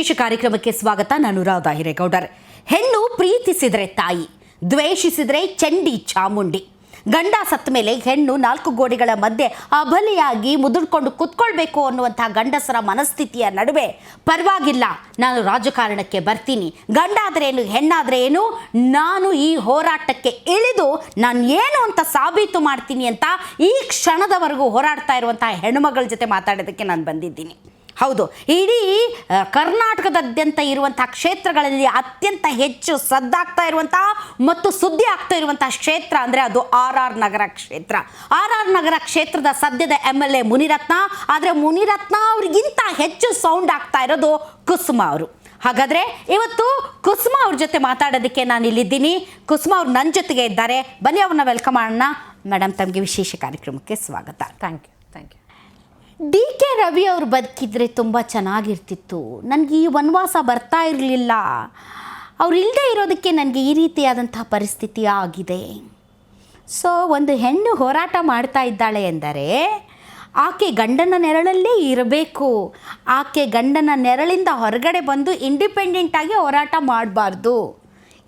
ವಿಶೇಷ ಕಾರ್ಯಕ್ರಮಕ್ಕೆ ಸ್ವಾಗತ. ನಾನು ರಾಧಾ ಹಿರೇಗೌಡರ್. ಹೆಣ್ಣು ಪ್ರೀತಿಸಿದರೆ ತಾಯಿ, ದ್ವೇಷಿಸಿದರೆ ಚಂಡಿ ಚಾಮುಂಡಿ. ಗಂಡ ಸತ್ತ ಮೇಲೆ ಹೆಣ್ಣು ನಾಲ್ಕು ಗೋಡೆಗಳ ಮಧ್ಯೆ ಅಬಲೆಯಾಗಿ ಮುದುಡ್ಕೊಂಡು ಕುತ್ಕೊಳ್ಬೇಕು ಅನ್ನುವಂಥ ಗಂಡಸರ ಮನಸ್ಥಿತಿಯ ನಡುವೆ ಪರವಾಗಿಲ್ಲ, ನಾನು ರಾಜಕಾರಣಕ್ಕೆ ಬರ್ತೀನಿ, ಗಂಡ ಆದರೆ ಏನು ಹೆಣ್ಣಾದರೆ ಏನು, ನಾನು ಈ ಹೋರಾಟಕ್ಕೆ ಇಳಿದು ನಾನು ಏನು ಅಂತ ಸಾಬೀತು ಮಾಡ್ತೀನಿ ಅಂತ ಈ ಕ್ಷಣದವರೆಗೂ ಹೋರಾಡ್ತಾ ಇರುವಂಥ ಹೆಣ್ಣುಮಗಳ ಜೊತೆ ಮಾತಾಡೋದಕ್ಕೆ ನಾನು ಬಂದಿದ್ದೀನಿ. ಹೌದು, ಇಡೀ ಕರ್ನಾಟಕದಾದ್ಯಂತ ಇರುವಂಥ ಕ್ಷೇತ್ರಗಳಲ್ಲಿ ಅತ್ಯಂತ ಹೆಚ್ಚು ಸದ್ದಾಗ್ತಾ ಇರುವಂಥ ಮತ್ತು ಸುದ್ದಿ ಆಗ್ತಾ ಇರುವಂಥ ಕ್ಷೇತ್ರ ಅಂದರೆ ಅದು ಆರ್ ನಗರ ಕ್ಷೇತ್ರ. ಆರ್ ನಗರ ಕ್ಷೇತ್ರದ ಸದ್ಯದ MLA ಮುನಿರತ್ನ. ಆದರೆ ಮುನಿರತ್ನ ಅವ್ರಿಗಿಂತ ಹೆಚ್ಚು ಸೌಂಡ್ ಆಗ್ತಾ ಇರೋದು ಕುಸುಮ ಅವರು. ಹಾಗಾದರೆ ಇವತ್ತು ಕುಸುಮ ಅವ್ರ ಜೊತೆ ಮಾತಾಡೋದಕ್ಕೆ ನಾನು ಇಲ್ಲಿದ್ದೀನಿ. ಕುಸುಮ ಅವ್ರು ನನ್ನ ಜೊತೆಗೆ ಇದ್ದಾರೆ. ಬನ್ನಿ ಅವ್ರನ್ನ ವೆಲ್ಕಮ್ ಮಾಡೋಣ. ಮೇಡಮ್, ತಮಗೆ ವಿಶೇಷ ಕಾರ್ಯಕ್ರಮಕ್ಕೆ ಸ್ವಾಗತ. Thank you. DK ರವಿ ಅವರು ಬದುಕಿದ್ರೆ ತುಂಬ ಚೆನ್ನಾಗಿರ್ತಿತ್ತು. ನನಗೆ ಈ ವನವಾಸ ಬರ್ತಾ ಇರಲಿಲ್ಲ. ಅವ್ರು ಇಲ್ಲದೆ ಇರೋದಕ್ಕೆ ನನಗೆ ಈ ರೀತಿಯಾದಂಥ ಪರಿಸ್ಥಿತಿ ಆಗಿದೆ. ಸೊ ಒಂದು ಹೆಣ್ಣು ಹೋರಾಟ ಮಾಡ್ತಾ ಇದ್ದಾಳೆ ಎಂದರೆ ಆಕೆ ಗಂಡನ ನೆರಳಲ್ಲೇ ಇರಬೇಕು. ಆಕೆ ಗಂಡನ ನೆರಳಿಂದ ಹೊರಗಡೆ ಬಂದು ಇಂಡಿಪೆಂಡೆಂಟಾಗಿ ಹೋರಾಟ ಮಾಡಬಾರ್ದು.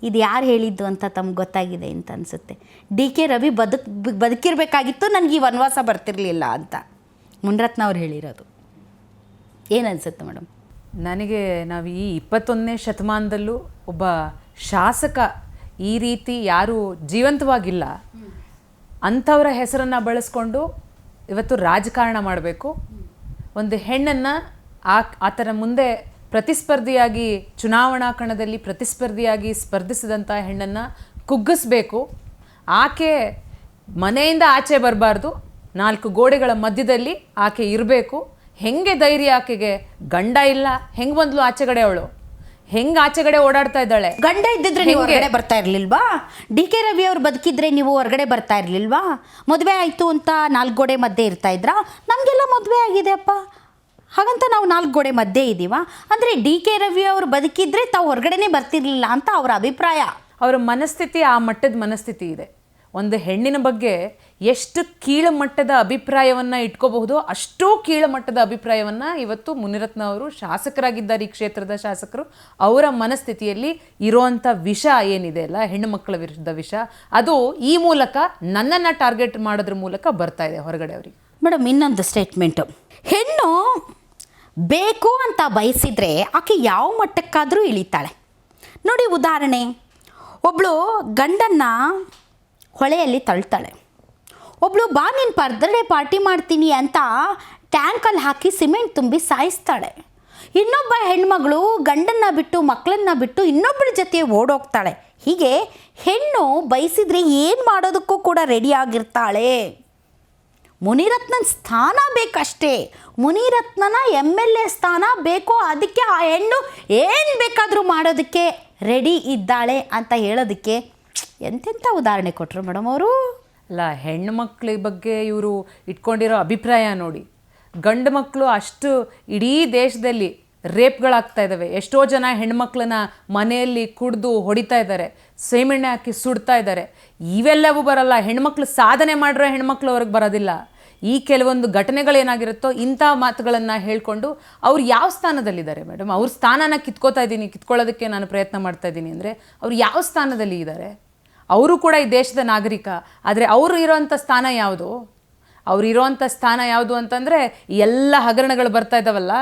ಇದು ಯಾರು ಹೇಳಿದ್ದು ಅಂತ ತಮ್ಗೆ ಗೊತ್ತಾಗಿದೆ ಅಂತ ಅನಿಸುತ್ತೆ. DK ರವಿ ಬದುಕಿರಬೇಕಾಗಿತ್ತು, ನನಗೆ ಈ ವನವಾಸ ಬರ್ತಿರಲಿಲ್ಲ ಅಂತ ಮುನಿರತ್ನ ಅವ್ರು ಹೇಳಿರೋದು. ಏನು ಅನಿಸುತ್ತೆ ಮೇಡಮ್? ನನಗೆ ನಾವು ಈ 21ನೇ ಶತಮಾನದಲ್ಲೂ ಒಬ್ಬ ಶಾಸಕ ಈ ರೀತಿ ಯಾರೂ ಜೀವಂತವಾಗಿಲ್ಲ, ಅಂಥವರ ಹೆಸರನ್ನು ಬಳಸ್ಕೊಂಡು ಇವತ್ತು ರಾಜಕಾರಣ ಮಾಡಬೇಕು. ಒಂದು ಹೆಣ್ಣನ್ನು ಆತನ ಮುಂದೆ ಪ್ರತಿಸ್ಪರ್ಧಿಯಾಗಿ ಚುನಾವಣಾ ಕಣದಲ್ಲಿ ಪ್ರತಿಸ್ಪರ್ಧಿಯಾಗಿ ಸ್ಪರ್ಧಿಸಿದಂಥ ಹೆಣ್ಣನ್ನು ಕುಗ್ಗಿಸ್ಬೇಕು. ಆಕೆ ಮನೆಯಿಂದ ಆಚೆ ಬರಬಾರ್ದು, ನಾಲ್ಕು ಗೋಡೆಗಳ ಮಧ್ಯದಲ್ಲಿ ಆಕೆ ಇರಬೇಕು. ಹೆಂಗೆ ಧೈರ್ಯ ಆಕೆಗೆ? ಗಂಡ ಇಲ್ಲ, ಹೆಂಗೆ ಬಂದ್ಲು ಆಚೆಗಡೆ? ಅವಳು ಹೆಂಗೆ ಆಚೆಗಡೆ ಓಡಾಡ್ತಾ ಇದ್ದಾಳೆ? ಗಂಡ ಇದ್ದಿದ್ರೆ ನೀವು ಹೊರಗಡೆ ಬರ್ತಾ ಇರಲಿಲ್ವಾ? DK ರವಿ ಅವ್ರು ಬದುಕಿದ್ರೆ ನೀವು ಹೊರಗಡೆ ಬರ್ತಾ ಇರಲಿಲ್ವಾ? ಮದುವೆ ಆಯಿತು ಅಂತ ನಾಲ್ಕು ಗೋಡೆ ಮಧ್ಯೆ ಇರ್ತಾ ಇದ್ರಾ? ನಮಗೆಲ್ಲ ಮದುವೆ ಆಗಿದೆ ಅಪ್ಪ, ಹಾಗಂತ ನಾವು ನಾಲ್ಕು ಗೋಡೆ ಮಧ್ಯೆ ಇದ್ದೀವ ಅಂದರೆ DK ರವಿ ಅವರು ಬದುಕಿದ್ರೆ ತಾವು ಹೊರಗಡೆನೇ ಬರ್ತಿರ್ಲಿಲ್ಲ ಅಂತ ಅವರ ಅಭಿಪ್ರಾಯ. ಅವರ ಮನಸ್ಥಿತಿ ಆ ಮಟ್ಟದ ಮನಸ್ಥಿತಿ ಇದೆ. ಒಂದು ಹೆಣ್ಣಿನ ಬಗ್ಗೆ ಎಷ್ಟು ಕೀಳುಮಟ್ಟದ ಅಭಿಪ್ರಾಯವನ್ನು ಇಟ್ಕೋಬಹುದೋ ಅಷ್ಟೂ ಕೀಳುಮಟ್ಟದ ಅಭಿಪ್ರಾಯವನ್ನು ಇವತ್ತು ಮುನಿರತ್ನ ಅವರು ಶಾಸಕರಾಗಿದ್ದಾರೆ, ಈ ಕ್ಷೇತ್ರದ ಶಾಸಕರು. ಅವರ ಮನಸ್ಥಿತಿಯಲ್ಲಿ ಇರೋವಂಥ ವಿಷ ಏನಿದೆ ಅಲ್ಲ, ಹೆಣ್ಣು ಮಕ್ಕಳ ವಿರುದ್ಧ ವಿಷ, ಅದು ಈ ಮೂಲಕ ನನ್ನನ್ನು ಟಾರ್ಗೆಟ್ ಮಾಡೋದ್ರ ಮೂಲಕ ಬರ್ತಾ ಇದೆ ಹೊರಗಡೆ ಅವರಿಗೆ. ಮೇಡಮ್, ಇನ್ನೊಂದು ಸ್ಟೇಟ್ಮೆಂಟು, ಹೆಣ್ಣು ಬೇಕು ಅಂತ ಬಯಸಿದರೆ ಆಕೆ ಯಾವ ಮಟ್ಟಕ್ಕಾದರೂ ಇಳಿತಾಳೆ. ನೋಡಿ, ಉದಾಹರಣೆ, ಒಬ್ಬಳು ಗಂಡನ್ನು ಹೊಳೆಯಲ್ಲಿ ತಳ್ತಾಳೆ. ಒಬ್ಬಳು ಬಾ ನೀನು ಬರ್ತ್ಡೇ ಪಾರ್ಟಿ ಮಾಡ್ತೀನಿ ಅಂತ ಟ್ಯಾಂಕಲ್ಲಿ ಹಾಕಿ ಸಿಮೆಂಟ್ ತುಂಬಿ ಸಾಯಿಸ್ತಾಳೆ. ಇನ್ನೊಬ್ಬ ಹೆಣ್ಮಗಳು ಗಂಡನ್ನು ಬಿಟ್ಟು ಮಕ್ಕಳನ್ನ ಬಿಟ್ಟು ಇನ್ನೊಬ್ಬಳ ಜೊತೆ ಓಡೋಗ್ತಾಳೆ. ಹೀಗೆ ಹೆಣ್ಣು ಬಯಸಿದರೆ ಏನು ಮಾಡೋದಕ್ಕೂ ಕೂಡ ರೆಡಿ ಆಗಿರ್ತಾಳೆ. ಮುನಿರತ್ನನ ಸ್ಥಾನ ಬೇಕಷ್ಟೇ, ಮುನಿರತ್ನನ MLA ಸ್ಥಾನ ಬೇಕು. ಅದಕ್ಕೆ ಆ ಹೆಣ್ಣು ಏನು ಬೇಕಾದರೂ ಮಾಡೋದಕ್ಕೆ ರೆಡಿ ಇದ್ದಾಳೆ ಅಂತ ಹೇಳೋದಕ್ಕೆ ಎಂತೆಂಥ ಉದಾಹರಣೆ ಕೊಟ್ಟರು ಮೇಡಮ್ ಅವರು. ಅಲ್ಲ, ಹೆಣ್ಣು ಮಕ್ಕಳ ಬಗ್ಗೆ ಇವರು ಇಟ್ಕೊಂಡಿರೋ ಅಭಿಪ್ರಾಯ ನೋಡಿ. ಗಂಡು ಮಕ್ಕಳು ಅಷ್ಟು ಇಡೀ ದೇಶದಲ್ಲಿ ರೇಪ್ಗಳಾಗ್ತಾ ಇದ್ದಾವೆ. ಎಷ್ಟೋ ಜನ ಹೆಣ್ಮಕ್ಳನ್ನ ಮನೆಯಲ್ಲಿ ಕುಡಿದು ಹೊಡಿತಾ ಇದ್ದಾರೆ, ಸೀಮೆಣ್ಣೆ ಹಾಕಿ ಸುಡ್ತಾ ಇದ್ದಾರೆ. ಇವೆಲ್ಲವೂ ಬರಲ್ಲ. ಹೆಣ್ಮಕ್ಳು ಸಾಧನೆ ಮಾಡಿರೋ ಹೆಣ್ಮಕ್ಳು ಅವ್ರಿಗೆ ಬರೋದಿಲ್ಲ. ಈ ಕೆಲವೊಂದು ಘಟನೆಗಳೇನಾಗಿರುತ್ತೋ ಇಂಥ ಮಾತುಗಳನ್ನು ಹೇಳ್ಕೊಂಡು ಅವ್ರು ಯಾವ ಸ್ಥಾನದಲ್ಲಿದ್ದಾರೆ ಮೇಡಮ್? ಅವ್ರ ಸ್ಥಾನನ ಕಿತ್ಕೊಳ್ಳೋದಕ್ಕೆ ನಾನು ಪ್ರಯತ್ನ ಮಾಡ್ತಾ ಇದ್ದೀನಿ ಅಂದರೆ ಅವ್ರು ಯಾವ ಸ್ಥಾನದಲ್ಲಿ ಇದ್ದಾರೆ? ಅವರು ಕೂಡ ಈ ದೇಶದ ನಾಗರಿಕ. ಆದರೆ ಅವರು ಇರೋವಂಥ ಸ್ಥಾನ ಯಾವುದು? ಅವ್ರು ಇರೋವಂಥ ಸ್ಥಾನ ಯಾವುದು ಅಂತಂದರೆ ಎಲ್ಲ ಹಗರಣಗಳು ಬರ್ತಾ ಇದ್ದಾವಲ್ಲ,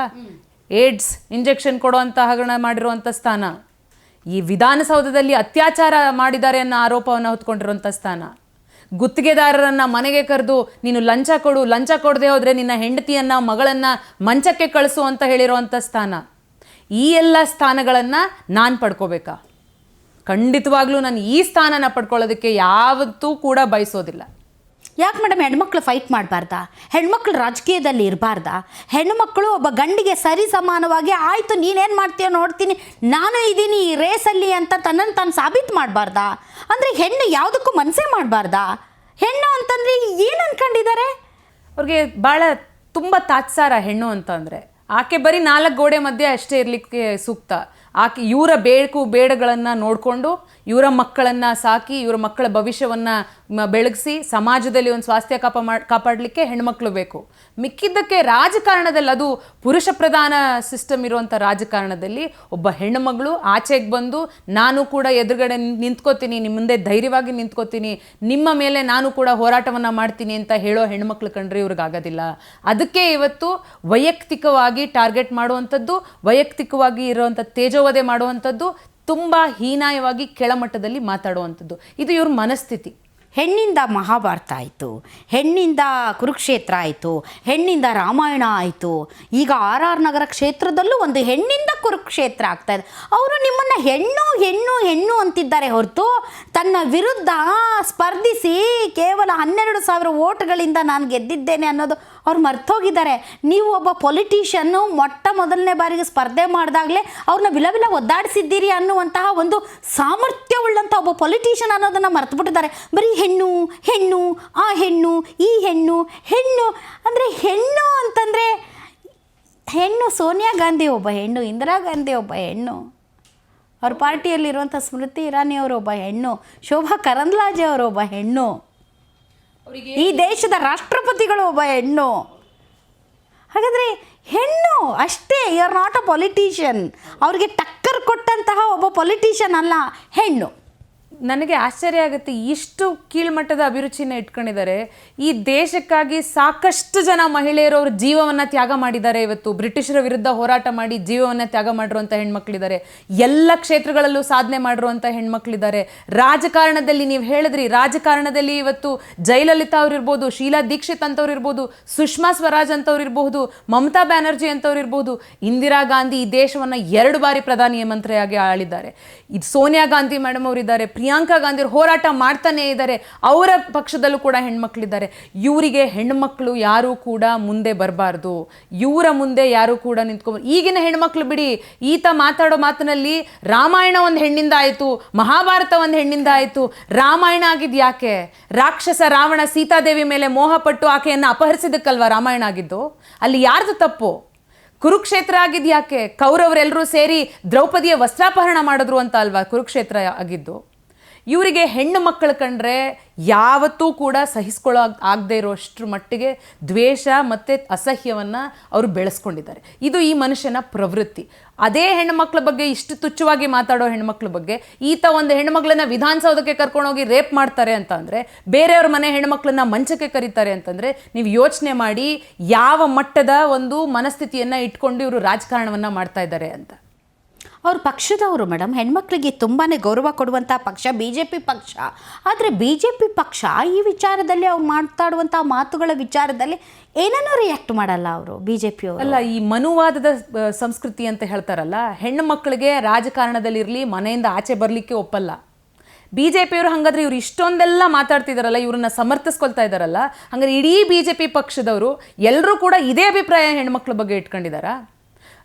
ಏಡ್ಸ್ ಇಂಜೆಕ್ಷನ್ ಕೊಡುವಂಥ ಹಗರಣ ಮಾಡಿರುವಂಥ ಸ್ಥಾನ, ಈ ವಿಧಾನಸೌಧದಲ್ಲಿ ಅತ್ಯಾಚಾರ ಮಾಡಿದ್ದಾರೆ ಅನ್ನೋ ಆರೋಪವನ್ನು ಹೊತ್ಕೊಂಡಿರುವಂಥ ಸ್ಥಾನ, ಗುತ್ತಿಗೆದಾರರನ್ನು ಮನೆಗೆ ಕರೆದು ನೀನು ಲಂಚ ಕೊಡು, ಲಂಚ ಕೊಡದೆ ಹೋದರೆ ನಿನ್ನ ಹೆಂಡತಿಯನ್ನು ಮಗಳನ್ನು ಮಂಚಕ್ಕೆ ಕಳಿಸು ಅಂತ ಹೇಳಿರುವಂಥ ಸ್ಥಾನ. ಈ ಎಲ್ಲ ಸ್ಥಾನಗಳನ್ನು ನಾನು ಪಡ್ಕೋಬೇಕಾ? ಖಂಡಿತವಾಗ್ಲೂ ನಾನು ಈ ಸ್ಥಾನನ ಪಡ್ಕೊಳ್ಳೋದಕ್ಕೆ ಯಾವತ್ತೂ ಕೂಡ ಬಯಸೋದಿಲ್ಲ. ಯಾಕೆ ಮೇಡಮ್ ಹೆಣ್ಮಕ್ಳು ಫೈಟ್ ಮಾಡಬಾರ್ದಾ? ಹೆಣ್ಮಕ್ಳು ರಾಜಕೀಯದಲ್ಲಿ ಇರಬಾರ್ದಾ? ಹೆಣ್ಣುಮಕ್ಕಳು ಒಬ್ಬ ಗಂಡಿಗೆ ಸರಿ ಸಮಾನವಾಗಿ ಆಯಿತು ನೀನೇನು ಮಾಡ್ತೀಯೋ ನೋಡ್ತೀನಿ, ನಾನು ಇದ್ದೀನಿ ಈ ರೇಸಲ್ಲಿ ಅಂತ ತನ್ನನ್ನು ತಾನು ಸಾಬೀತು ಮಾಡಬಾರ್ದಾ? ಅಂದರೆ ಹೆಣ್ಣು ಯಾವುದಕ್ಕೂ ಮನಸ್ಸೇ ಮಾಡಬಾರ್ದಾ? ಹೆಣ್ಣು ಅಂತಂದರೆ ಏನು ಅಂದ್ಕೊಂಡಿದ್ದಾರೆ? ಅವ್ರಿಗೆ ಭಾಳ ತುಂಬ ತಾತ್ಸಾರ ಹೆಣ್ಣು ಅಂತಂದರೆ. ಆಕೆ ಬರೀ ನಾಲ್ಕು ಗೋಡೆ ಮಧ್ಯೆ ಅಷ್ಟೇ ಇರಲಿಕ್ಕೆ ಸೂಕ್ತ. ಆಕೆ ಇವರ ಬೇಡಗಳನ್ನು ನೋಡಿಕೊಂಡು ಇವರ ಮಕ್ಕಳನ್ನು ಸಾಕಿ ಇವರ ಮಕ್ಕಳ ಭವಿಷ್ಯವನ್ನು ಬೆಳಗಿಸಿ ಸಮಾಜದಲ್ಲಿ ಒಂದು ಸ್ವಾಸ್ಥ್ಯ ಕಾಪಾಡಲಿಕ್ಕೆ ಹೆಣ್ಮಕ್ಳು ಬೇಕು. ಮಿಕ್ಕಿದ್ದಕ್ಕೆ ರಾಜಕಾರಣದಲ್ಲಿ, ಅದು ಪುರುಷ ಪ್ರಧಾನ ಸಿಸ್ಟಮ್ ಇರುವಂಥ ರಾಜಕಾರಣದಲ್ಲಿ ಒಬ್ಬ ಹೆಣ್ಣುಮಗಳು ಆಚೆಗೆ ಬಂದು ನಾನು ಕೂಡ ಎದುರುಗಡೆ ನಿಂತ್ಕೋತೀನಿ, ನಿಮ್ಮ ಮುಂದೆ ಧೈರ್ಯವಾಗಿ ನಿಂತ್ಕೋತೀನಿ, ನಿಮ್ಮ ಮೇಲೆ ನಾನು ಕೂಡ ಹೋರಾಟವನ್ನು ಮಾಡ್ತೀನಿ ಅಂತ ಹೇಳೋ ಹೆಣ್ಮಕ್ಳು ಕಂಡ್ರೆ ಇವ್ರಿಗಾಗೋದಿಲ್ಲ. ಅದಕ್ಕೆ ಇವತ್ತು ವೈಯಕ್ತಿಕವಾಗಿ ಟಾರ್ಗೆಟ್ ಮಾಡುವಂಥದ್ದು, ವೈಯಕ್ತಿಕವಾಗಿ ಇರುವಂಥ ತೇಜೋವಧೆ ಮಾಡುವಂಥದ್ದು, ತುಂಬ ಹೀನಾಯವಾಗಿ ಕೆಳಮಟ್ಟದಲ್ಲಿ ಮಾತಾಡುವಂಥದ್ದು, ಇದು ಇವ್ರ ಮನಸ್ಥಿತಿ. ಹೆಣ್ಣಿಂದ ಮಹಾಭಾರತ ಆಯಿತು, ಹೆಣ್ಣಿಂದ ಕುರುಕ್ಷೇತ್ರ ಆಯಿತು, ಹೆಣ್ಣಿಂದ ರಾಮಾಯಣ ಆಯಿತು, ಈಗ ಆರ್ ಆರ್ ನಗರ ಕ್ಷೇತ್ರದಲ್ಲೂ ಒಂದು ಹೆಣ್ಣಿಂದ ಕುರುಕ್ಷೇತ್ರ ಆಗ್ತಾ ಇದೆ. ಅವರು ನಿಮ್ಮನ್ನು ಹೆಣ್ಣು ಹೆಣ್ಣು ಹೆಣ್ಣು ಅಂತಿದ್ದಾರೆ ಹೊರತು ತನ್ನ ವಿರುದ್ಧ ಸ್ಪರ್ಧಿಸಿ ಕೇವಲ 12,000 ವೋಟ್ಗಳಿಂದ ನಾನು ಗೆದ್ದಿದ್ದೇನೆ ಅನ್ನೋದು ಅವ್ರು ಮರ್ತೋಗಿದ್ದಾರೆ. ನೀವು ಒಬ್ಬ ಪೊಲಿಟಿಷಿಯನ್ನು ಮೊದಲನೇ ಬಾರಿಗೆ ಸ್ಪರ್ಧೆ ಮಾಡಿದಾಗಲೇ ಅವ್ರನ್ನ ವಿಲವಿಲ ಒದ್ದಾಡಿಸಿದ್ದೀರಿ ಅನ್ನುವಂತಹ ಒಂದು ಸಾಮರ್ಥ್ಯವುಳ್ಳಂಥ ಒಬ್ಬ ಪೊಲಿಟಿಷಿಯನ್ ಅನ್ನೋದನ್ನು ಮರ್ತುಬಿಟ್ಟಿದ್ದಾರೆ. ಬರೀ ಹೆಣ್ಣು ಹೆಣ್ಣು, ಆ ಹೆಣ್ಣು ಈ ಹೆಣ್ಣು, ಹೆಣ್ಣು ಅಂದರೆ ಹೆಣ್ಣು ಅಂತಂದರೆ ಹೆಣ್ಣು ಸೋನಿಯಾ ಗಾಂಧಿ ಒಬ್ಬ ಹೆಣ್ಣು, ಇಂದಿರಾ ಗಾಂಧಿ ಒಬ್ಬ ಹೆಣ್ಣು, ಅವ್ರ ಪಾರ್ಟಿಯಲ್ಲಿರುವಂಥ ಸ್ಮೃತಿ ಇರಾನಿ ಅವರು ಒಬ್ಬ ಹೆಣ್ಣು, ಶೋಭಾ ಕರಂದ್ಲಾಜೆ ಅವರು ಒಬ್ಬ ಹೆಣ್ಣು, ಈ ದೇಶದ ರಾಷ್ಟ್ರಪತಿಗಳು ಒಬ್ಬ ಹೆಣ್ಣು. ಹಾಗಾದರೆ ಹೆಣ್ಣು ಅಷ್ಟೇ, you are not a politician. ಅವ್ರಿಗೆ ಟಕ್ಕರ್ ಕೊಟ್ಟಂತಹ ಒಬ್ಬ ಪೊಲಿಟಿಷಿಯನ್ ಅಲ್ಲ, ಹೆಣ್ಣು. ನನಗೆ ಆಶ್ಚರ್ಯ ಆಗುತ್ತೆ, ಇಷ್ಟು ಕೀಳ್ಮಟ್ಟದ ಅಭಿರುಚಿನ ಇಟ್ಕೊಂಡಿದ್ದಾರೆ. ಈ ದೇಶಕ್ಕಾಗಿ ಸಾಕಷ್ಟು ಜನ ಮಹಿಳೆಯರು ಅವ್ರ ಜೀವವನ್ನು ತ್ಯಾಗ ಮಾಡಿದ್ದಾರೆ. ಇವತ್ತು ಬ್ರಿಟಿಷರ ವಿರುದ್ಧ ಹೋರಾಟ ಮಾಡಿ ಜೀವವನ್ನು ತ್ಯಾಗ ಮಾಡಿರುವಂಥ ಹೆಣ್ಮಕ್ಳಿದ್ದಾರೆ. ಎಲ್ಲ ಕ್ಷೇತ್ರಗಳಲ್ಲೂ ಸಾಧನೆ ಮಾಡಿರುವಂಥ ಹೆಣ್ಮಕ್ಳಿದ್ದಾರೆ. ರಾಜಕಾರಣದಲ್ಲಿ ನೀವು ಹೇಳಿದ್ರಿ, ರಾಜಕಾರಣದಲ್ಲಿ ಇವತ್ತು ಜಯಲಲಿತಾ ಅವ್ರಿರ್ಬೋದು, ಶೀಲಾ ದೀಕ್ಷಿತ್ ಅಂತವ್ರು ಇರ್ಬೋದು, ಸುಷ್ಮಾ ಸ್ವರಾಜ್ ಅಂತವ್ರು ಇರಬಹುದು, ಮಮತಾ ಬ್ಯಾನರ್ಜಿ ಅಂತವ್ರು ಇರ್ಬೋದು, ಇಂದಿರಾ ಗಾಂಧಿ ಈ ದೇಶವನ್ನು 2 ಬಾರಿ ಪ್ರಧಾನಿ ಮಂತ್ರಿಯಾಗಿ ಆಳಿದ್ದಾರೆ. ಇದು ಸೋನಿಯಾ ಗಾಂಧಿ ಮೇಡಮ್ ಅವರಿದ್ದಾರೆ, ಪ್ರಿಯಾಂಕಾ ಗಾಂಧಿ ಹೋರಾಟ ಮಾಡ್ತಾನೇ ಇದ್ದಾರೆ, ಅವರ ಪಕ್ಷದಲ್ಲೂ ಕೂಡ ಹೆಣ್ಮಕ್ಳಿದ್ದಾರೆ. ಇವರಿಗೆ ಹೆಣ್ಮಕ್ಳು ಯಾರೂ ಕೂಡ ಮುಂದೆ ಬರಬಾರ್ದು, ಇವರ ಮುಂದೆ ಯಾರೂ ಕೂಡ ನಿಂತ್ಕೊಬಾರ್ದು. ಈಗಿನ ಹೆಣ್ಮಕ್ಳು ಬಿಡಿ, ಈತ ಮಾತಾಡೋ ಮಾತಿನಲ್ಲಿ ರಾಮಾಯಣ ಒಂದು ಹೆಣ್ಣಿಂದ ಆಯಿತು, ಮಹಾಭಾರತ ಒಂದು ಹೆಣ್ಣಿಂದ ಆಯಿತು. ರಾಮಾಯಣ ಆಗಿದ್ದು ಯಾಕೆ? ರಾಕ್ಷಸ ರಾವಣ ಸೀತಾದೇವಿ ಮೇಲೆ ಮೋಹಪಟ್ಟು ಆಕೆಯನ್ನು ಅಪಹರಿಸಿದ್ದಕ್ಕಲ್ವ ರಾಮಾಯಣ ಆಗಿದ್ದು? ಅಲ್ಲಿ ಯಾರ್ದು ತಪ್ಪು? ಕುರುಕ್ಷೇತ್ರ ಆಗಿದ್ದು ಯಾಕೆ? ಕೌರವರೆಲ್ಲರೂ ಸೇರಿ ದ್ರೌಪದಿಯ ವಸ್ತ್ರಾಪಹರಣ ಮಾಡಿದ್ರು ಅಂತ ಅಲ್ವಾ ಕುರುಕ್ಷೇತ್ರ ಆಗಿದ್ದು? ಇವರಿಗೆ ಹೆಣ್ಣು ಮಕ್ಕಳು ಕಂಡ್ರೆ ಯಾವತ್ತೂ ಕೂಡ ಸಹಿಸ್ಕೊಳ್ಳೋ ಆಗದೆ ಇರೋಷ್ಟರ ಮಟ್ಟಿಗೆ ದ್ವೇಷ ಮತ್ತು ಅಸಹ್ಯವನ್ನು ಅವರು ಬೆಳೆಸ್ಕೊಂಡಿದ್ದಾರೆ. ಇದು ಈ ಮನುಷ್ಯನ ಪ್ರವೃತ್ತಿ. ಅದೇ ಹೆಣ್ಮಕ್ಳ ಬಗ್ಗೆ ಇಷ್ಟು ತುಚ್ಛವಾಗಿ ಮಾತಾಡೋ ಹೆಣ್ಮಕ್ಳ ಬಗ್ಗೆ ಈತ ಒಂದು ಹೆಣ್ಮಕ್ಳನ್ನ ವಿಧಾನಸೌಧಕ್ಕೆ ಕರ್ಕೊಂಡೋಗಿ ರೇಪ್ ಮಾಡ್ತಾರೆ ಅಂತ ಅಂದರೆ, ಬೇರೆಯವ್ರ ಮನೆ ಹೆಣ್ಮಕ್ಳನ್ನ ಮಂಚಕ್ಕೆ ಕರೀತಾರೆ ಅಂತಂದರೆ, ನೀವು ಯೋಚನೆ ಮಾಡಿ ಯಾವ ಮಟ್ಟದ ಒಂದು ಮನಸ್ಥಿತಿಯನ್ನು ಇಟ್ಕೊಂಡು ಇವರು ರಾಜಕಾರಣವನ್ನು ಮಾಡ್ತಾ ಇದ್ದಾರೆ ಅಂತ. ಅವ್ರ ಪಕ್ಷದವರು ಮೇಡಮ್, ಹೆಣ್ಮಕ್ಳಿಗೆ ತುಂಬಾ ಗೌರವ ಕೊಡುವಂಥ ಪಕ್ಷ BJP ಪಕ್ಷ. ಆದರೆ BJP ಪಕ್ಷ ಈ ವಿಚಾರದಲ್ಲಿ ಅವ್ರು ಮಾತಾಡುವಂಥ ಮಾತುಗಳ ವಿಚಾರದಲ್ಲಿ ಏನನ್ನೂ ರಿಯಾಕ್ಟ್ ಮಾಡಲ್ಲ ಅವರು, BJP ಅವರು. ಅಲ್ಲ, ಈ ಮನುವಾದದ ಸಂಸ್ಕೃತಿ ಅಂತ ಹೇಳ್ತಾರಲ್ಲ, ಹೆಣ್ಣು ಮಕ್ಕಳಿಗೆ ರಾಜಕಾರಣದಲ್ಲಿರಲಿ ಮನೆಯಿಂದ ಆಚೆ ಬರಲಿಕ್ಕೆ ಒಪ್ಪಲ್ಲ. BJP ಅವರು ಹಾಗಾದ್ರೆ ಇವ್ರು ಇಷ್ಟೊಂದೆಲ್ಲ ಮಾತಾಡ್ತಿದಾರಲ್ಲ, ಇವ್ರನ್ನ ಸಮರ್ಥಿಸ್ಕೊಳ್ತಾ ಇದ್ದಾರಲ್ಲ, ಹಾಗಾದ್ರೆ ಇಡೀ BJP ಪಕ್ಷದವರು ಎಲ್ಲರೂ ಕೂಡ ಇದೇ ಅಭಿಪ್ರಾಯ ಹೆಣ್ಮಕ್ಳ ಬಗ್ಗೆ ಇಟ್ಕೊಂಡಿದ್ದಾರಾ?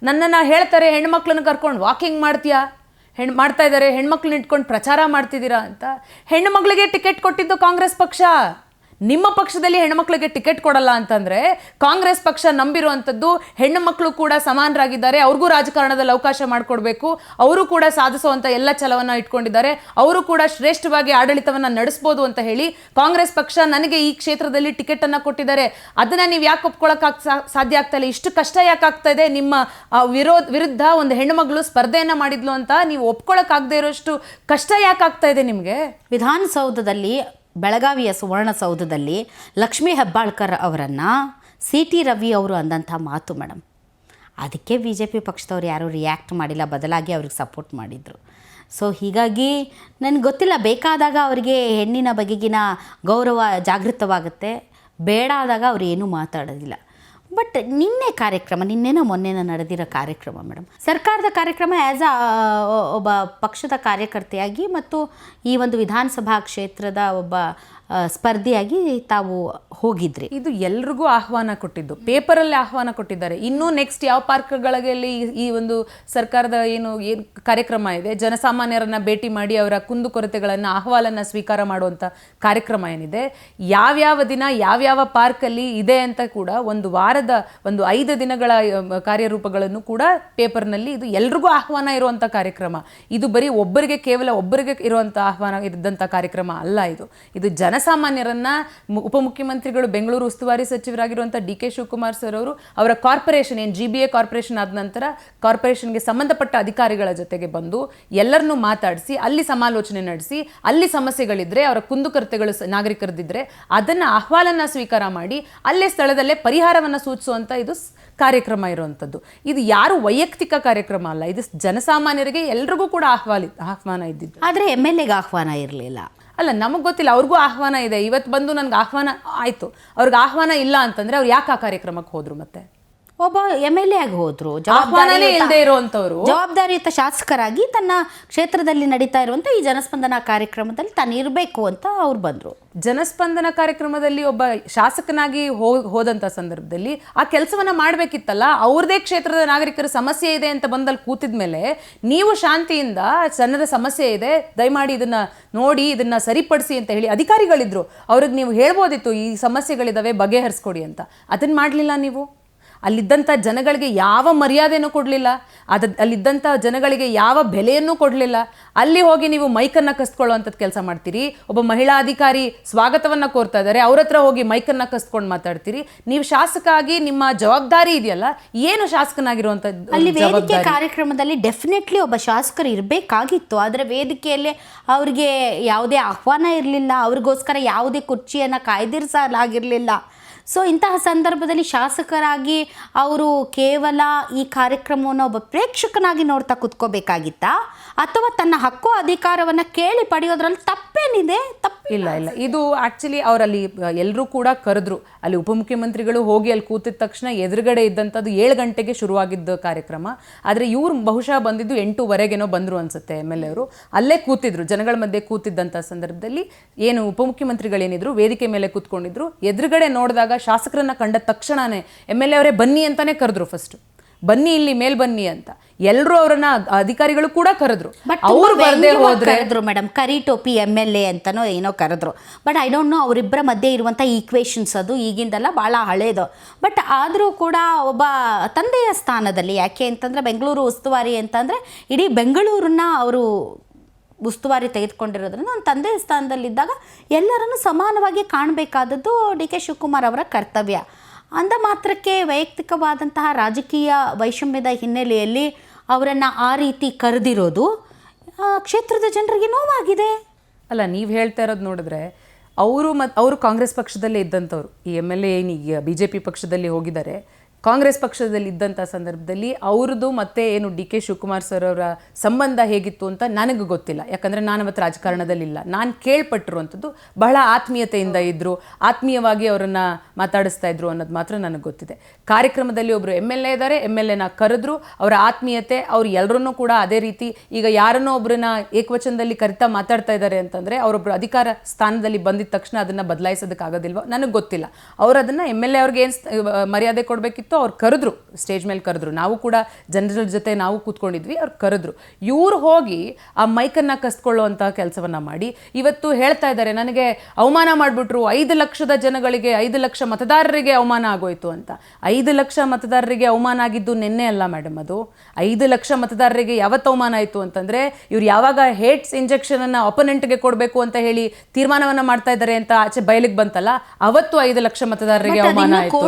ನನ್ನನ್ನು ಹೇಳ್ತಾರೆ, ಹೆಣ್ಮಕ್ಳನ್ನ ಕರ್ಕೊಂಡು ವಾಕಿಂಗ್ ಮಾಡ್ತೀಯಾ, ಮಾಡ್ತಾ ಇದ್ದಾರೆ, ಹೆಣ್ಮಕ್ಳನ್ನ ಇಟ್ಕೊಂಡು ಪ್ರಚಾರ ಮಾಡ್ತಿದ್ದೀರಾ ಅಂತ. ಹೆಣ್ಣು ಮಗಳಿಗೆ ಟಿಕೆಟ್ ಕೊಟ್ಟಿದ್ದು ಕಾಂಗ್ರೆಸ್ ಪಕ್ಷ. ನಿಮ್ಮ ಪಕ್ಷದಲ್ಲಿ ಹೆಣ್ಣುಮಕ್ಳಿಗೆ ಟಿಕೆಟ್ ಕೊಡಲ್ಲ ಅಂತಂದರೆ, ಕಾಂಗ್ರೆಸ್ ಪಕ್ಷ ನಂಬಿರುವಂಥದ್ದು ಹೆಣ್ಣು ಮಕ್ಕಳು ಕೂಡ ಸಮಾನರಾಗಿದ್ದಾರೆ, ಅವ್ರಿಗೂ ರಾಜಕಾರಣದಲ್ಲಿ ಅವಕಾಶ ಮಾಡಿಕೊಡ್ಬೇಕು, ಅವರು ಕೂಡ ಸಾಧಿಸುವಂಥ ಎಲ್ಲ ಛಲವನ್ನು ಇಟ್ಕೊಂಡಿದ್ದಾರೆ, ಅವರು ಕೂಡ ಶ್ರೇಷ್ಠವಾಗಿ ಆಡಳಿತವನ್ನು ನಡೆಸ್ಬೋದು ಅಂತ ಹೇಳಿ ಕಾಂಗ್ರೆಸ್ ಪಕ್ಷ ನನಗೆ ಈ ಕ್ಷೇತ್ರದಲ್ಲಿ ಟಿಕೆಟನ್ನು ಕೊಟ್ಟಿದ್ದಾರೆ. ಅದನ್ನು ನೀವು ಯಾಕೆ ಒಪ್ಕೊಳ್ಳೋಕೆ ಸಾಧ್ಯ ಆಗ್ತಾ ಇಲ್ಲ? ಇಷ್ಟು ಕಷ್ಟ ಯಾಕೆ ಆಗ್ತಾ ಇದೆ? ನಿಮ್ಮ ವಿರುದ್ಧ ಒಂದು ಹೆಣ್ಣುಮಗಳು ಸ್ಪರ್ಧೆಯನ್ನು ಮಾಡಿದ್ಲು ಅಂತ ನೀವು ಒಪ್ಕೊಳ್ಳೋಕ್ಕಾಗದೇ ಇರೋಷ್ಟು ಕಷ್ಟ ಯಾಕೆ ಆಗ್ತಾ ಇದೆ ನಿಮಗೆ? ವಿಧಾನಸೌಧದಲ್ಲಿ, ಬೆಳಗಾವಿಯ ಸುವರ್ಣಸೌಧದಲ್ಲಿ ಲಕ್ಷ್ಮೀ ಹೆಬ್ಬಾಳ್ಕರ್ ಅವರನ್ನು CT ರವಿ ಅವರು ಅಂದಂಥ ಮಾತು ಮೇಡಮ್, ಅದಕ್ಕೆ BJP ಪಕ್ಷದವ್ರು ಯಾರೂ ರಿಯಾಕ್ಟ್ ಮಾಡಿಲ್ಲ, ಬದಲಾಗಿ ಅವ್ರಿಗೆ ಸಪೋರ್ಟ್ ಮಾಡಿದರು. ಸೊ ಹೀಗಾಗಿ ನನಗೆ ಗೊತ್ತಿಲ್ಲ, ಬೇಕಾದಾಗ ಅವರಿಗೆ ಹೆಣ್ಣಿನ ಬಗೆಗಿನ ಗೌರವ ಜಾಗೃತವಾಗುತ್ತೆ, ಬೇಡ ಆದಾಗ ಅವ್ರು ಏನೂ ಮಾತಾಡೋದಿಲ್ಲ. ಬಟ್ ನಿನ್ನೆನೋ ಮೊನ್ನೆನೋ ನಡೆದಿರೋ ಕಾರ್ಯಕ್ರಮ ಮೇಡಮ್, ಸರ್ಕಾರದ ಕಾರ್ಯಕ್ರಮ, ಆ್ಯಸ್ ಒಬ್ಬ ಪಕ್ಷದ ಕಾರ್ಯಕರ್ತೆಯಾಗಿ ಮತ್ತು ಈ ಒಂದು ವಿಧಾನಸಭಾ ಕ್ಷೇತ್ರದ ಒಬ್ಬ ಸ್ಪರ್ಧಿಯಾಗಿ ತಾವು ಹೋಗಿದ್ರಿ. ಇದು ಎಲ್ರಿಗೂ ಆಹ್ವಾನ ಕೊಟ್ಟಿದ್ದು, ಪೇಪರಲ್ಲಿ ಆಹ್ವಾನ ಕೊಟ್ಟಿದ್ದಾರೆ. ಇನ್ನೂ ನೆಕ್ಸ್ಟ್ ಯಾವ ಪಾರ್ಕ್ಗಳಲ್ಲಿ ಈ ಒಂದು ಸರ್ಕಾರದ ಏನು ಕಾರ್ಯಕ್ರಮ ಇದೆ, ಜನಸಾಮಾನ್ಯರನ್ನು ಭೇಟಿ ಮಾಡಿ ಅವರ ಕುಂದುಕೊರತೆಗಳನ್ನು ಅಹವಾಲನ್ನು ಸ್ವೀಕಾರ ಮಾಡುವಂಥ ಕಾರ್ಯಕ್ರಮ ಏನಿದೆ, ಯಾವ್ಯಾವ ದಿನ ಯಾವ್ಯಾವ ಪಾರ್ಕಲ್ಲಿ ಇದೆ ಅಂತ ಕೂಡ ಒಂದು ವಾರ ವಾರದ ಒಂದು 5 ದಿನಗಳ ಕಾರ್ಯರೂಪಗಳನ್ನು ಕೂಡ ಪೇಪರ್ನಲ್ಲಿ ಇದು ಎಲ್ರಿಗೂ ಆಹ್ವಾನ ಇರುವಂಥ ಕಾರ್ಯಕ್ರಮ. ಇದು ಬರೀ ಕೇವಲ ಒಬ್ಬರಿಗೆ ಇರುವಂಥ ಆಹ್ವಾನ ಇದ್ದಂಥ ಕಾರ್ಯಕ್ರಮ ಅಲ್ಲ. ಇದು ಜನಸಾಮಾನ್ಯರನ್ನ ಉಪಮುಖ್ಯಮಂತ್ರಿಗಳು ಬೆಂಗಳೂರು ಉಸ್ತುವಾರಿ ಸಚಿವರಾಗಿರುವಂಥ ಡಿ ಕೆ ಶಿವಕುಮಾರ್ ಸರ್ ಅವರು ಅವರ ಕಾರ್ಪೊರೇಷನ್ GBA ಕಾರ್ಪೊರೇಷನ್ ಆದ ನಂತರ ಕಾರ್ಪೊರೇಷನ್ಗೆ ಸಂಬಂಧಪಟ್ಟ ಅಧಿಕಾರಿಗಳ ಜೊತೆಗೆ ಬಂದು ಎಲ್ಲರನ್ನೂ ಮಾತಾಡಿಸಿ ಅಲ್ಲಿ ಸಮಾಲೋಚನೆ ನಡೆಸಿ ಅಲ್ಲಿ ಸಮಸ್ಯೆಗಳಿದ್ರೆ ಅವರ ಕುಂದುಕೊರತೆಗಳು ನಾಗರಿಕರದಿದ್ರೆ ಅದನ್ನ ಆಹ್ವಾನ ಸ್ವೀಕಾರ ಮಾಡಿ ಅಲ್ಲೇ ಸ್ಥಳದಲ್ಲೇ ಪರಿಹಾರವನ್ನು ಸೂಚಿಸುವಂತ ಇದು ಕಾರ್ಯಕ್ರಮ ಇರುವಂಥದ್ದು. ಇದು ಯಾರು ವೈಯಕ್ತಿಕ ಕಾರ್ಯಕ್ರಮ ಅಲ್ಲ, ಇದು ಜನಸಾಮಾನ್ಯರಿಗೆ ಎಲ್ರಿಗೂ ಕೂಡ ಆಹ್ವಾನ ಇದ್ದಿದ್ದು. ಆದ್ರೆ MLAಗೆ ಆಹ್ವಾನ ಇರಲಿಲ್ಲ ಅಲ್ಲ, ನಮಗೆ ಗೊತ್ತಿಲ್ಲ, ಅವ್ರಿಗೂ ಆಹ್ವಾನ ಇದೆ. ಇವತ್ತು ಬಂದು ನನಗೆ ಆಹ್ವಾನ ಆಯ್ತು, ಅವ್ರಿಗೆ ಆಹ್ವಾನ ಇಲ್ಲ ಅಂತಂದ್ರೆ ಅವ್ರು ಯಾಕೆ ಆ ಕಾರ್ಯಕ್ರಮಕ್ಕೆ ಹೋದ್ರು? ಮತ್ತೆ ಒಬ್ಬ MLA ಆಗಿ ಹೋದ್ರು, ಜವಾಬ್ದಾರಿಯುತ ಶಾಸಕರಾಗಿ ತನ್ನ ಕ್ಷೇತ್ರದಲ್ಲಿ ನಡೀತಾ ಇರುವಂತ ಈ ಜನಸ್ಪಂದನ ಕಾರ್ಯಕ್ರಮದಲ್ಲಿ ತಾನು ಇರಬೇಕು ಅಂತ ಅವ್ರು ಬಂದ್ರು. ಜನಸ್ಪಂದನ ಕಾರ್ಯಕ್ರಮದಲ್ಲಿ ಒಬ್ಬ ಶಾಸಕನಾಗಿ ಹೋದಂತ ಸಂದರ್ಭದಲ್ಲಿ ಆ ಕೆಲಸವನ್ನ ಮಾಡ್ಬೇಕಿತ್ತಲ್ಲ. ಅವ್ರದೇ ಕ್ಷೇತ್ರದ ನಾಗರಿಕರ ಸಮಸ್ಯೆ ಇದೆ ಅಂತ ಬಂದಲ್ಲಿ ಕೂತಿದ್ಮೇಲೆ ನೀವು ಶಾಂತಿಯಿಂದ ಸಣ್ಣದ ಸಮಸ್ಯೆ ಇದೆ, ದಯಮಾಡಿ ಇದನ್ನ ನೋಡಿ, ಇದನ್ನ ಸರಿಪಡಿಸಿ ಅಂತ ಹೇಳಿ ಅಧಿಕಾರಿಗಳಿದ್ರು, ಅವ್ರಿಗೆ ನೀವು ಹೇಳ್ಬೋದಿತ್ತು ಈ ಸಮಸ್ಯೆಗಳಿದಾವೆ ಬಗೆಹರಿಸ್ಕೊಡಿ ಅಂತ. ಅದನ್ನ ಮಾಡ್ಲಿಲ್ಲ ನೀವು. ಅಲ್ಲಿದ್ದಂಥ ಜನಗಳಿಗೆ ಯಾವ ಮರ್ಯಾದೆನೂ ಕೊಡಲಿಲ್ಲ, ಅಲ್ಲಿದ್ದಂಥ ಜನಗಳಿಗೆ ಯಾವ ಬೆಲೆಯನ್ನು ಕೊಡಲಿಲ್ಲ. ಅಲ್ಲಿ ಹೋಗಿ ನೀವು ಮೈಕನ್ನು ಕಸ್ಕೊಳ್ಳುವಂಥದ್ದು ಕೆಲಸ ಮಾಡ್ತೀರಿ. ಒಬ್ಬ ಮಹಿಳಾ ಅಧಿಕಾರಿ ಸ್ವಾಗತವನ್ನು ಕೋರ್ತಾ ಇದ್ದಾರೆ, ಅವ್ರ ಹತ್ರ ಹೋಗಿ ಮೈಕನ್ನು ಕಸ್ಕೊಂಡು ಮಾತಾಡ್ತೀರಿ. ನೀವು ಶಾಸಕ ಆಗಿ ನಿಮ್ಮ ಜವಾಬ್ದಾರಿ ಇದೆಯಲ್ಲ, ಏನು ಶಾಸಕನಾಗಿರುವಂಥದ್ದು? ಅಲ್ಲಿ ವೇದಿಕೆ ಕಾರ್ಯಕ್ರಮದಲ್ಲಿ ಡೆಫಿನೆಟ್ಲಿ ಒಬ್ಬ ಶಾಸಕರು ಇರಬೇಕಾಗಿತ್ತು. ಆದರೆ ವೇದಿಕೆಯಲ್ಲೇ ಅವ್ರಿಗೆ ಯಾವುದೇ ಆಹ್ವಾನ ಇರಲಿಲ್ಲ, ಅವ್ರಿಗೋಸ್ಕರ ಯಾವುದೇ ಕುರ್ಚಿಯನ್ನು ಕಾಯ್ದಿರಿಸಲಾಗಿರಲಿಲ್ಲ. ಸೊ ಇಂತಹ ಸಂದರ್ಭದಲ್ಲಿ ಶಾಸಕರಾಗಿ ಅವರು ಕೇವಲ ಈ ಕಾರ್ಯಕ್ರಮವನ್ನು ಒಬ್ಬ ಪ್ರೇಕ್ಷಕನಾಗಿ ನೋಡ್ತಾ ಕುತ್ಕೋಬೇಕಾಗಿತ್ತಾ, ಅಥವಾ ತನ್ನ ಹಕ್ಕು ಅಧಿಕಾರವನ್ನು ಕೇಳಿ ಪಡೆಯೋದ್ರಲ್ಲಿ ತಪ್ಪೇನಿದೆ? ಇಲ್ಲ, ಇದು ಆ್ಯಕ್ಚುಲಿ ಅವರಲ್ಲಿ ಎಲ್ಲರೂ ಕೂಡ ಕರೆದ್ರು. ಅಲ್ಲಿ ಉಪಮುಖ್ಯಮಂತ್ರಿಗಳು ಹೋಗಿ ಅಲ್ಲಿ ಕೂತಿದ ತಕ್ಷಣ ಎದುರುಗಡೆ ಇದ್ದಂಥದ್ದು 7 ಗಂಟೆಗೆ ಶುರುವಾಗಿದ್ದ ಕಾರ್ಯಕ್ರಮ. ಆದರೆ ಇವ್ರು ಬಹುಶಃ ಬಂದಿದ್ದು 8:15 ಬಂದರು ಅನ್ಸುತ್ತೆ. MLA ಅವರು ಅಲ್ಲೇ ಕೂತಿದ್ರು, ಜನಗಳ ಮಧ್ಯೆ ಕೂತಿದ್ದಂಥ ಸಂದರ್ಭದಲ್ಲಿ ಏನು ಉಪಮುಖ್ಯಮಂತ್ರಿಗಳೇನಿದ್ರು ವೇದಿಕೆ ಮೇಲೆ ಕೂತ್ಕೊಂಡಿದ್ರು. ಎದುರುಗಡೆ ನೋಡಿದಾಗ ಶಾಸಕರನ್ನ ಕಂಡ ತಕ್ಷಣನೇ MLA ಅವರೇ ಬನ್ನಿ ಅಂತಾನೆ ಕರೆದ್ರು. ಫಸ್ಟ್ ಬನ್ನಿ, ಇಲ್ಲಿ ಮೇಲ್ ಬನ್ನಿ ಅಂತ ಎಲ್ಲರೂ ಅವರನ್ನ ಅಧಿಕಾರಿಗಳು ಕೂಡ ಕರೆದ್ರು. ಅವರು ಬರ್ದೇ ಹೋದ್ರೆ ಮೇಡಮ್ ಕರಿ ಟೋಪಿ MLA ಅಂತನೋ ಏನೋ ಕರೆದ್ರು. ಬಟ್ ಐ ಡೋಂಟ್ ನೋ ಅವರಿಬ್ಬರ ಮಧ್ಯೆ ಇರುವಂಥ ಈಕ್ವೇಷನ್ಸ್ ಅದು ಈಗಿಂದಲ್ಲ, ಭಾಳ ಹಳೇದು. ಬಟ್ ಆದರೂ ಕೂಡ ಒಬ್ಬ ತಂದೆಯ ಸ್ಥಾನದಲ್ಲಿ, ಯಾಕೆ ಅಂತಂದರೆ ಬೆಂಗಳೂರು ಉಸ್ತುವಾರಿ ಅಂತಂದರೆ ಇಡೀ ಬೆಂಗಳೂರನ್ನ ಅವರು ಉಸ್ತುವಾರಿ ತೆಗೆದುಕೊಂಡಿರೋದ್ರಿಂದ ಒಂದು ತಂದೆ ಸ್ಥಾನದಲ್ಲಿದ್ದಾಗ ಎಲ್ಲರನ್ನು ಸಮಾನವಾಗಿ ಕಾಣಬೇಕಾದದ್ದು ಡಿ ಕೆ ಶಿವಕುಮಾರ್ ಅವರ ಕರ್ತವ್ಯ. ಅಂದ ಮಾತ್ರಕ್ಕೆ ವೈಯಕ್ತಿಕವಾದಂತಹ ರಾಜಕೀಯ ವೈಷಮ್ಯದ ಹಿನ್ನೆಲೆಯಲ್ಲಿ ಅವರನ್ನು ಆ ರೀತಿ ಕರೆದಿರೋದು ಕ್ಷೇತ್ರದ ಜನರಿಗೆ ನೋವಾಗಿದೆ. ಅಲ್ಲ, ನೀವು ಹೇಳ್ತಾ ಇರೋದು ನೋಡಿದ್ರೆ ಅವರು ಕಾಂಗ್ರೆಸ್ ಪಕ್ಷದಲ್ಲೇ ಇದ್ದಂಥವ್ರು. ಈ MLA ಏನೀಗ BJP ಪಕ್ಷದಲ್ಲಿ ಹೋಗಿದ್ದಾರೆ, ಕಾಂಗ್ರೆಸ್ ಪಕ್ಷದಲ್ಲಿ ಇದ್ದಂಥ ಸಂದರ್ಭದಲ್ಲಿ ಅವ್ರದ್ದು ಮತ್ತೆ ಏನು ಡಿ ಕೆ ಶಿವಕುಮಾರ್ ಸರ್ ಅವರ ಸಂಬಂಧ ಹೇಗಿತ್ತು ಅಂತ ನನಗೆ ಗೊತ್ತಿಲ್ಲ. ಯಾಕಂದರೆ ನಾನು ಅವತ್ತು ರಾಜಕಾರಣದಲ್ಲಿಲ್ಲ. ನಾನು ಕೇಳ್ಪಟ್ಟಿರುವಂಥದ್ದು ಬಹಳ ಆತ್ಮೀಯತೆಯಿಂದ ಇದ್ದರು, ಆತ್ಮೀಯವಾಗಿ ಅವರನ್ನು ಮಾತಾಡಿಸ್ತಾ ಇದ್ರು ಅನ್ನೋದು ಮಾತ್ರ ನನಗೆ ಗೊತ್ತಿದೆ. ಕಾರ್ಯಕ್ರಮದಲ್ಲಿ ಒಬ್ಬರು MLA ಇದ್ದಾರೆ, MLAನ ಕರೆದ್ರು, ಅವರ ಆತ್ಮೀಯತೆ, ಅವ್ರು ಎಲ್ಲರನ್ನೂ ಕೂಡ ಅದೇ ರೀತಿ. ಈಗ ಯಾರನ್ನೋ ಒಬ್ಬರನ್ನ ಏಕವಚನದಲ್ಲಿ ಕರಿತಾ ಮಾತಾಡ್ತಾ ಇದ್ದಾರೆ ಅಂತಂದರೆ ಅವರೊಬ್ಬರು ಅಧಿಕಾರ ಸ್ಥಾನದಲ್ಲಿ ಬಂದಿದ ತಕ್ಷಣ ಅದನ್ನು ಬದಲಾಯಿಸೋದಕ್ಕಾಗೋದಿಲ್ವ ನನಗೆ ಗೊತ್ತಿಲ್ಲ. ಅವರು ಅದನ್ನು MLA ಅವ್ರಿಗೆ ಏನು ಮರ್ಯಾದೆ ಕೊಡಬೇಕಿತ್ತು ಅವ್ರು ಕರೆದ್ರು, ಸ್ಟೇಜ್ ಮೇಲೆ ಕರೆದ್ರು. ನಾವು ಕೂಡ ಜನರ ಜೊತೆ ನಾವು ಕೂತ್ಕೊಂಡಿದ್ವಿ, ಅವ್ರು ಕರೆದ್ರು. ಇವ್ರು ಹೋಗಿ ಆ ಮೈಕನ್ನು ಕಸ್ಕೊಳ್ಳುವಂಥ ಕೆಲಸವನ್ನು ಮಾಡಿ ಇವತ್ತು ಹೇಳ್ತಾ ಇದ್ದಾರೆ, ನನಗೆ ಅವಮಾನ ಮಾಡಿಬಿಟ್ರು, 5 ಲಕ್ಷದ ಜನಗಳಿಗೆ, 5 ಲಕ್ಷ ಮತದಾರರಿಗೆ ಅವಮಾನ ಆಗೋಯ್ತು ಅಂತ. 5 ಲಕ್ಷ ಮತದಾರರಿಗೆ ಅವಮಾನ ಆಗಿದ್ದು ನಿನ್ನೆ ಅಲ್ಲ ಮೇಡಮ್, ಅದು 5 ಲಕ್ಷ ಮತದಾರರಿಗೆ ಯಾವತ್ತು ಅವಮಾನ ಆಯಿತು ಅಂತಂದರೆ ಇವ್ರು ಯಾವಾಗ ಹೇಟ್ಸ್ ಇಂಜೆಕ್ಷನನ್ನು ಅಪೋನೆಂಟ್ಗೆ ಕೊಡಬೇಕು ಅಂತ ಹೇಳಿ ತೀರ್ಮಾನವನ್ನು ಮಾಡ್ತಾ ಇದ್ದಾರೆ ಅಂತ ಆಚೆ ಬಯಲಿಗೆ ಬಂತಲ್ಲ, ಅವತ್ತು 5 ಲಕ್ಷ ಮತದಾರರಿಗೆ ಅವಮಾನ ಆಯಿತು.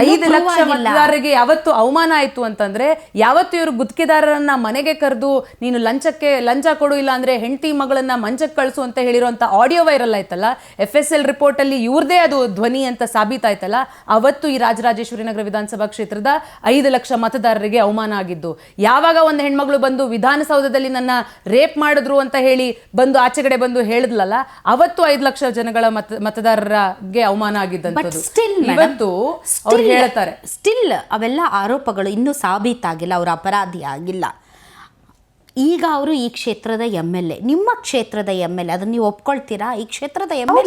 5 ಲಕ್ಷ ಮತದಾರರಿಗೆ ಯಾವತ್ತು ಅವಮಾನ ಆಯಿತು ಅಂತಂದ್ರೆ ಯಾವತ್ತು ಇವರು ಗುತ್ತಿಗೆದಾರರನ್ನ ಮನೆಗೆ ಕರೆದು ನೀನು ಲಂಚ ಕೊಡು, ಇಲ್ಲ ಅಂದ್ರೆ ಹೆಂಡತಿ ಮಗಳನ್ನ ಮಂಚಕ್ಕೆ ಕಳಿಸು ಅಂತ ಹೇಳಿರುವಂತ ಆಡಿಯೋ ವೈರಲ್ ಆಯ್ತಲ್ಲ, FSL ರಿಪೋರ್ಟ್ ಅಲ್ಲಿ ಇವ್ರದೇ ಅದು ಧ್ವನಿ ಅಂತ ಸಾಬೀತಾಯ್ತಲ್ಲ, ಅವತ್ತು ಈ ರಾಜರಾಜೇಶ್ವರಿ ನಗರ ವಿಧಾನಸಭಾ ಕ್ಷೇತ್ರದ 5 ಲಕ್ಷ ಮತದಾರರಿಗೆ ಅವಮಾನ ಆಗಿದ್ದು. ಯಾವಾಗ ಒಂದು ಹೆಣ್ಮಗಳು ಬಂದು ವಿಧಾನಸೌಧದಲ್ಲಿ ನನ್ನ ರೇಪ್ ಮಾಡಿದ್ರು ಅಂತ ಹೇಳಿ ಬಂದು ಆಚೆಗಡೆ ಬಂದು ಹೇಳಿದ್ಲಲ್ಲ, ಅವತ್ತು 5 ಲಕ್ಷ ಜನಗಳ ಮತದಾರರಿಗೆ ಅವಮಾನ ಆಗಿದ್ದಂಥದ್ದು. ಇವತ್ತು ಅವ್ರು ಹೇಳ್ತಾರೆ ಸ್ಟಿಲ್ ಅವೆಲ್ಲ ಆರೋಪಗಳು ಇನ್ನೂ ಸಾಬೀತಾಗಿಲ್ಲ, ಅವರು ಅಪರಾಧಿ ಆಗಿಲ್ಲ. ಈಗ ಅವರು ಈ ಕ್ಷೇತ್ರದ MLA, ನಿಮ್ಮ ಕ್ಷೇತ್ರದ MLA, ಅದನ್ನ ನೀವು ಒಪ್ಕೊಳ್ತೀರಾ? ಈ ಕ್ಷೇತ್ರದ MLA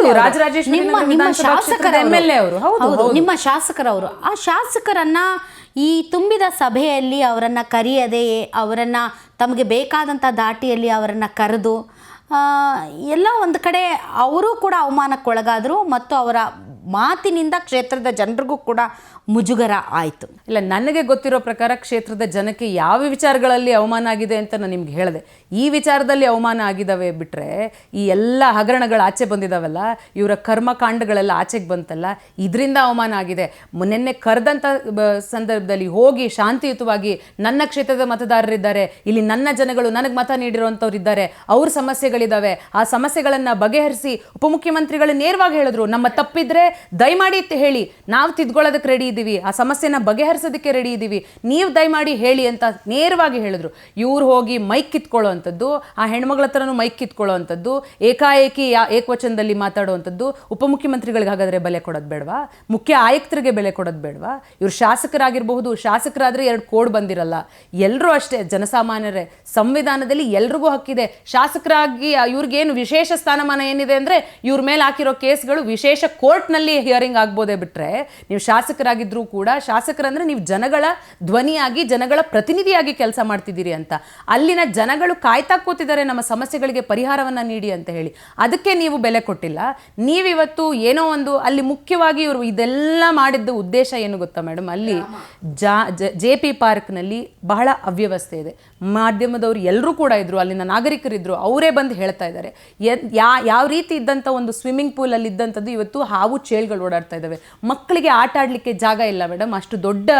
ನಿಮ್ಮ ಶಾಸಕರವರು, ಆ ಶಾಸಕರನ್ನ ಈ ತುಂಬಿದ ಸಭೆಯಲ್ಲಿ ಅವರನ್ನು ಕರೆಯದೆ, ಅವರನ್ನು ತಮಗೆ ಬೇಕಾದಂಥ ದಾಟಿಯಲ್ಲಿ ಅವರನ್ನು ಕರೆದು ಎಲ್ಲ ಒಂದು ಕಡೆ ಅವರು ಕೂಡ ಅವಮಾನಕ್ಕೊಳಗಾದರು ಮತ್ತು ಅವರ ಮಾತಿನಿಂದ ಕ್ಷೇತ್ರದ ಜನರಿಗೂ ಕೂಡ ಮುಜುಗರ ಆಯಿತು. ಇಲ್ಲ, ನನಗೆ ಗೊತ್ತಿರೋ ಪ್ರಕಾರ ಕ್ಷೇತ್ರದ ಜನಕ್ಕೆ ಯಾವ ವಿಚಾರಗಳಲ್ಲಿ ಅವಮಾನ ಆಗಿದೆ ಅಂತ ನಾನು ನಿಮ್ಗೆ ಹೇಳಿದೆ. ಈ ವಿಚಾರದಲ್ಲಿ ಅವಮಾನ ಆಗಿದ್ದಾವೆ ಬಿಟ್ಟರೆ ಈ ಎಲ್ಲ ಹಗರಣಗಳು ಆಚೆ ಬಂದಿದ್ದಾವಲ್ಲ, ಇವರ ಕರ್ಮಕಾಂಡಗಳೆಲ್ಲ ಆಚೆಗೆ ಬಂತಲ್ಲ, ಇದರಿಂದ ಅವಮಾನ ಆಗಿದೆ. ನಿನ್ನೆ ಕರೆದಂಥ ಸಂದರ್ಭದಲ್ಲಿ ಹೋಗಿ ಶಾಂತಿಯುತವಾಗಿ ನನ್ನ ಕ್ಷೇತ್ರದ ಮತದಾರರಿದ್ದಾರೆ, ಇಲ್ಲಿ ನನ್ನ ಜನಗಳು ನನಗೆ ಮತ ನೀಡಿರುವಂಥವ್ರು ಇದ್ದಾರೆ, ಅವ್ರ ಸಮಸ್ಯೆಗಳಿದ್ದಾವೆ, ಆ ಸಮಸ್ಯೆಗಳನ್ನು ಬಗೆಹರಿಸಿ ಉಪಮುಖ್ಯಮಂತ್ರಿಗಳು ನೇರವಾಗಿ ಹೇಳಿದ್ರು, ನಮ್ಮ ತಪ್ಪಿದ್ರೆ ದಯಮಾಡಿ ಹೇಳಿ, ನಾವು ತಿದ್ಕೊಳ್ಳೋದಕ್ಕೆ ರೆಡಿ ಇದ್ದೀವಿ, ಆ ಸಮಸ್ಯೆನ ಬಗೆಹರಿಸೋದಕ್ಕೆ ರೆಡಿ ಇದ್ದೀವಿ, ನೀವು ದಯಮಾಡಿ ಹೇಳಿ ಅಂತ ನೇರವಾಗಿ ಹೇಳಿದ್ರು. ಇವ್ರು ಹೋಗಿ ಮೈಕ್ ಕಿತ್ಕೊಳ್ಳೋವಂಥದ್ದು, ಆ ಹೆಣ್ಮಗಳ ಹತ್ರನೂ ಮೈಕ್ ಕಿತ್ಕೊಳ್ಳೋವಂಥದ್ದು, ಏಕಾಏಕಿ ಏಕವಚನದಲ್ಲಿ ಮಾತಾಡುವಂಥದ್ದು. ಉಪಮುಖ್ಯಮಂತ್ರಿಗಳಿಗೆ ಹಾಗಾದರೆ ಬೆಲೆ ಕೊಡೋದು ಬೇಡವಾ? ಮುಖ್ಯ ಆಯುಕ್ತರಿಗೆ ಬೆಲೆ ಕೊಡೋದು ಬೇಡವಾ? ಇವ್ರು ಶಾಸಕರಾಗಿರಬಹುದು, ಶಾಸಕರಾದರೆ 2 ಕೋಡ್ ಬಂದಿರಲ್ಲ. ಎಲ್ಲರೂ ಅಷ್ಟೇ ಜನಸಾಮಾನ್ಯರೇ. ಸಂವಿಧಾನದಲ್ಲಿ ಎಲ್ರಿಗೂ ಹಕ್ಕಿದೆ. ಶಾಸಕರಾಗಿ ಇವ್ರಿಗೇನು ವಿಶೇಷ ಸ್ಥಾನಮಾನ ಏನಿದೆ ಅಂದರೆ ಇವ್ರ ಮೇಲೆ ಹಾಕಿರೋ ಕೇಸ್ಗಳು ವಿಶೇಷ ಕೋರ್ಟ್ನಲ್ಲಿ ಹಿಯರಿಂಗ್ ಆಗ್ಬೋದೇ ಬಿಟ್ಟರೆ, ನೀವು ಶಾಸಕರಾಗಿದ್ದರೂ ಕೂಡ, ಶಾಸಕರಂದರೆ ನೀವು ಜನಗಳ ಧ್ವನಿಯಾಗಿ ಜನಗಳ ಪ್ರತಿನಿಧಿಯಾಗಿ ಕೆಲಸ ಮಾಡ್ತಿದ್ದೀರಿ ಅಂತ. ಅಲ್ಲಿನ ಜನಗಳು ಕಾಯ್ತಾ ಕೂತಿದ್ದಾರೆ ನಮ್ಮ ಸಮಸ್ಯೆಗಳಿಗೆ ಪರಿಹಾರವನ್ನು ನೀಡಿ ಅಂತ ಹೇಳಿ. ಅದಕ್ಕೆ ನೀವು ಬೆಲೆ ಕೊಟ್ಟಿಲ್ಲ. ನೀವಿವತ್ತು ಏನೋ ಒಂದು ಅಲ್ಲಿ ಮುಖ್ಯವಾಗಿ ಇವರು ಇದೆಲ್ಲ ಮಾಡಿದ್ದ ಉದ್ದೇಶ ಏನು ಗೊತ್ತಾ ಮೇಡಮ್? ಅಲ್ಲಿ JP ಪಾರ್ಕ್ನಲ್ಲಿ ಬಹಳ ಅವ್ಯವಸ್ಥೆ ಇದೆ. ಮಾಧ್ಯಮದವರು ಎಲ್ಲರೂ ಕೂಡ ಇದ್ರು, ಅಲ್ಲಿನ ನಾಗರಿಕರಿದ್ರು, ಅವರೇ ಬಂದು ಹೇಳ್ತಾ ಇದ್ದಾರೆ ಯಾವ ರೀತಿ ಇದ್ದಂಥ ಒಂದು ಸ್ವಿಮ್ಮಿಂಗ್ ಪೂಲಲ್ಲಿ ಇದ್ದಂಥದ್ದು ಇವತ್ತು ಹಾವು ಚೇಳುಗಳು ಓಡಾಡ್ತಾ ಇದ್ದಾವೆ. ಮಕ್ಕಳಿಗೆ ಆಟ ಆಡಲಿಕ್ಕೆ ಜಾಗ ಇಲ್ಲ ಮೇಡಮ್. ಅಷ್ಟು ದೊಡ್ಡ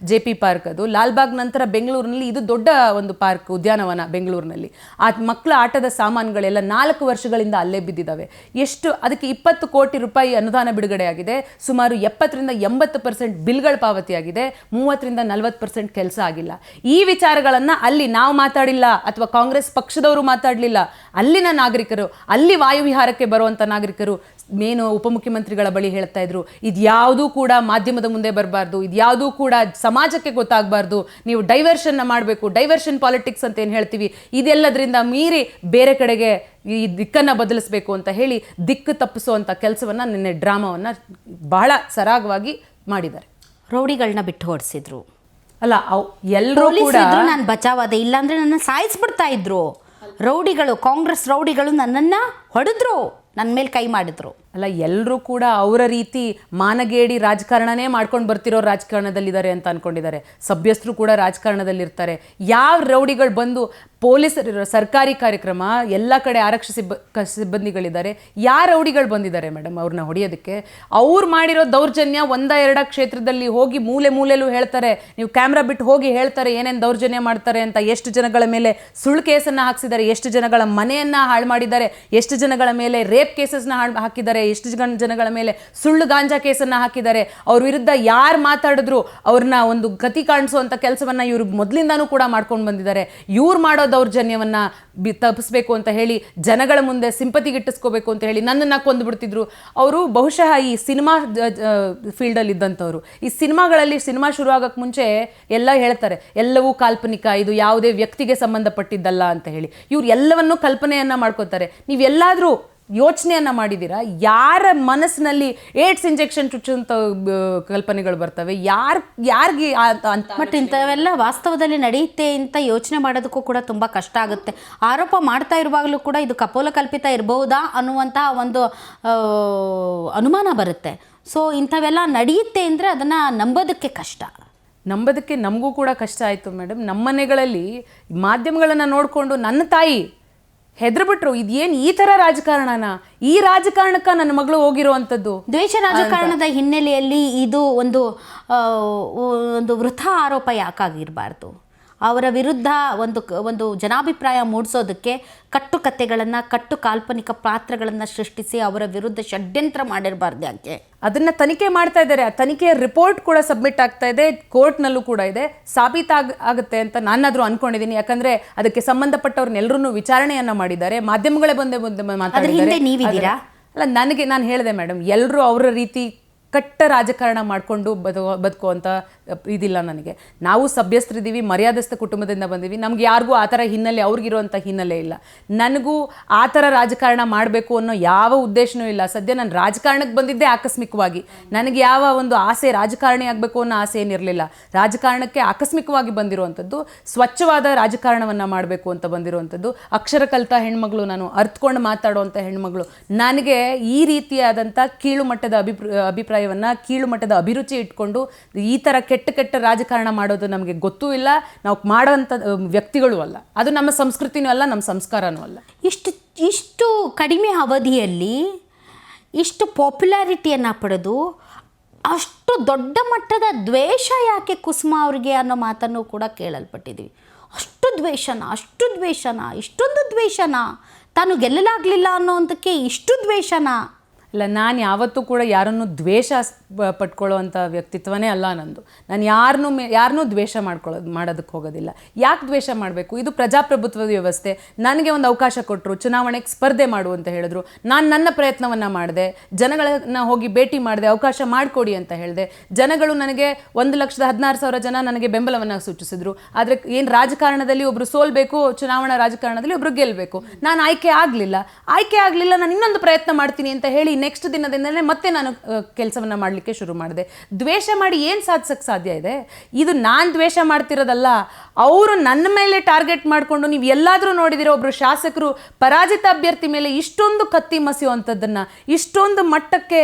JP ಪಾರ್ಕ್ ಅದು. ಲಾಲ್ಬಾಗ್ ನಂತರ ಬೆಂಗಳೂರಿನಲ್ಲಿ ಇದು ದೊಡ್ಡ ಒಂದು ಪಾರ್ಕ್, ಉದ್ಯಾನವನ ಬೆಂಗಳೂರಿನಲ್ಲಿ. ಆ ಮಕ್ಕಳ ಆಟದ ಸಾಮಾನುಗಳೆಲ್ಲ 4 ವರ್ಷಗಳಿಂದ ಅಲ್ಲೇ ಬಿದ್ದಿದ್ದಾವೆ. ಅದಕ್ಕೆ 20 ಕೋಟಿ ರೂಪಾಯಿ ಅನುದಾನ ಬಿಡುಗಡೆ ಆಗಿದೆ. ಸುಮಾರು 70-80% ಬಿಲ್ಗಳ ಪಾವತಿಯಾಗಿದೆ. 30-40% ಕೆಲಸ ಆಗಿಲ್ಲ. ಈ ವಿಚಾರಗಳನ್ನು ಅಲ್ಲಿ ನಾವು ಮಾತಾಡಿಲ್ಲ, ಅಥವಾ ಕಾಂಗ್ರೆಸ್ ಪಕ್ಷದವರು ಮಾತಾಡಲಿಲ್ಲ. ಅಲ್ಲಿನ ನಾಗರಿಕರು, ಅಲ್ಲಿ ವಾಯುವಿಹಾರಕ್ಕೆ ಬರುವಂಥ ನಾಗರಿಕರು ಮೇನು ಉಪಮುಖ್ಯಮಂತ್ರಿಗಳ ಬಳಿ ಹೇಳ್ತಾ ಇದ್ರು, ಇದ್ಯಾವುದೂ ಕೂಡ ಮಾಧ್ಯಮದ ಮುಂದೆ ಬರಬಾರ್ದು, ಇದ್ಯಾವುದೂ ಕೂಡ ಸಮಾಜಕ್ಕೆ ಗೊತ್ತಾಗಬಾರ್ದು, ನೀವು ಡೈವರ್ಷನ್ನ ಮಾಡಬೇಕು, ಡೈವರ್ಷನ್ ಪಾಲಿಟಿಕ್ಸ್ ಅಂತ ಏನು ಹೇಳ್ತೀವಿ, ಇದೆಲ್ಲದರಿಂದ ಮೀರಿ ಬೇರೆ ಕಡೆಗೆ ಈ ದಿಕ್ಕನ್ನು ಬದಲಿಸಬೇಕು ಅಂತ ಹೇಳಿ ದಿಕ್ಕು ತಪ್ಪಿಸುವಂಥ ಕೆಲಸವನ್ನು ನಿನ್ನೆ ಡ್ರಾಮಾವನ್ನು ಬಹಳ ಸರಾಗವಾಗಿ ಮಾಡಿದ್ದಾರೆ. ರೌಡಿಗಳನ್ನ ಬಿಟ್ಟು ಹೊಡಿಸಿದ್ರು. ಅಲ್ಲ, ಎಲ್ಲರೂ ಕೂಡ ನಾನು ಬಚಾವಾದೆ, ಇಲ್ಲಾಂದ್ರೆ ನನ್ನ ಸಾಯಿಸ್ಬಿಡ್ತಾ ಇದ್ರು. ರೌಡಿಗಳು, ಕಾಂಗ್ರೆಸ್ ರೌಡಿಗಳು ನನ್ನನ್ನು ಹೊಡೆದ್ರು, ನನ್ನ ಮೇಲೆ ಕೈ ಮಾಡಿದ್ರು. ಅಲ್ಲ, ಎಲ್ಲರೂ ಕೂಡ ಅವರ ರೀತಿ ಮಾನಗೇಡಿ ರಾಜಕಾರಣನೇ ಮಾಡ್ಕೊಂಡು ಬರ್ತಿರೋ ರಾಜಕಾರಣದಲ್ಲಿದ್ದಾರೆ ಅಂತ ಅಂದ್ಕೊಂಡಿದ್ದಾರೆ. ಸಭ್ಯಸ್ಥರು ಕೂಡ ರಾಜಕಾರಣದಲ್ಲಿರ್ತಾರೆ. ಯಾವ ರೌಡಿಗಳು ಬಂದು ಪೊಲೀಸರು, ಸರ್ಕಾರಿ ಕಾರ್ಯಕ್ರಮ, ಎಲ್ಲ ಕಡೆ ಆರಕ್ಷಕ ಸಿಬ್ಬಂದಿಗಳಿದ್ದಾರೆ, ಯಾರು ರೌಡಿಗಳು ಬಂದಿದ್ದಾರೆ ಮೇಡಮ್ ಅವ್ರನ್ನ ಹೊಡೆಯೋದಕ್ಕೆ? ಅವ್ರು ಮಾಡಿರೋ ದೌರ್ಜನ್ಯ 1-2 ಕ್ಷೇತ್ರದಲ್ಲಿ ಹೋಗಿ ಮೂಲೆ ಮೂಲೆಯಲ್ಲೂ ಹೇಳ್ತಾರೆ. ನೀವು ಕ್ಯಾಮ್ರಾ ಬಿಟ್ಟು ಹೋಗಿ ಹೇಳ್ತಾರೆ ಏನೇನು ದೌರ್ಜನ್ಯ ಮಾಡ್ತಾರೆ ಅಂತ. ಎಷ್ಟು ಜನಗಳ ಮೇಲೆ ಸುಳ್ಳು ಕೇಸನ್ನು ಹಾಕ್ಸಿದ್ದಾರೆ, ಎಷ್ಟು ಜನಗಳ ಮನೆಯನ್ನು ಹಾಳು ಮಾಡಿದ್ದಾರೆ, ಎಷ್ಟು ಜನಗಳ ಮೇಲೆ ರೇಪ್ ಕೇಸಸ್ನ ಹಾಕಿದ್ದಾರೆ, ಎಷ್ಟು ಜನಗಳ ಮೇಲೆ ಸುಳ್ಳು ಗಾಂಜಾ ಕೇಸನ್ನು ಹಾಕಿದ್ದಾರೆ. ಅವ್ರ ವಿರುದ್ಧ ಯಾರು ಮಾತಾಡಿದ್ರು ಅವ್ರನ್ನ ಒಂದು ಗತಿ ಕಾಣಿಸುವಂಥ ಕೆಲಸವನ್ನು ಇವರು ಮೊದಲಿಂದಾನೂ ಕೂಡ ಮಾಡ್ಕೊಂಡು ಬಂದಿದ್ದಾರೆ. ಇವ್ರು ಮಾಡೋ ದೌರ್ಜನ್ಯವನ್ನ ತಪ್ಪಿಸ್ಬೇಕು ಅಂತ ಹೇಳಿ, ಜನಗಳ ಮುಂದೆ ಸಿಂಪತಿಗಿಟ್ಟಿಸ್ಕೋಬೇಕು ಅಂತ ಹೇಳಿ ನನ್ನನ್ನು ಕೊಂದುಬಿಡ್ತಿದ್ರು. ಅವರು ಬಹುಶಃ ಈ ಸಿನಿಮಾ ಫೀಲ್ಡಲ್ಲಿ ಇದ್ದಂಥವ್ರು. ಈ ಸಿನಿಮಾ ಶುರು ಆಗೋಕ್ಕೆ ಮುಂಚೆ ಎಲ್ಲ ಹೇಳ್ತಾರೆ, ಎಲ್ಲವೂ ಕಾಲ್ಪನಿಕ, ಇದು ಯಾವುದೇ ವ್ಯಕ್ತಿಗೆ ಸಂಬಂಧಪಟ್ಟಿದ್ದಲ್ಲ ಅಂತ ಹೇಳಿ. ಇವ್ರು ಎಲ್ಲವನ್ನೂ ಕಲ್ಪನೆಯನ್ನು ಮಾಡ್ಕೋತಾರೆ. ನೀವೆಲ್ಲಾದರೂ ಯೋಚನೆಯನ್ನು ಮಾಡಿದ್ದೀರಾ? ಯಾರ ಮನಸ್ಸಿನಲ್ಲಿ ಏಡ್ಸ್ ಇಂಜೆಕ್ಷನ್ ಚುಚ್ಚುವಂಥ ಕಲ್ಪನೆಗಳು ಬರ್ತವೆ? ಯಾರಿಗೆ ಅಂತ? ಬಟ್ ಇಂಥವೆಲ್ಲ ವಾಸ್ತವದಲ್ಲಿ ನಡೆಯುತ್ತೆ ಅಂತ ಯೋಚನೆ ಮಾಡೋದಕ್ಕೂ ಕೂಡ ತುಂಬ ಕಷ್ಟ ಆಗುತ್ತೆ. ಆರೋಪ ಮಾಡ್ತಾ ಇರುವಾಗಲೂ ಕೂಡ ಇದು ಕಪೋಲ ಕಲ್ಪಿತ ಇರಬಹುದಾ ಅನ್ನುವಂತಹ ಒಂದು ಅನುಮಾನ ಬರುತ್ತೆ. ಸೊ ಇಂಥವೆಲ್ಲ ನಡೆಯುತ್ತೆ ಅಂದರೆ ಅದನ್ನು ನಂಬೋದಕ್ಕೆ ಕಷ್ಟ. ನಂಬೋದಕ್ಕೆ ನಮಗೂ ಕೂಡ ಕಷ್ಟ ಆಯಿತು ಮೇಡಮ್. ನಮ್ಮ ಮನೆಗಳಲ್ಲಿ ಮಾಧ್ಯಮಗಳನ್ನು ನೋಡಿಕೊಂಡು ನನ್ನ ತಾಯಿ ಹೆದರ್ಬಿಟ್ರು, ಇದೇನು ಈ ಥರ ರಾಜಕಾರಣನ? ಈ ರಾಜಕಾರಣಕ್ಕೆ ನನ್ನ ಮಗಳು ಹೋಗಿರುವಂಥದ್ದು. ದ್ವೇಷ ರಾಜಕಾರಣದ ಹಿನ್ನೆಲೆಯಲ್ಲಿ ಇದು ಒಂದು ವೃಥಾ ಆರೋಪ ಯಾಕಾಗಿರಬಾರ್ದು? ಅವರ ವಿರುದ್ಧ ಒಂದು ಜನಾಭಿಪ್ರಾಯ ಮೂಡಿಸೋದಕ್ಕೆ ಕಟ್ಟುಕತೆಗಳನ್ನು, ಕಟ್ಟು ಕಾಲ್ಪನಿಕ ಪಾತ್ರಗಳನ್ನು ಸೃಷ್ಟಿಸಿ ಅವರ ವಿರುದ್ಧ ಷಡ್ಯಂತ್ರ ಮಾಡಿರಬಾರ್ದು ಯಾಕೆ? ಅದನ್ನು ತನಿಖೆ ಮಾಡ್ತಾ ಇದ್ದಾರೆ. ಆ ತನಿಖೆಯ ರಿಪೋರ್ಟ್ ಕೂಡ ಸಬ್ಮಿಟ್ ಆಗ್ತಾ ಇದೆ, ಕೋರ್ಟ್ನಲ್ಲೂ ಕೂಡ ಇದೆ. ಆಗುತ್ತೆ ಅಂತ ನಾನಾದರೂ ಅನ್ಕೊಂಡಿದ್ದೀನಿ. ಯಾಕಂದರೆ ಅದಕ್ಕೆ ಸಂಬಂಧಪಟ್ಟವ್ರನ್ನೆಲ್ಲರೂ ವಿಚಾರಣೆಯನ್ನು ಮಾಡಿದ್ದಾರೆ. ಮಾಧ್ಯಮಗಳೇ ಬಂದೆ ಮಾತಾಡಿದ್ದಾರೆ. ನೀವಿದ್ದೀರಾ? ಅಲ್ಲ, ನಾನು ಹೇಳಿದೆ ಮೇಡಮ್, ಎಲ್ಲರೂ ಅವರ ರೀತಿ ಕಟ್ಟ ರಾಜಕಾರಣ ಮಾಡಿಕೊಂಡು ಬದುಕುವಂಥ ಇದಿಲ್ಲ ನನಗೆ. ನಾವು ಸಭ್ಯಸ್ಥರಿದ್ದೀವಿ, ಮರ್ಯಾದಸ್ಥ ಕುಟುಂಬದಿಂದ ಬಂದೀವಿ, ನಮ್ಗೆ ಯಾರಿಗೂ ಆ ಥರ ಹಿನ್ನೆಲೆ, ಅವ್ರಿಗಿರುವಂಥ ಹಿನ್ನೆಲೆ ಇಲ್ಲ. ನನಗೂ ಆ ಥರ ರಾಜಕಾರಣ ಮಾಡಬೇಕು ಅನ್ನೋ ಯಾವ ಉದ್ದೇಶನೂ ಇಲ್ಲ. ಸದ್ಯ ನಾನು ರಾಜಕಾರಣಕ್ಕೆ ಬಂದಿದ್ದೆ ಆಕಸ್ಮಿಕವಾಗಿ. ನನಗೆ ಯಾವ ಒಂದು ಆಸೆ ರಾಜಕಾರಣಿ ಆಗಬೇಕು ಅನ್ನೋ ಆಸೆ ಏನಿರಲಿಲ್ಲ. ರಾಜಕಾರಣಕ್ಕೆ ಆಕಸ್ಮಿಕವಾಗಿ ಬಂದಿರುವಂಥದ್ದು, ಸ್ವಚ್ಛವಾದ ರಾಜಕಾರಣವನ್ನು ಮಾಡಬೇಕು ಅಂತ ಬಂದಿರುವಂಥದ್ದು. ಅಕ್ಷರ ಕಲಿತ ಹೆಣ್ಮಗಳು, ನಾನು ಅರ್ಥಕೊಂಡು ಮಾತಾಡುವಂಥ ಹೆಣ್ಮಗಳು. ನನಗೆ ಈ ರೀತಿಯಾದಂಥ ಕೀಳು ಮಟ್ಟದ ಅಭಿಪ್ರಾಯವನ್ನು, ಕೀಳು ಮಟ್ಟದ ಅಭಿರುಚಿ ಇಟ್ಕೊಂಡು ಈ ಥರ ಕೆಟ್ಟ ರಾಜಕಾರಣ ಮಾಡೋದು ನಮಗೆ ಗೊತ್ತೂ ಇಲ್ಲ, ನಾವು ಮಾಡೋವಂಥ ವ್ಯಕ್ತಿಗಳು ಅಲ್ಲ. ಅದು ನಮ್ಮ ಸಂಸ್ಕೃತಿನೂ ಅಲ್ಲ, ನಮ್ಮ ಸಂಸ್ಕಾರನೂ ಅಲ್ಲ. ಇಷ್ಟು ಕಡಿಮೆ ಅವಧಿಯಲ್ಲಿ ಇಷ್ಟು ಪಾಪ್ಯುಲಾರಿಟಿಯನ್ನು ಪಡೆದು ಅಷ್ಟು ದೊಡ್ಡ ಮಟ್ಟದ ದ್ವೇಷ ಯಾಕೆ ಕುಸುಮಾ ಅವ್ರಿಗೆ ಅನ್ನೋ ಮಾತನ್ನು ಕೂಡ ಕೇಳಲ್ಪಟ್ಟಿದ್ದೀವಿ. ಅಷ್ಟು ದ್ವೇಷನ, ಇಷ್ಟೊಂದು ದ್ವೇಷನ, ತಾನು ಗೆಲ್ಲಲಾಗಲಿಲ್ಲ ಅನ್ನೋದಕ್ಕೆ ಇಷ್ಟು ದ್ವೇಷನ. ಇಲ್ಲ, ನಾನು ಯಾವತ್ತೂ ಕೂಡ ಯಾರನ್ನು ದ್ವೇಷ ಪಟ್ಕೊಳ್ಳೋವಂಥ ವ್ಯಕ್ತಿತ್ವನೇ ಅಲ್ಲ ನಂದು. ನಾನು ಯಾರನ್ನೂ ದ್ವೇಷ ಮಾಡೋದಕ್ಕೆ ಹೋಗೋದಿಲ್ಲ. ಯಾಕೆ ದ್ವೇಷ ಮಾಡಬೇಕು? ಇದು ಪ್ರಜಾಪ್ರಭುತ್ವದ ವ್ಯವಸ್ಥೆ. ನನಗೆ ಒಂದು ಅವಕಾಶ ಕೊಟ್ಟರು, ಚುನಾವಣೆಗೆ ಸ್ಪರ್ಧೆ ಮಾಡು ಅಂತ ಹೇಳಿದ್ರು. ನಾನು ನನ್ನ ಪ್ರಯತ್ನವನ್ನು ಮಾಡಿದೆ, ಜನಗಳನ್ನ ಹೋಗಿ ಭೇಟಿ ಮಾಡಿದೆ, ಅವಕಾಶ ಮಾಡಿಕೊಡಿ ಅಂತ ಹೇಳಿದೆ. ಜನಗಳು ನನಗೆ 1,16,000 ಜನ ನನಗೆ ಬೆಂಬಲವನ್ನು ಸೂಚಿಸಿದ್ರು. ಆದರೆ ಏನು ರಾಜಕಾರಣದಲ್ಲಿ ಒಬ್ಬರು ಸೋಲ್ಬೇಕು, ಚುನಾವಣಾ ರಾಜಕಾರಣದಲ್ಲಿ ಒಬ್ಬರು ಗೆಲ್ಲಬೇಕು. ನಾನು ಆಯ್ಕೆ ಆಗಲಿಲ್ಲ, ನಾನು ಇನ್ನೊಂದು ಪ್ರಯತ್ನ ಮಾಡ್ತೀನಿ ಅಂತ ಹೇಳಿ ನೆಕ್ಸ್ಟ್ ದಿನದಿಂದಲೇ ಮತ್ತೆ ನಾನು ಕೆಲಸವನ್ನು ಮಾಡಲಿಕ್ಕೆ ಶುರು ಮಾಡಿದೆ. ದ್ವೇಷ ಮಾಡಿ ಏನು ಸಾಧಿಸಕ್ಕೆ ಸಾಧ್ಯ ಇದೆ? ಇದು ನಾನು ದ್ವೇಷ ಮಾಡ್ತಿರೋದಲ್ಲ, ಅವರು ನನ್ನ ಮೇಲೆ ಟಾರ್ಗೆಟ್ ಮಾಡಿಕೊಂಡು, ನೀವು ಎಲ್ಲಾದರೂ ನೋಡಿದಿರೋ ಒಬ್ಬರು ಶಾಸಕರು ಪರಾಜಿತ ಅಭ್ಯರ್ಥಿ ಮೇಲೆ ಇಷ್ಟೊಂದು ಕತ್ತಿ ಮಸಿಯುವಂಥದ್ದನ್ನು, ಇಷ್ಟೊಂದು ಮಟ್ಟಕ್ಕೆ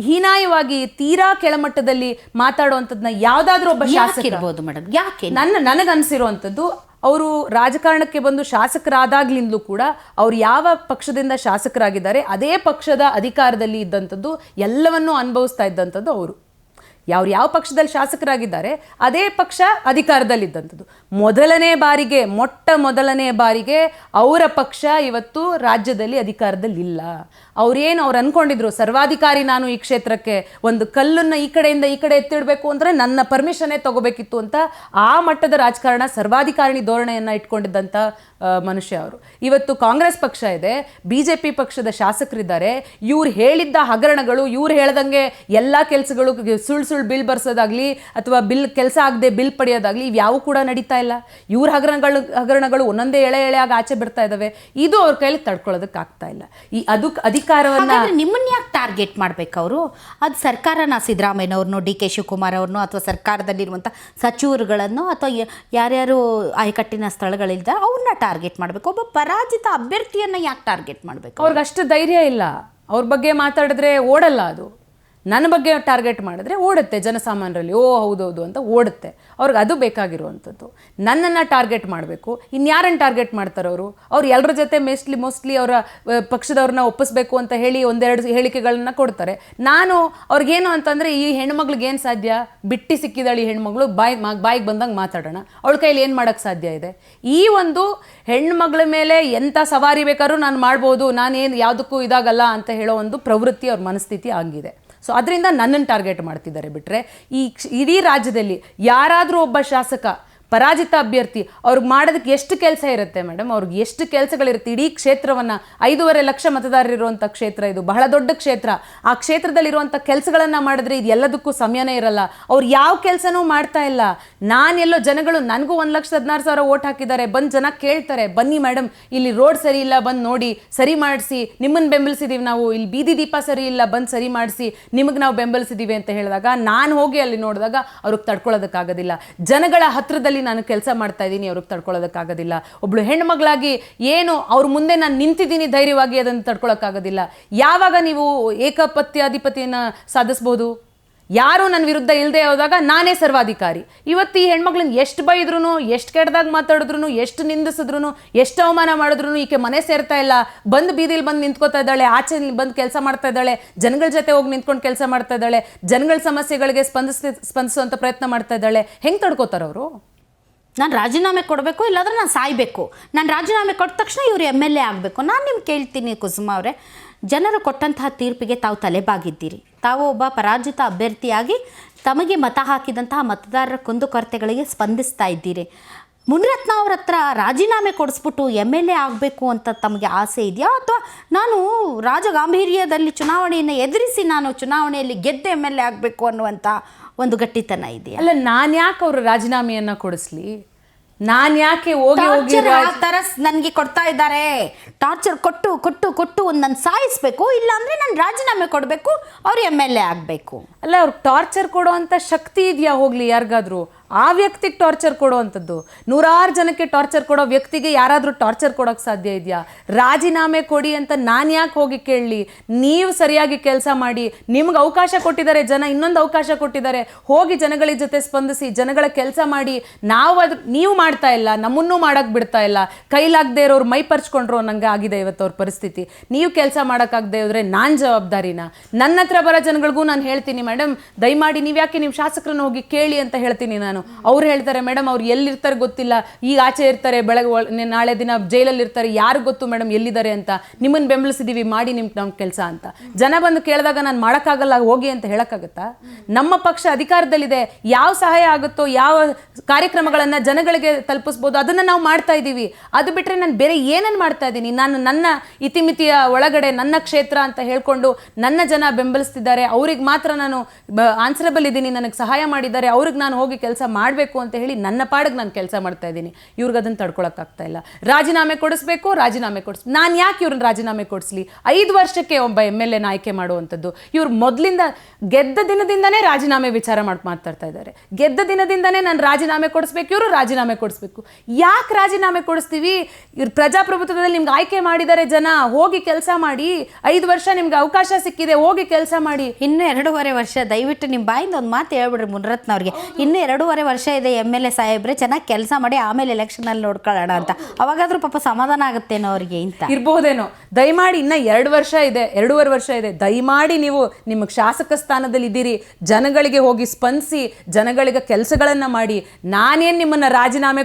ಹೀನಾಯವಾಗಿ ತೀರಾ ಕೆಳಮಟ್ಟದಲ್ಲಿ ಮಾತಾಡುವಂಥದ್ದನ್ನ ಯಾವುದಾದ್ರೂ ಒಬ್ಬ ಶಾಸಕ ಇರ್ಬೋದು ಮೇಡಮ್? ಯಾಕೆ ನನಗನ್ಸಿರುವಂಥದ್ದು, ಅವರು ರಾಜಕಾರಣಕ್ಕೆ ಬಂದು ಶಾಸಕರಾದಾಗ್ಲಿಂದಲೂ ಕೂಡ ಅವ್ರು ಯಾವ ಪಕ್ಷದಿಂದ ಶಾಸಕರಾಗಿದ್ದಾರೆ ಅದೇ ಪಕ್ಷದ ಅಧಿಕಾರದಲ್ಲಿ ಇದ್ದಂಥದ್ದು, ಎಲ್ಲವನ್ನೂ ಅನುಭವಿಸ್ತಾ ಇದ್ದಂಥದ್ದು ಅವರು. ಯಾವ ಪಕ್ಷದಲ್ಲಿ ಶಾಸಕರಾಗಿದ್ದಾರೆ ಅದೇ ಪಕ್ಷ ಅಧಿಕಾರದಲ್ಲಿದ್ದಂಥದ್ದು. ಮೊಟ್ಟ ಮೊದಲನೇ ಬಾರಿಗೆ ಅವರ ಪಕ್ಷ ಇವತ್ತು ರಾಜ್ಯದಲ್ಲಿ ಅಧಿಕಾರದಲ್ಲಿಲ್ಲ. ಅವ್ರು ಅಂದ್ಕೊಂಡಿದ್ರು, ಸರ್ವಾಧಿಕಾರಿ ನಾನು ಈ ಕ್ಷೇತ್ರಕ್ಕೆ, ಒಂದು ಕಲ್ಲನ್ನು ಈ ಕಡೆಯಿಂದ ಈ ಕಡೆ ಎತ್ತಿಡಬೇಕು ಅಂದರೆ ನನ್ನ ಪರ್ಮಿಷನ್ನೇ ತಗೋಬೇಕಿತ್ತು ಅಂತ ಆ ಮಟ್ಟದ ರಾಜಕಾರಣ, ಸರ್ವಾಧಿಕಾರಿ ಧೋರಣೆಯನ್ನು ಇಟ್ಕೊಂಡಿದ್ದಂಥ ಮನುಷ್ಯ ಅವರು. ಇವತ್ತು ಕಾಂಗ್ರೆಸ್ ಪಕ್ಷ ಇದೆ, BJP ಪಕ್ಷದ ಶಾಸಕರಿದ್ದಾರೆ. ಇವ್ರು ಹೇಳಿದ್ದ ಹಗರಣಗಳು, ಇವ್ರು ಹೇಳ್ದಂಗೆ ಎಲ್ಲ ಕೆಲಸಗಳು ಸುಳ್ಳು ಬಿಲ್ ಬರ್ಸೋದಾಗ್ಲಿ ಅಥವಾ ಕೆಲಸ ಆಗದೆ ಬಿಲ್ ಪಡೆಯೋದಾಗ್ಲಿ ಇವ್ಯಾವು ಕೂಡ ನಡೀತಾ ಇಲ್ಲ. ಇವ್ರ ಹಗರಣಗಳು ಒಂದೊಂದೇ ಎಳೆಯಾಗಿ ಆಚೆ ಬರ್ತಾ ಇದ್ದಾವೆ. ಇದು ಅವ್ರ ಕೈಲಿ ತಡ್ಕೊಳ್ಳೋದಕ್ಕೆ ಆಗ್ತಾ ಇಲ್ಲ. ಈ ಅಧಿಕಾರವನ್ನ ನಿಮ್ಮನ್ನ ಯಾಕೆ ಟಾರ್ಗೆಟ್ ಮಾಡ್ಬೇಕು ಅವರು? ಅದು ಸರ್ಕಾರನ, ಸಿದ್ದರಾಮಯ್ಯನವ್ರನ್ನೋ, DK ಶಿವಕುಮಾರ್ ಅವ್ರನ್ನೋ, ಅಥವಾ ಸರ್ಕಾರದಲ್ಲಿರುವಂಥ ಸಚಿವರುಗಳನ್ನು, ಅಥವಾ ಯಾರ್ಯಾರು ಆಯಕಟ್ಟಿನ ಸ್ಥಳಗಳಿಂದ ಅವ್ರನ್ನ ಟಾರ್ಗೆಟ್ ಮಾಡಬೇಕು. ಒಬ್ಬ ಪರಾಜಿತ ಅಭ್ಯರ್ಥಿಯನ್ನು ಯಾಕೆ ಟಾರ್ಗೆಟ್ ಮಾಡಬೇಕು? ಅವ್ರಿಗೆ ಅಷ್ಟು ಧೈರ್ಯ ಇಲ್ಲ. ಅವ್ರ ಬಗ್ಗೆ ಮಾತಾಡಿದ್ರೆ ಓಡಲ್ಲ ಅದು. ನನ್ನ ಬಗ್ಗೆ ಟಾರ್ಗೆಟ್ ಮಾಡಿದ್ರೆ ಓಡುತ್ತೆ ಜನಸಾಮಾನ್ಯರಲ್ಲಿ, ಹೌದೌದು ಅಂತ ಓಡುತ್ತೆ. ಅವ್ರಿಗೆ ಅದು ಬೇಕಾಗಿರುವಂಥದ್ದು. ನನ್ನನ್ನು ಟಾರ್ಗೆಟ್ ಮಾಡಬೇಕು, ಇನ್ಯಾರನ್ನು ಟಾರ್ಗೆಟ್ ಮಾಡ್ತಾರೆ ಅವರು? ಅವ್ರು ಎಲ್ಲರ ಜೊತೆ ಮೋಸ್ಟ್ಲಿ ಅವರ ಪಕ್ಷದವ್ರನ್ನ ಒಪ್ಪಿಸ್ಬೇಕು ಅಂತ ಹೇಳಿ ಒಂದೆರಡು ಹೇಳಿಕೆಗಳನ್ನ ಕೊಡ್ತಾರೆ. ನಾನು ಅವ್ರಿಗೇನು ಅಂತಂದರೆ, ಈ ಹೆಣ್ಮಗ್ಳಿಗೆ ಏನು ಸಾಧ್ಯ? ಬಿಟ್ಟು ಸಿಕ್ಕಿದಾಳೆ ಈ ಹೆಣ್ಮಗಳು, ಬಾಯಿಗೆ ಬಂದಂಗೆ ಮಾತಾಡೋಣ, ಅವಳ ಕೈಲಿ ಏನು ಮಾಡೋಕ್ಕೆ ಸಾಧ್ಯ ಇದೆ? ಈ ಒಂದು ಹೆಣ್ಮಗಳ ಮೇಲೆ ಎಂಥ ಸವಾರಿ ಬೇಕಾದ್ರೂ ನಾನು ಮಾಡ್ಬೋದು, ನಾನೇನು ಯಾವುದಕ್ಕೂ ಇದಾಗಲ್ಲ ಅಂತ ಹೇಳೋ ಒಂದು ಪ್ರವೃತ್ತಿ ಅವ್ರ ಮನಸ್ಥಿತಿ ಆಗಿದೆ. ಸೊ ಅದರಿಂದ ನನ್ನನ್ನು ಟಾರ್ಗೆಟ್ ಮಾಡ್ತಿದ್ದಾರೆ. ಬಿಟ್ಟರೆ ಈ ಇಡೀ ರಾಜ್ಯದಲ್ಲಿ ಯಾರಾದರೂ ಒಬ್ಬ ಶಾಸಕ ಪರಾಜಿತ ಅಭ್ಯರ್ಥಿ ಅವ್ರಿಗೆ ಮಾಡೋದಕ್ಕೆ ಎಷ್ಟು ಕೆಲಸ ಇರುತ್ತೆ ಮೇಡಮ್? ಅವ್ರಿಗೆ ಎಷ್ಟು ಕೆಲಸಗಳಿರುತ್ತೆ? ಇಡೀ ಕ್ಷೇತ್ರವನ್ನು, 5.5 ಲಕ್ಷ ಮತದಾರರಿರುವಂಥ ಕ್ಷೇತ್ರ ಇದು, ಬಹಳ ದೊಡ್ಡ ಕ್ಷೇತ್ರ. ಆ ಕ್ಷೇತ್ರದಲ್ಲಿರುವಂಥ ಕೆಲಸಗಳನ್ನು ಮಾಡಿದ್ರೆ ಇದು ಎಲ್ಲದಕ್ಕೂ ಸಮಯನೇ ಇರಲ್ಲ. ಅವ್ರು ಯಾವ ಕೆಲಸನೂ ಮಾಡ್ತಾ ಇಲ್ಲ. ನಾನೆಲ್ಲೋ ಜನಗಳು ನನಗೂ 1,16,000 ಓಟ್ ಹಾಕಿದ್ದಾರೆ, ಬಂದು ಜನ ಕೇಳ್ತಾರೆ, ಬನ್ನಿ ಮೇಡಮ್ ಇಲ್ಲಿ ರೋಡ್ ಸರಿ ಇಲ್ಲ, ಬಂದು ನೋಡಿ ಸರಿ ಮಾಡಿಸಿ, ನಿಮ್ಮನ್ನು ಬೆಂಬಲಿಸಿದ್ದೀವಿ ನಾವು, ಇಲ್ಲಿ ಬೀದಿ ದೀಪ ಸರಿ ಇಲ್ಲ, ಬಂದು ಸರಿ ಮಾಡಿಸಿ, ನಿಮಗೆ ನಾವು ಬೆಂಬಲಿಸಿದ್ದೀವಿ ಅಂತ ಹೇಳಿದಾಗ ನಾನು ಹೋಗಿ ಅಲ್ಲಿ ನೋಡಿದಾಗ ಅವ್ರಿಗೆ ತಡ್ಕೊಳ್ಳೋದಕ್ಕಾಗೋದಿಲ್ಲ. ಜನಗಳ ಹತ್ರದಲ್ಲಿ ನಾನು ಕೆಲಸ ಮಾಡ್ತಾ ಇದ್ದೀನಿ, ಅವ್ರಿಗೆ ತಡ್ಕೊಳ್ಳೋದಕ್ಕಾಗೋದಿಲ್ಲ. ಒಬ್ಳು ಹೆಣ್ಮಗಳಾಗಿ ಏನು ಅವ್ರ ಮುಂದೆ ನಾನು ನಿಂತಿದ್ದೀನಿ ಧೈರ್ಯವಾಗಿ, ಅದನ್ನು ತಡ್ಕೊಳ್ಳೋಕ್ಕಾಗೋದಿಲ್ಲ. ಯಾವಾಗ ನೀವು ಏಕಪತ್ಯಾಧಿಪತಿಯನ್ನು ಸಾಧಿಸ್ಬೋದು? ಯಾರು ನನ್ನ ವಿರುದ್ಧ ಇಲ್ಲದೆ ಹೋದಾಗ ನಾನೇ ಸರ್ವಾಧಿಕಾರಿ. ಇವತ್ತು ಈ ಹೆಣ್ಮಕ್ಳನ್ನ ಎಷ್ಟು ಬೈದ್ರೂ, ಎಷ್ಟು ಕೆಟ್ಟದಾಗ ಮಾತಾಡಿದ್ರು, ಎಷ್ಟು ನಿಂದಿಸಿದ್ರು, ಎಷ್ಟು ಅವಮಾನ ಮಾಡಿದ್ರು ಈಕೆ ಮನೆ ಸೇರ್ತಾ ಇಲ್ಲ. ಬಂದು ಬೀದಿಲಿ ಬಂದು ನಿಂತ್ಕೋತಾ ಇದ್ದಾಳೆ, ಆಚೆ ಬಂದು ಕೆಲಸ ಮಾಡ್ತಾ ಇದ್ದಾಳೆ, ಜನಗಳ ಜೊತೆ ಹೋಗಿ ನಿಂತ್ಕೊಂಡು ಕೆಲಸ ಮಾಡ್ತಾ ಇದ್ದಾಳೆ, ಜನಗಳ ಸಮಸ್ಯೆಗಳಿಗೆ ಸ್ಪಂದಿಸುವಂಥ ಪ್ರಯತ್ನ ಮಾಡ್ತಾ ಇದ್ದಾಳೆ. ಹೆಂಗೆ ತಡ್ಕೋತಾರೆ ಅವರು? ನಾನು ರಾಜೀನಾಮೆ ಕೊಡಬೇಕು, ಇಲ್ಲಾಂದ್ರೆ ನಾನು ಸಾಯಬೇಕು, ನಾನು ರಾಜೀನಾಮೆ ಕೊಟ್ಟ ತಕ್ಷಣ ಇವರು MLA ಆಗಬೇಕು. ನಾನು ನಿಮ್ಗೆ ಕೇಳ್ತೀನಿ ಕುಸುಮಾ ಅವರೇ, ಜನರು ಕೊಟ್ಟಂತಹ ತೀರ್ಪಿಗೆ ತಾವು ತಲೆಬಾಗಿದ್ದೀರಿ. ತಾವು ಒಬ್ಬ ಪರಾಜಿತ ಅಭ್ಯರ್ಥಿಯಾಗಿ ತಮಗೆ ಮತ ಹಾಕಿದಂತಹ ಮತದಾರರ ಕುಂದುಕೊರತೆಗಳಿಗೆ ಸ್ಪಂದಿಸ್ತಾ ಇದ್ದೀರಿ. ಮುನಿರತ್ನ ಅವ್ರ ಹತ್ರ ರಾಜೀನಾಮೆ ಕೊಡಿಸ್ಬಿಟ್ಟು MLA ಆಗಬೇಕು ಅಂತ ತಮಗೆ ಆಸೆ ಇದೆಯಾ, ಅಥವಾ ನಾನು ರಾಜಗಾಂಭೀರ್ಯದಲ್ಲಿ ಚುನಾವಣೆಯನ್ನು ಎದುರಿಸಿ ನಾನು ಚುನಾವಣೆಯಲ್ಲಿ ಗೆದ್ದು MLA ಆಗಬೇಕು ಅನ್ನುವಂಥ ಒಂದು ಗಟ್ಟಿತನ ಇದೆಯಾ? ಅಲ್ಲ, ನಾನು ಯಾಕೆ ಅವರು ರಾಜೀನಾಮೆಯನ್ನು ಕೊಡಿಸ್ಲಿ? ನಾನು ಯಾಕೆ ಹೋಗಿ ನನಗೆ ಕೊಡ್ತಾ ಇದ್ದಾರೆ, ಟಾರ್ಚರ್ ಕೊಟ್ಟು ಕೊಟ್ಟು ಕೊಟ್ಟು ಒಂದು ನಾನು ಸಾಯಿಸ್ಬೇಕು, ಇಲ್ಲಾಂದರೆ ನಾನು ರಾಜೀನಾಮೆ ಕೊಡಬೇಕು, ಅವ್ರು MLA ಆಗಬೇಕು. ಅಲ್ಲ, ಅವ್ರಿಗೆ ಟಾರ್ಚರ್ ಕೊಡೋ ಅಂಥ ಶಕ್ತಿ ಇದೆಯಾ? ಹೋಗ್ಲಿ, ಯಾರಿಗಾದ್ರೂ ಆ ವ್ಯಕ್ತಿಗೆ ಟಾರ್ಚರ್ ಕೊಡೋ ಅಂಥದ್ದು. 100 ಜನಕ್ಕೆ ಟಾರ್ಚರ್ ಕೊಡೋ ವ್ಯಕ್ತಿಗೆ ಯಾರಾದರೂ ಟಾರ್ಚರ್ ಕೊಡೋಕ್ಕೆ ಸಾಧ್ಯ ಇದೆಯಾ? ರಾಜೀನಾಮೆ ಕೊಡಿ ಅಂತ ನಾನು ಯಾಕೆ ಹೋಗಿ ಕೇಳಲಿ? ನೀವು ಸರಿಯಾಗಿ ಕೆಲಸ ಮಾಡಿ, ನಿಮ್ಗೆ ಅವಕಾಶ ಕೊಟ್ಟಿದ್ದಾರೆ ಜನ, ಇನ್ನೊಂದು ಅವಕಾಶ ಕೊಟ್ಟಿದ್ದಾರೆ, ಹೋಗಿ ಜನಗಳ ಜೊತೆ ಸ್ಪಂದಿಸಿ, ಜನಗಳ ಕೆಲಸ ಮಾಡಿ. ನೀವು ಮಾಡ್ತಾ ಇಲ್ಲ, ನಮ್ಮನ್ನೂ ಮಾಡೋಕ್ಕೆ ಬಿಡ್ತಾ ಇಲ್ಲ. ಕೈಲಾಗದೆ ಇರೋರು ಮೈ ಪರ್ಚ್ಕೊಂಡ್ರು ನಂಗೆ ಆಗಿದೆ ಇವತ್ತು ಅವ್ರ ಪರಿಸ್ಥಿತಿ. ನೀವು ಕೆಲಸ ಮಾಡೋಕ್ಕಾಗದೆ ಹೋದರೆ ನಾನು ಜವಾಬ್ದಾರಿನ? ನನ್ನ ಹತ್ರ ಬರೋ ಜನಗಳಿಗೂ ನಾನು ಹೇಳ್ತೀನಿ, ಮೇಡಮ್ ದಯಮಾಡಿ ನೀವು ಯಾಕೆ ನಿಮ್ಮ ಶಾಸಕರನ್ನ ಹೋಗಿ ಕೇಳಿ ಅಂತ ಹೇಳ್ತೀನಿ ನಾನು. ಅವ್ರು ಹೇಳ್ತಾರೆ, ಮೇಡಮ್ ಅವ್ರು ಎಲ್ಲಿರ್ತಾರೆ ಗೊತ್ತಿಲ್ಲ, ಈಗ ಆಚೆ ಇರ್ತಾರೆ, ಬೆಳಗ್ಗೆ ನಾಳೆ ದಿನ ಜೈಲಲ್ಲಿ ಇರ್ತಾರೆ, ಯಾರು ಗೊತ್ತು ಮೇಡಮ್ ಎಲ್ಲಿದ್ದಾರೆ ಅಂತ. ನಿಮ್ಮನ್ನು ಬೆಂಬಲಿಸಿದೀವಿ, ಮಾಡಿ ನಮ್ಮ ಕೆಲಸ ಅಂತ. ಜನ ಬಂದು ಕೇಳಿದಾಗ ನಾನು ಮಾಡೋಕ್ಕಾಗಲ್ಲ ಹೋಗಿ ಅಂತ ಹೇಳೋಕ್ಕಾಗತ್ತಾ? ನಮ್ಮ ಪಕ್ಷ ಅಧಿಕಾರದಲ್ಲಿದೆ, ಯಾವ ಸಹಾಯ ಆಗುತ್ತೋ, ಯಾವ ಕಾರ್ಯಕ್ರಮಗಳನ್ನು ಜನಗಳಿಗೆ ತಲುಪಿಸ್ಬೋದು ಅದನ್ನು ನಾವು ಮಾಡ್ತಾ ಇದ್ದೀವಿ. ಅದು ಬಿಟ್ಟರೆ ನಾನು ಬೇರೆ ಏನನ್ನು ಮಾಡ್ತಾ ಇದ್ದೀನಿ? ನಾನು ನನ್ನ ಇತಿಮಿತಿಯ ಒಳಗಡೆ ನನ್ನ ಕ್ಷೇತ್ರ ಅಂತ ಹೇಳ್ಕೊಂಡು ನನ್ನ ಜನ ಬೆಂಬಲಿಸ್ತಿದ್ದಾರೆ, ಅವ್ರಿಗೆ ಮಾತ್ರ ನಾನು ಆನ್ಸರಬಲ್ ಇದ್ದೀನಿ, ನನಗೆ ಸಹಾಯ ಮಾಡಿದ್ದಾರೆ, ಅವ್ರಿಗೆ ನಾನು ಹೋಗಿ ಕೆಲಸ ಮಾಡಬೇಕು ಅಂತ ಹೇಳಿ ನನ್ನ ಪಾಡಿಗೆ ನಾನು ಕೆಲಸ ಮಾಡ್ತಾ ಇದ್ದೀನಿ. ಇವ್ರಿಗೆ ಅದನ್ನು ತಡ್ಕೊಳಕ್ಕಾಗ್ತಾ ಇಲ್ಲ. ರಾಜೀನಾಮೆ ಕೊಡಿಸ್ಬೇಕು, ರಾಜೀನಾಮೆ ನಾನು ಯಾಕೆ ಇವ್ರನ್ನ ರಾಜೀನಾಮೆ ಕೊಡಿಸ್ಲಿ? 5 ವರ್ಷಕ್ಕೆ ಒಬ್ಬ MLA ಆಯ್ಕೆ ಮಾಡುವಂಥದ್ದು. ಇವ್ರು ಮೊದಲಿಂದ ಗೆದ್ದ ದಿನದಿಂದನೇ ರಾಜೀನಾಮೆ ವಿಚಾರ ಮಾತಾಡ್ತಾ ಇದ್ದಾರೆ. ಗೆದ್ದ ದಿನದಿಂದನೇ ನಾನು ರಾಜೀನಾಮೆ ಕೊಡಿಸ್ಬೇಕು, ಇವರು ರಾಜೀನಾಮೆ ಕೊಡಿಸ್ಬೇಕು. ಯಾಕೆ ರಾಜೀನಾಮೆ ಕೊಡಿಸ್ತೀವಿ? ಇವ್ರು ಪ್ರಜಾಪ್ರಭುತ್ವದಲ್ಲಿ ನಿಮ್ಗೆ ಆಯ್ಕೆ ಮಾಡಿದ್ದಾರೆ ಜನ, ಹೋಗಿ ಕೆಲಸ ಮಾಡಿ. 5 ವರ್ಷ ನಿಮ್ಗೆ ಅವಕಾಶ ಸಿಕ್ಕಿದೆ, ಹೋಗಿ ಕೆಲಸ ಮಾಡಿ. ಇನ್ನೂ 2.5 ವರ್ಷ, ದಯವಿಟ್ಟು ನಿಮ್ಮ ಬಾಯಿಂದ ಒಂದು ಮಾತು ಹೇಳ್ಬಿಡ್ರಿ ಮುನಿರತ್ನ ಅವ್ರಿಗೆ. ಇನ್ನೂ 2.5 ವರ್ಷ ಇದೆ MLA ಸಾಹೇಬ್ರೆ, ಚೆನ್ನಾಗಿ ಕೆಲಸ ಮಾಡಿ ಆಮೇಲೆ ಎಲೆಕ್ಷನಲ್ಲಿ ನೋಡ್ಕೊಳ್ಳೋಣ ಅಂತ. ಅವಾಗಾದ್ರೂ ಪಾಪ ಸಮಾಧಾನ ಆಗುತ್ತೇನೋ ಅವ್ರಿಗೆ ಅಂತ ಇರ್ಬೋದೇನೋ. ದಯಮಾಡಿ ಇನ್ನ 2 ವರ್ಷ ಇದೆ, 2.5 ವರ್ಷ ಇದೆ, ದಯಮಾಡಿ ನೀವು ನಿಮಗೆ ಶಾಸಕ ಸ್ಥಾನದಲ್ಲಿ ಇದ್ದೀರಿ, ಜನಗಳಿಗೆ ಹೋಗಿ ಸ್ಪಂದಿಸಿ, ಜನಗಳಿಗೆ ಕೆಲಸಗಳನ್ನ ಮಾಡಿ. ನಾನೇನು ನಿಮ್ಮನ್ನ ರಾಜೀನಾಮೆ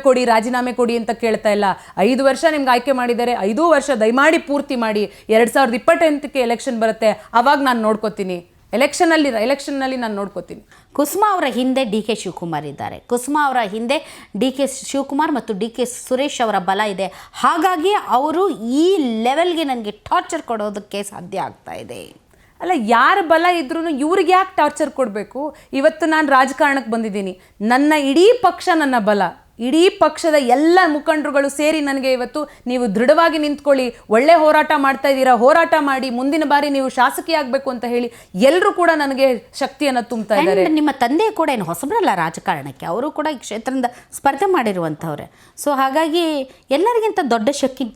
ಕೊಡಿ ಅಂತ ಕೇಳ್ತಾ ಇಲ್ಲ. 5 ವರ್ಷ ನಿಮ್ಗೆ ಆಯ್ಕೆ ಮಾಡಿದ್ದಾರೆ, 5 ವರ್ಷ ದಯಮಾಡಿ ಪೂರ್ತಿ ಮಾಡಿ. 2028ಕ್ಕೆ ಎಲೆಕ್ಷನ್ ಬರುತ್ತೆ, ಅವಾಗ ನಾನು ನೋಡ್ಕೋತೀನಿ. ಎಲೆಕ್ಷನ್ನಲ್ಲಿ ನಾನು ನೋಡ್ಕೋತೀನಿ. ಕುಸುಮಾ ಅವರ ಹಿಂದೆ DK ಶಿವಕುಮಾರ್ ಇದ್ದಾರೆ. ಕುಸುಮಾ ಅವರ ಹಿಂದೆ DK ಶಿವಕುಮಾರ್ ಮತ್ತು DK ಸುರೇಶ್ ಅವರ ಬಲ ಇದೆ. ಹಾಗಾಗಿ ಅವರು ಈ ಲೆವೆಲ್ಗೆ ನನಗೆ ಟಾರ್ಚರ್ ಕೊಡೋದಕ್ಕೆ ಸಾಧ್ಯ ಆಗ್ತಾ ಇದೆ. ಅಲ್ಲ, ಯಾರ ಬಲ ಇದ್ರೂ ಇವ್ರಿಗೆ ಯಾಕೆ ಟಾರ್ಚರ್ ಕೊಡಬೇಕು? ಇವತ್ತು ನಾನು ರಾಜಕಾರಣಕ್ಕೆ ಬಂದಿದ್ದೀನಿ, ನನ್ನ ಇಡೀ ಪಕ್ಷ ನನ್ನ ಬಲ. ಇಡೀ ಪಕ್ಷದ ಎಲ್ಲ ಮುಖಂಡರುಗಳು ಸೇರಿ ನನಗೆ ಇವತ್ತು ನೀವು ದೃಢವಾಗಿ ನಿಂತ್ಕೊಳ್ಳಿ, ಒಳ್ಳೆ ಹೋರಾಟ ಮಾಡ್ತಾ ಇದ್ದೀರಾ, ಹೋರಾಟ ಮಾಡಿ, ಮುಂದಿನ ಬಾರಿ ನೀವು ಶಾಸಕಿ ಆಗಬೇಕು ಅಂತ ಹೇಳಿ ಎಲ್ಲರೂ ಕೂಡ ನನಗೆ ಶಕ್ತಿಯನ್ನು ತುಂಬ್ತಾ ಇದ್ದಾರೆ. ನಿಮ್ಮ ತಂದೆ ಕೂಡ ಏನು ಹೊಸಬರಲ್ಲ ರಾಜಕಾರಣಕ್ಕೆ, ಅವರು ಕೂಡ ಈ ಕ್ಷೇತ್ರದಿಂದ ಸ್ಪರ್ಧೆ ಮಾಡಿರುವಂಥವ್ರೆ. ಸೊ ಹಾಗಾಗಿ ಎಲ್ಲರಿಗಿಂತ ದೊಡ್ಡ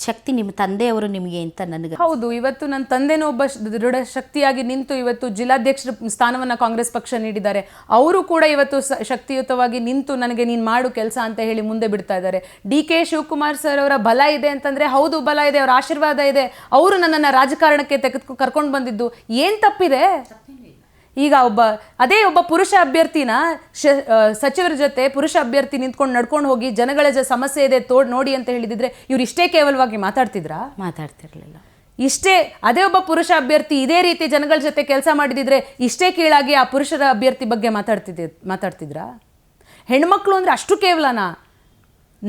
ಶಕ್ತಿ ನಿಮ್ಮ ತಂದೆಯವರು ನಿಮಗೆ ಅಂತ ನನಗೆ. ಹೌದು, ಇವತ್ತು ನನ್ನ ತಂದೆನೂ ಒಬ್ಬ ದೃಢ ಶಕ್ತಿಯಾಗಿ ನಿಂತು ಇವತ್ತು ಜಿಲ್ಲಾಧ್ಯಕ್ಷರ ಸ್ಥಾನವನ್ನು ಕಾಂಗ್ರೆಸ್ ಪಕ್ಷ ನೀಡಿದ್ದಾರೆ. ಅವರು ಕೂಡ ಇವತ್ತು ಶಕ್ತಿಯುತವಾಗಿ ನಿಂತು ನನಗೆ ನೀನು ಮಾಡು ಕೆಲಸ ಅಂತ ಹೇಳಿ ಮುಂದೆ ಬಿಡ್ತಾ ಇದ್ದಾರೆ. DK ಶಿವಕುಮಾರ್ ಸರ್ ಅವರ ಬಲ ಇದೆ ಅಂತಂದ್ರೆ ಹೌದು, ಬಲ ಇದೆ, ಅವರ ಆಶೀರ್ವಾದ ಇದೆ. ಅವರು ನನ್ನನ್ನು ರಾಜಕಾರಣಕ್ಕೆ ಕರ್ಕೊಂಡು ಬಂದಿದ್ದು ಏನು ತಪ್ಪಿದೆ? ಈಗ ಒಬ್ಬ ಪುರುಷ ಅಭ್ಯರ್ಥಿನ ಸಚಿವರ ಜೊತೆ ಪುರುಷ ಅಭ್ಯರ್ಥಿ ನಿಂತ್ಕೊಂಡು ನಡ್ಕೊಂಡು ಹೋಗಿ ಜನಗಳ ಸಮಸ್ಯೆ ಇದೆ ನೋಡಿ ಅಂತ ಹೇಳಿದಿದ್ರೆ ಇವ್ರು ಇಷ್ಟೇ ಕೇವಲವಾಗಿ ಮಾತಾಡ್ತಿರ್ಲಿಲ್ಲ. ಇಷ್ಟೇ ಅದೇ ಒಬ್ಬ ಪುರುಷ ಅಭ್ಯರ್ಥಿ ಇದೇ ರೀತಿ ಜನಗಳ ಜೊತೆ ಕೆಲಸ ಮಾಡಿದಿದ್ರೆ ಇಷ್ಟೇ ಕೀಳಾಗಿ ಆ ಪುರುಷರ ಅಭ್ಯರ್ಥಿ ಬಗ್ಗೆ ಮಾತಾಡ್ತಿದ್ರಾ? ಹೆಣ್ಮಕ್ಳು ಅಂದ್ರೆ ಅಷ್ಟು ಕೇವಲನಾ?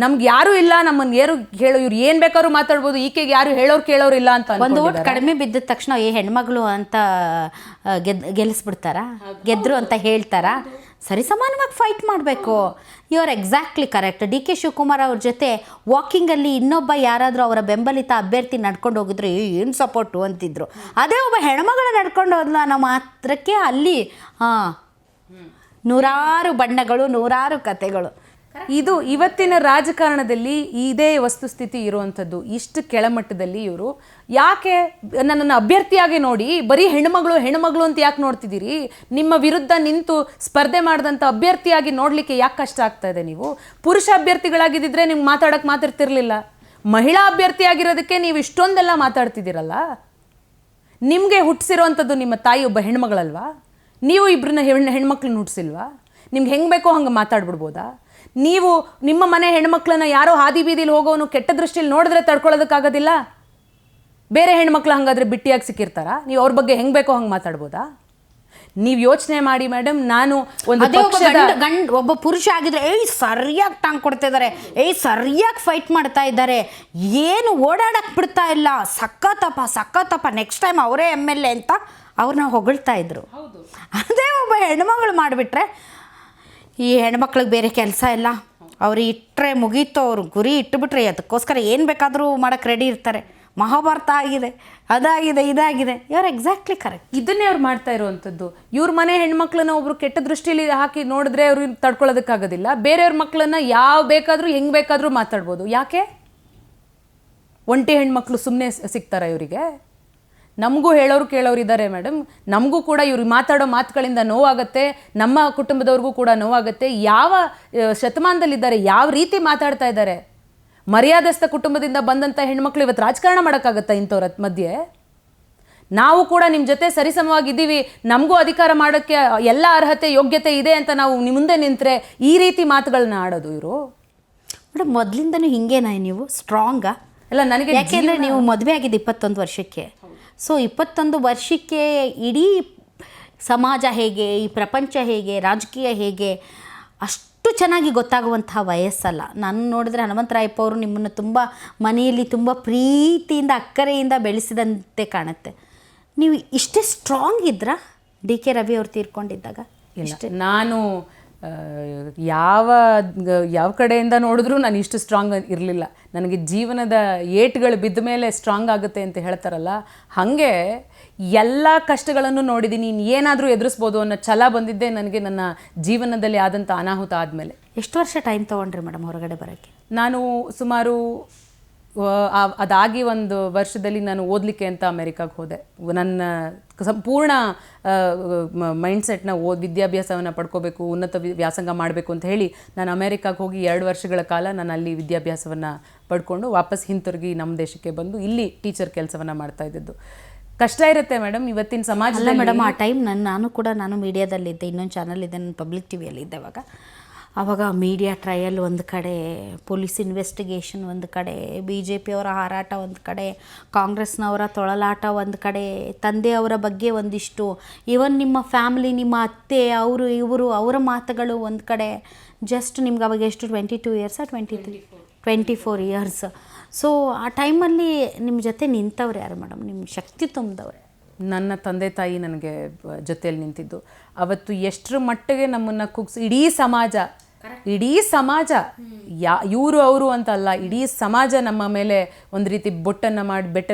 ನಮ್ಗೆ ಯಾರು ಇಲ್ಲ, ನಮ್ಮನ್ನು ಇವ್ರು ಏನು ಬೇಕಾದ್ರೂ ಮಾತಾಡ್ಬೋದು, ಈಕೆಗೆ ಯಾರು ಕೇಳೋರು ಇಲ್ಲ ಅಂತ ಒಂದು ಓಟ್ ಕಡಿಮೆ ಬಿದ್ದ ತಕ್ಷಣ ಈ ಹೆಣ್ಮಗಳು ಅಂತ ಗೆಲ್ಲಿಸ್ಬಿಡ್ತಾರಾ, ಗೆದ್ರು ಅಂತ ಹೇಳ್ತಾರಾ? ಸರಿಸಮಾನವಾಗಿ ಫೈಟ್ ಮಾಡಬೇಕು. You are exactly correct. DK Shivakumar ಅವ್ರ ಜೊತೆ ವಾಕಿಂಗಲ್ಲಿ ಇನ್ನೊಬ್ಬ ಯಾರಾದರೂ ಅವರ ಬೆಂಬಲಿತ ಅಭ್ಯರ್ಥಿ ನಡ್ಕೊಂಡು ಹೋಗಿದ್ರೆ ಏನು ಸಪೋರ್ಟು ಅಂತಿದ್ರು. ಅದೇ ಒಬ್ಬ ಹೆಣ್ಮಗಳು ನಡ್ಕೊಂಡು ಹೋದ್ಲ ಅನ್ನೋ ಮಾತ್ರಕ್ಕೆ ಅಲ್ಲಿ ನೂರಾರು ಬಣ್ಣಗಳು, ನೂರಾರು ಕತೆಗಳು. ಇದು ಇವತ್ತಿನ ರಾಜಕಾರಣದಲ್ಲಿ ಇದೇ ವಸ್ತುಸ್ಥಿತಿ ಇರುವಂಥದ್ದು. ಇಷ್ಟು ಕೆಳಮಟ್ಟದಲ್ಲಿ ಇವರು ಯಾಕೆ ನನ್ನನ್ನು ಅಭ್ಯರ್ಥಿಯಾಗಿ ನೋಡಿ, ಬರೀ ಹೆಣ್ಣುಮಗಳು ಅಂತ ಯಾಕೆ ನೋಡ್ತಿದ್ದೀರಿ? ನಿಮ್ಮ ವಿರುದ್ಧ ನಿಂತು ಸ್ಪರ್ಧೆ ಮಾಡಿದಂಥ ಅಭ್ಯರ್ಥಿಯಾಗಿ ನೋಡಲಿಕ್ಕೆ ಯಾಕೆ ಕಷ್ಟ ಆಗ್ತಾ ಇದೆ? ನೀವು ಪುರುಷ ಅಭ್ಯರ್ಥಿಗಳಾಗಿದ್ದಿದ್ರೆ ನಿಮ್ಗೆ ಮಾತಾಡ್ತಿರ್ಲಿಲ್ಲ. ಮಹಿಳಾ ಅಭ್ಯರ್ಥಿಯಾಗಿರೋದಕ್ಕೆ ನೀವು ಇಷ್ಟೊಂದೆಲ್ಲ ಮಾತಾಡ್ತಿದ್ದೀರಲ್ಲ. ನಿಮಗೆ ಹುಟ್ಟಿಸಿರೋವಂಥದ್ದು ನಿಮ್ಮ ತಾಯಿ ಒಬ್ಬ ಹೆಣ್ಮಗಳಲ್ವಾ? ನೀವು ಇಬ್ಬರನ್ನ ಹೆಣ್ಮಕ್ಳನ್ನ ಹುಟ್ಟಿಸಿಲ್ವಾ? ನಿಮ್ಗೆ ಹೆಂಗೆ ಬೇಕೋ ಹಂಗೆ ಮಾತಾಡ್ಬಿಡ್ಬೋದಾ? ನೀವು ನಿಮ್ಮ ಮನೆ ಹೆಣ್ಮಕ್ಳನ್ನ ಯಾರೋ ಹಾದಿ ಬೀದಿಲಿ ಹೋಗೋನು ಕೆಟ್ಟ ದೃಷ್ಟಿಲಿ ನೋಡಿದ್ರೆ ತಡ್ಕೊಳ್ಳೋದಕ್ಕಾಗೋದಿಲ್ಲ? ಬೇರೆ ಹೆಣ್ಮಕ್ಳು ಹಂಗಾದ್ರೆ ಬಿಟ್ಟಿಯಾಗಿ ಸಿಕ್ಕಿರ್ತಾರಾ? ನೀವು ಅವ್ರ ಬಗ್ಗೆ ಹೆಂಗೆ ಬೇಕೋ ಹಂಗೆ ಮಾತಾಡ್ಬೋದಾ? ನೀವು ಯೋಚನೆ ಮಾಡಿ ಮೇಡಮ್, ನಾನು ಒಂದು ಅದೇ ಒಬ್ಬ ಪಕ್ಷದ ಒಬ್ಬ ಪುರುಷ ಆಗಿದ್ರೆ ಸರಿಯಾಗಿ ಟಾಂಗ್ ಕೊಡ್ತಾ ಇದ್ದಾರೆ, ಸರಿಯಾಗಿ ಫೈಟ್ ಮಾಡ್ತಾ ಇದ್ದಾರೆ, ಏನು ಓಡಾಡಕ್ ಬಿಡ್ತಾ ಇಲ್ಲ, ಸಖತ್ತಪ್ಪ ನೆಕ್ಸ್ಟ್ ಟೈಮ್ ಅವರೇ MLA ಅಂತ ಅವ್ರನ್ನ ಹೊಗಳ್ತಾ ಇದ್ರು. ಅದೇ ಒಬ್ಬ ಹೆಣ್ಮಗಳು ಮಾಡಿಬಿಟ್ರೆ, ಈ ಹೆಣ್ಮಕ್ಳಿಗೆ ಬೇರೆ ಕೆಲಸ ಇಲ್ಲ, ಅವ್ರು ಇಟ್ಟರೆ ಮುಗೀತು, ಅವ್ರು ಗುರಿ ಇಟ್ಟುಬಿಟ್ರೆ ಅದಕ್ಕೋಸ್ಕರ ಏನು ಬೇಕಾದರೂ ಮಾಡೋಕ್ಕೆ ರೆಡಿ ಇರ್ತಾರೆ. ಮಹಾಭಾರತ ಆಗಿದೆ, ಅದಾಗಿದೆ, ಇದಾಗಿದೆ. ಇವ್ರು ಎಕ್ಸಾಕ್ಟ್ಲಿ ಕರೆಕ್ಟ್. ಇದನ್ನೇ ಅವ್ರು ಮಾಡ್ತಾ ಇರುವಂಥದ್ದು. ಇವ್ರ ಮನೆ ಹೆಣ್ಮಕ್ಳನ್ನ ಒಬ್ರು ಕೆಟ್ಟ ದೃಷ್ಟಿಯಲ್ಲಿ ಹಾಕಿ ನೋಡಿದ್ರೆ ಅವ್ರು ತಡ್ಕೊಳ್ಳೋದಕ್ಕಾಗೋದಿಲ್ಲ. ಬೇರೆಯವ್ರ ಮಕ್ಕಳನ್ನ ಯಾವ ಬೇಕಾದರೂ ಹೆಂಗೆ ಬೇಕಾದರೂ ಮಾತಾಡ್ಬೋದು. ಯಾಕೆ ಒಂಟಿ ಹೆಣ್ಮಕ್ಳು ಸುಮ್ಮನೆ ಸಿಗ್ತಾರ ಇವರಿಗೆ? ನಮಗೂ ಹೇಳೋರು ಕೇಳೋರು ಇದ್ದಾರೆ ಮೇಡಮ್. ನಮಗೂ ಕೂಡ ಇವ್ರು ಮಾತಾಡೋ ಮಾತುಗಳಿಂದ ನೋವಾಗುತ್ತೆ, ನಮ್ಮ ಕುಟುಂಬದವ್ರಿಗೂ ಕೂಡ ನೋವಾಗುತ್ತೆ. ಯಾವ ಶತಮಾನದಲ್ಲಿದ್ದಾರೆ, ಯಾವ ರೀತಿ ಮಾತಾಡ್ತಾ ಇದ್ದಾರೆ. ಮರ್ಯಾದಸ್ಥ ಕುಟುಂಬದಿಂದ ಬಂದಂಥ ಹೆಣ್ಮಕ್ಳು ಇವತ್ತು ರಾಜಕಾರಣ ಮಾಡೋಕ್ಕಾಗತ್ತಾ ಇಂಥವ್ರ ಮಧ್ಯೆ? ನಾವು ಕೂಡ ನಿಮ್ಮ ಜೊತೆ ಸರಿಸಮವಾಗಿದ್ದೀವಿ, ನಮಗೂ ಅಧಿಕಾರ ಮಾಡೋಕ್ಕೆ ಎಲ್ಲ ಅರ್ಹತೆ ಯೋಗ್ಯತೆ ಇದೆ ಅಂತ ನಾವು ನಿಮ್ಮ ಮುಂದೆ ನಿಂತರೆ ಈ ರೀತಿ ಮಾತುಗಳನ್ನ ಆಡೋದು ಇವರು? ಮೇಡಮ್, ಮೊದಲಿಂದನೂ ಹಿಂಗೇನಾ ನೀವು ಸ್ಟ್ರಾಂಗಾ? ಅಲ್ಲ, ನನಗೆ ಯಾಕೆಂದರೆ ನೀವು ಮದುವೆ ಆಗಿದ್ದು 21 ವರ್ಷಕ್ಕೆ. ಸೊ 21 ವರ್ಷಕ್ಕೆ ಇಡೀ ಸಮಾಜ ಹೇಗೆ, ಈ ಪ್ರಪಂಚ ಹೇಗೆ, ರಾಜಕೀಯ ಹೇಗೆ ಅಷ್ಟು ಚೆನ್ನಾಗಿ ಗೊತ್ತಾಗುವಂತಹ ವಯಸ್ಸಲ್ಲ. ನಾನು ನೋಡಿದ್ರೆ ಹನುಮಂತರಾಯಪ್ಪ ಅವರು ನಿಮ್ಮನ್ನು ತುಂಬ ಮನೆಯಲ್ಲಿ ತುಂಬ ಪ್ರೀತಿಯಿಂದ ಅಕ್ಕರೆಯಿಂದ ಬೆಳೆಸಿದಂತೆ ಕಾಣುತ್ತೆ. ನೀವು ಇಷ್ಟೇ ಸ್ಟ್ರಾಂಗ್ ಇದ್ರಾ DK ರವಿ ಅವ್ರು ತೀರ್ಕೊಂಡಿದ್ದಾಗ? ಇಲ್ಲ, ನಾನು ಯಾವ ಕಡೆಯಿಂದ ನೋಡಿದ್ರೂ ನಾನು ಇಷ್ಟು ಸ್ಟ್ರಾಂಗ್ ಇರಲಿಲ್ಲ. ನನಗೆ ಜೀವನದ ಏಟುಗಳು ಬಿದ್ದ ಮೇಲೆ ಸ್ಟ್ರಾಂಗ್ ಆಗುತ್ತೆ ಅಂತ ಹೇಳ್ತಾರಲ್ಲ, ಹಾಗೆ ಎಲ್ಲ ಕಷ್ಟಗಳನ್ನು ನೋಡಿದ್ದೀನಿ. ಏನಾದರೂ ಎದುರಿಸ್ಬೋದು ಅನ್ನೋ ಛಲ ಬಂದಿದ್ದೆ ನನಗೆ ನನ್ನ ಜೀವನದಲ್ಲಿ ಆದಂಥ ಅನಾಹುತ ಆದಮೇಲೆ. ಎಷ್ಟು ವರ್ಷ ಟೈಮ್ ತೊಗೊಂಡ್ರಿ ಮೇಡಮ್ ಹೊರಗಡೆ ಬರೋಕ್ಕೆ? ನಾನು ಸುಮಾರು ಅದಾಗಿ 1 ವರ್ಷದಲ್ಲಿ ನಾನು ಓದಲಿಕ್ಕೆ ಅಂತ ಅಮೆರಿಕಾಗೆ ಹೋದೆ. ನನ್ನ ಸಂಪೂರ್ಣ ಮೈಂಡ್ಸೆಟ್ನ ವಿದ್ಯಾಭ್ಯಾಸವನ್ನು ಪಡ್ಕೋಬೇಕು, ಉನ್ನತ ವ್ಯಾಸಂಗ ಮಾಡಬೇಕು ಅಂತ ಹೇಳಿ ನಾನು ಅಮೆರಿಕಾಗೆ ಹೋಗಿ 2 ವರ್ಷಗಳ ಕಾಲ ನಾನು ಅಲ್ಲಿ ವಿದ್ಯಾಭ್ಯಾಸವನ್ನು ಪಡ್ಕೊಂಡು ವಾಪಸ್ ಹಿಂತಿರುಗಿ ನಮ್ಮ ದೇಶಕ್ಕೆ ಬಂದು ಇಲ್ಲಿ ಟೀಚರ್ ಕೆಲಸವನ್ನು ಮಾಡ್ತಾ ಇದ್ದದ್ದು. ಕಷ್ಟ ಇರುತ್ತೆ ಮೇಡಮ್ ಇವತ್ತಿನ ಸಮಾಜದಲ್ಲಿ. ಮೇಡಮ್, ಆ ಟೈಮ್ ನಾನು ಮೀಡಿಯಾದಲ್ಲಿದ್ದೆ, ಇನ್ನೊಂದು ಚಾನಲ್ ಇದೆ, ನಾನು ಪಬ್ಲಿಕ್ ಟಿವಿಯಲ್ಲಿ ಇದ್ದೆ. ಆವಾಗ ಮೀಡಿಯಾ ಟ್ರಯಲ್ ಒಂದು ಕಡೆ, ಪೊಲೀಸ್ ಇನ್ವೆಸ್ಟಿಗೇಷನ್ ಒಂದು ಕಡೆ, BJP ಅವರ ಹಾರಾಟ ಒಂದು ಕಡೆ, ಕಾಂಗ್ರೆಸ್ನವರ ತೊಳಲಾಟ ಒಂದು ಕಡೆ, ತಂದೆಯವರ ಬಗ್ಗೆ ಒಂದಿಷ್ಟು, ಇವನ್ ನಿಮ್ಮ ಫ್ಯಾಮಿಲಿ, ನಿಮ್ಮ ಅತ್ತೆ, ಅವರು ಇವರು ಅವರ ಮಾತುಗಳು ಒಂದು ಕಡೆ. ಜಸ್ಟ್ ನಿಮ್ಗೆ ಅವಾಗ ಎಷ್ಟು 22 ಇಯರ್ಸಾ 24 ಇಯರ್ಸ್. ಸೊ ಆ ಟೈಮಲ್ಲಿ ನಿಮ್ಮ ಜೊತೆ ನಿಂತವ್ರು ಯಾರು ಮೇಡಮ್? ನಿಮ್ಮ ಶಕ್ತಿ ತುಂಬಿದವ್ರೆ? ನನ್ನ ತಂದೆ ತಾಯಿ ನನಗೆ ಜೊತೆಯಲ್ಲಿ ನಿಂತಿದ್ದು. ಅವತ್ತು ಎಷ್ಟರ ಮಟ್ಟಿಗೆ ನಮ್ಮನ್ನು ಕುಗ್ಸಿ ಇಡೀ ಸಮಾಜ ಇವರು ಅವರು ಅಂತ ಅಲ್ಲ, ಇಡೀ ಸಮಾಜ ನಮ್ಮ ಮೇಲೆ ಒಂದು ರೀತಿ ಬೊಟ್ಟನ್ನು ಮಾಡಿ